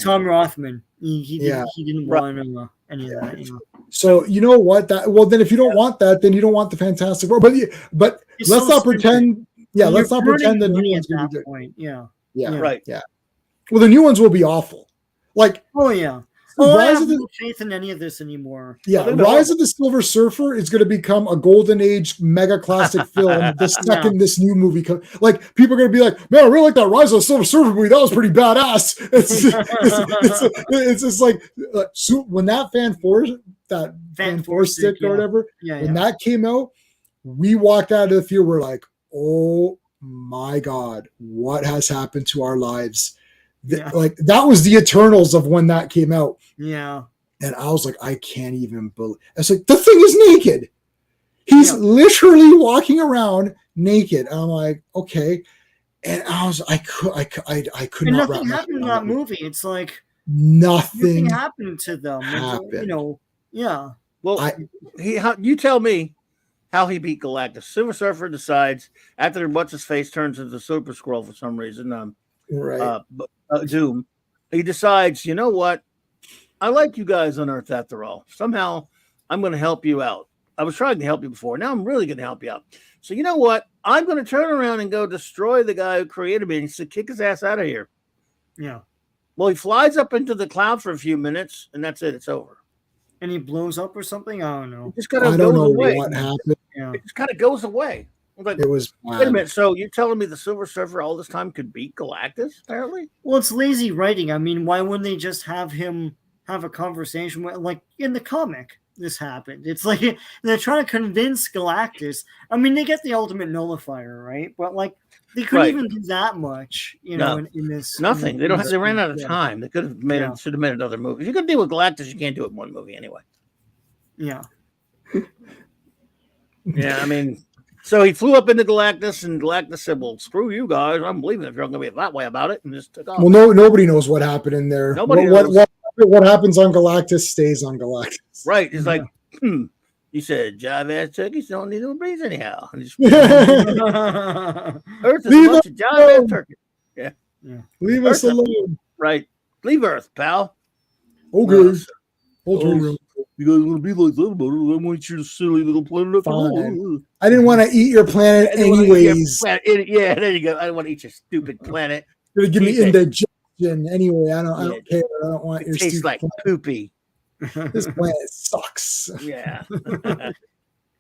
Tom Rothman. He didn't want any of that. You know? So you know what? Then if you don't want that, then you don't want the Fantastic Four. But let's not pretend. Yeah, let's not pretend that new one's going to be good. Point. Yeah. Right. Yeah. Well, the new ones will be awful. Like, oh yeah. Oh, I have no faith in any of this anymore. Yeah, Rise of the Silver Surfer is going to become a golden age mega classic film the second this new movie comes. Like, people are going to be like, man, I really like that Rise of the Silver Surfer movie. That was pretty badass. It's just like so when that Fan Force stick or whatever, when that came out, we walked out of the theater. We're like, oh my God, what has happened to our lives? Like that was the Eternals of when that came out. Yeah. And I was like, I can't even believe. It's like the thing is naked. He's literally walking around naked. And I'm like, okay. And I couldn't. Nothing happened in that movie. It's like nothing happened to them. Happened. You know, yeah. Well, you tell me how he beat Galactus. Silver Surfer decides after what's his face turns into Super Skrull for some reason. Right. Doom. He decides, you know what? I like you guys on Earth after all. Somehow I'm going to help you out. I was trying to help you before. Now I'm really going to help you out. So you know what? I'm going to turn around and go destroy the guy who created me and to kick his ass out of here. Yeah. Well, he flies up into the cloud for a few minutes and that's it. It's over. And he blows up or something? I don't know. It just kind of goes away. What happened. Yeah. It just kind of goes away. Like, it was wait a minute. So you're telling me the Silver Surfer all this time could beat Galactus? Apparently. Well, it's lazy writing. I mean, why wouldn't they just have him have a conversation with, like in the comic? This happened. It's like they're trying to convince Galactus. I mean, they get the ultimate nullifier, right? But like they couldn't even do that much, you know. In this, nothing. They don't. They ran out of time. They could have made. Should have made another movie. If you could deal with Galactus, you can't do it in one movie anyway. Yeah. Yeah, I mean. So he flew up into Galactus, and Galactus said, well, screw you guys. I'm leaving if you're going to be that way about it. And just took off. Well, nobody knows what happened in there. Nobody knows. What happens on Galactus stays on Galactus. Right. It's like, you said, jive-ass turkeys don't need no breeze anyhow. Earth is a bunch of jive-ass turkeys. Yeah. Leave us alone. Right. Leave Earth, pal. Okay. You guys want to be like that about it? I want you to silly little planet. I didn't want to eat your planet anyways. Yeah, there you go. I don't want to eat your stupid planet. You're gonna give me indigestion anyway. I don't care. I don't want your tastes like planet. poopy. This planet sucks. Yeah.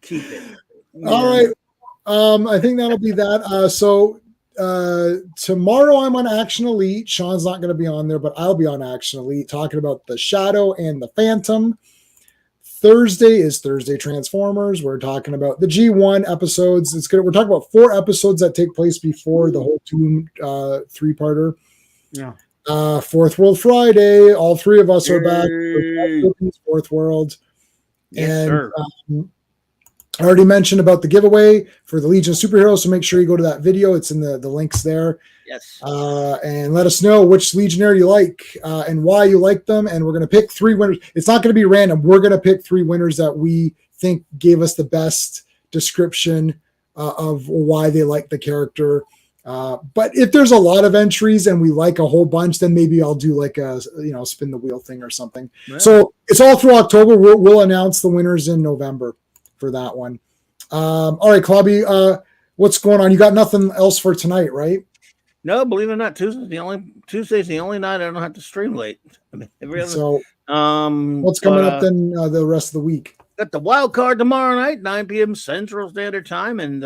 Keep it. All right. I think that'll be that. So tomorrow I'm on Action Elite. Sean's not going to be on there, but I'll be on Action Elite talking about the Shadow and the Phantom. Thursday is Thursday Transformers. We're talking about the G1 episodes. We're talking about 4 episodes that take place before the whole Doom 3-parter. Yeah. Fourth World Friday. All 3 of us are back. Fourth World. Yes, and sir. I already mentioned about the giveaway for the Legion of Superheroes, so make sure you go to that video. It's in the links there. Yes. And let us know which Legionnaire you like and why you like them. And we're going to pick 3 winners. It's not going to be random. We're going to pick 3 winners that we think gave us the best description of why they like the character. But if there's a lot of entries and we like a whole bunch, then maybe I'll do like a spin the wheel thing or something. Yeah. So it's all through October. We'll announce the winners in November for that one. All right, Clobby, what's going on? You got nothing else for tonight, right? No, believe it or not, Tuesday's the only night I don't have to stream late. I mean, every other. So, what's coming up then the rest of the week? Got the wild card tomorrow night, 9 p.m. Central Standard Time, and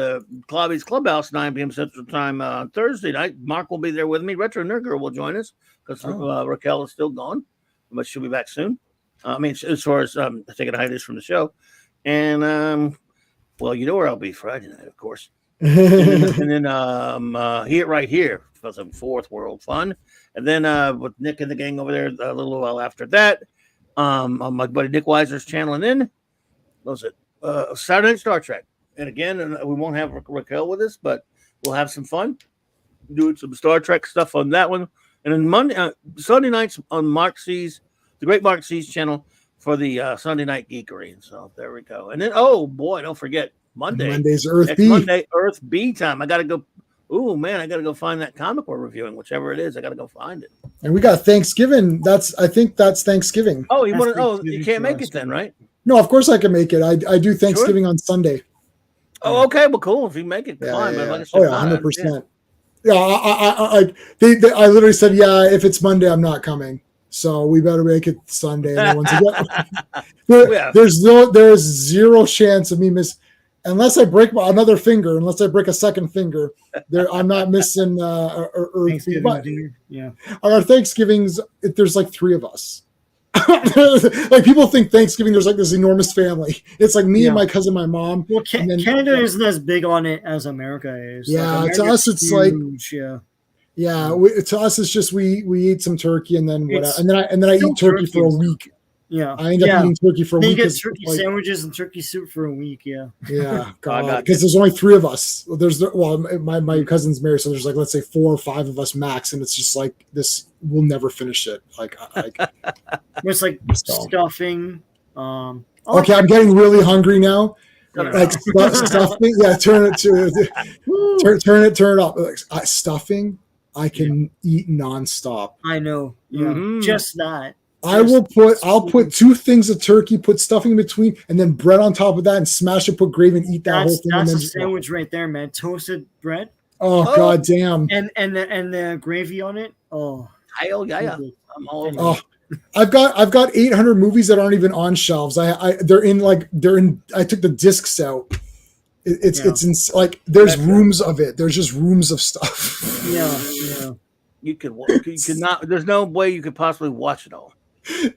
Clobby's Clubhouse, 9 p.m. Central Time on Thursday night. Mark will be there with me. Retro Nerd Girl will join us because Raquel is still gone, but she'll be back soon. I mean, as far as taking a hiatus from the show, and well, you know where I'll be Friday night, of course, and then right here for some Fourth World Fun, and then with Nick and the gang over there a little while after that, on my buddy Nick Weiser's channel, and then what was it Saturday Night Star Trek, and again, we won't have Raquel with us, but we'll have some fun doing some Star Trek stuff on that one, and then Sunday nights on the great Mark C's channel for the Sunday Night Geekery. And so there we go. And then, oh boy, don't forget Monday's Earth B. Monday, Earth B time. I got to go. Oh man, I got to go find that comic we're reviewing, whichever it is. I got to go find it. And we got Thanksgiving. I think that's Thanksgiving. Oh, you can't make it then, right? No, of course I can make it. I do Thanksgiving on Sunday. Oh, okay. Well, cool. If you make it, fine. Yeah. Like I said, 100%. Yeah, I literally said, yeah, if it's Monday, I'm not coming. So we better make it Sunday. And once again, there's zero chance of me unless I break another finger, unless I break a second finger. I'm not missing Thanksgiving. Yeah, our Thanksgivings. There's like 3 of us. Like people think Thanksgiving there's like this enormous family. It's like me and my cousin, my mom. Well, Canada isn't as big on it as America is. Yeah, like to us it's huge, like to us it's just we eat some turkey and then whatever, and then I eat turkey for a week. Yeah, I end up eating turkey for a week. You get turkey sandwiches and turkey soup for a week. Yeah, because there's only 3 of us. My cousin's married, so there's like let's say 4 or 5 of us max, and it's just like this. We'll never finish it. Like it's like stuffing. Okay, I'm getting really hungry now. Like stuffing. Yeah, turn it up. Like, stuffing. I can eat nonstop. I know. Yeah, just that. I'll put 2 things of turkey, put stuffing in between, and then bread on top of that, and smash it, put gravy, and eat that whole thing. That's a sandwich right there, man. Toasted bread. Oh god damn! And the gravy on it. Oh, yeah. I'm all over. Oh, I've got 800 movies that aren't even on shelves. They're in. I took the discs out. It's in like there's rooms of it. There's just rooms of stuff. Yeah. You could not. There's no way you could possibly watch it all.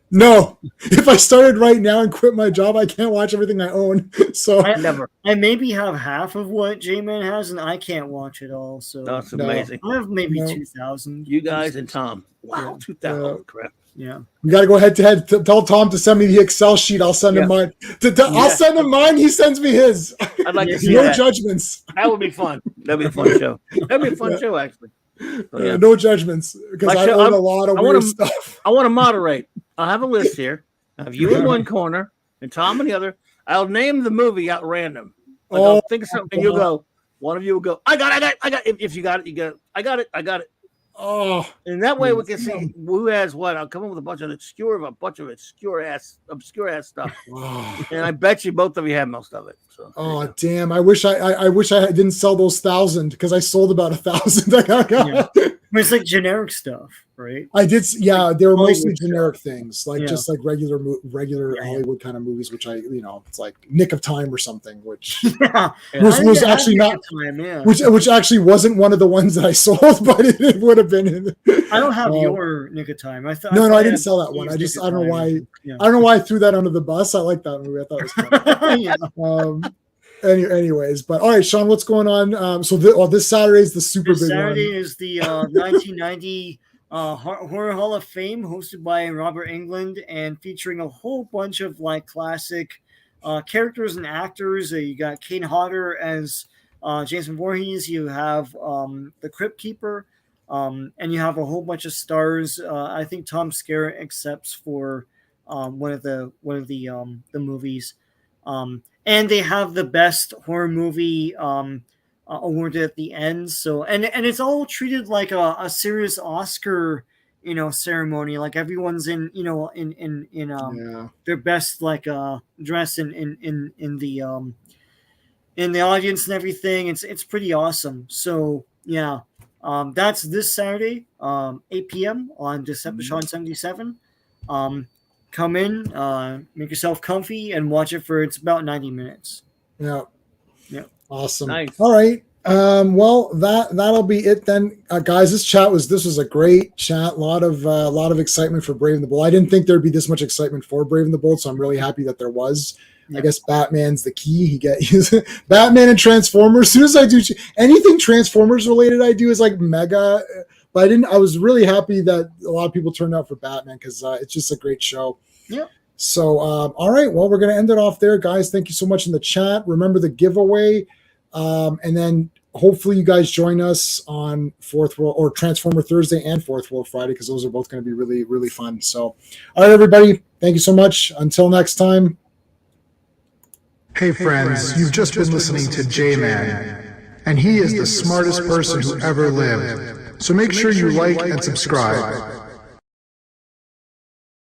No, if I started right now and quit my job, I can't watch everything I own. So I maybe have half of what J-Man has, and I can't watch it all. So that's amazing. I have maybe 2,000. You guys and Tom. Wow, 2,000. Crap. Yeah, we got to go head to head. Tell Tom to send me the Excel sheet. I'll send him mine. I'll send him mine. He sends me his. I'd like to see no judgments. That would be fun. That'd be a fun show. That'd be a fun show, actually. So, no judgments because I own a lot of weird stuff. I want to moderate. I'll have a list here. I have you in one corner and Tom in the other. I'll name the movie at random. I'll think of something and you'll go. One of you will go. I got it. If you got it, you got it. I got it. Oh, and that way we can see who has what. I'll come up with a bunch of obscure ass stuff. Oh. And I bet you both of you have most of it. So, damn! I wish I didn't sell those 1,000 because I sold about 1,000. It's like generic stuff, right? I did. Yeah, they were mostly generic things, like just like regular Hollywood kind of movies, which it's like Nick of Time or something, which was actually not time, which actually wasn't one of the ones that I sold, but it would have been. I don't have your Nick of Time. I didn't sell that one. I don't know why. Yeah. I don't know why I threw that under the bus. I like that movie. I thought it was fun. Anyways, but all right, Sean, what's going on? So this Saturday is the super big Saturday one. Is the 1990 Horror Hall of Fame, hosted by Robert Englund, and featuring a whole bunch of like classic characters and actors. You got Kane Hodder as Jason Voorhees. You have the Crypt Keeper, and you have a whole bunch of stars. I think Tom Skerritt accepts for one of the movies. And they have the best horror movie awarded at the end. So and it's all treated like a serious Oscar, ceremony. Like everyone's in their best like dress in the audience and everything. It's pretty awesome. So yeah, that's this Saturday, 8 p.m. on Decepticon 77. Come in, make yourself comfy, and watch it for it's about 90 minutes. Yeah. Yeah. Awesome. Nice. All right. Well, that'll be it then, guys. This was a great chat. A lot of excitement for Brave and the Bold. I didn't think there'd be this much excitement for Brave and the Bold, so I'm really happy that there was. I guess Batman's the key. He's Batman and Transformers. As soon as I do anything Transformers related, I do is like mega. But I was really happy that a lot of people turned out for Batman because it's just a great show. Yeah. So, all right. Well, we're going to end it off there, guys. Thank you so much in the chat. Remember the giveaway. And then hopefully you guys join us on Fourth World or Transformer Thursday and Fourth World Friday, because those are both going to be really, really fun. So, all right, everybody. Thank you so much. Until next time. Hey friends, you've just been listening to J-Man, and he is the smartest person who ever lived. So make sure you like and subscribe.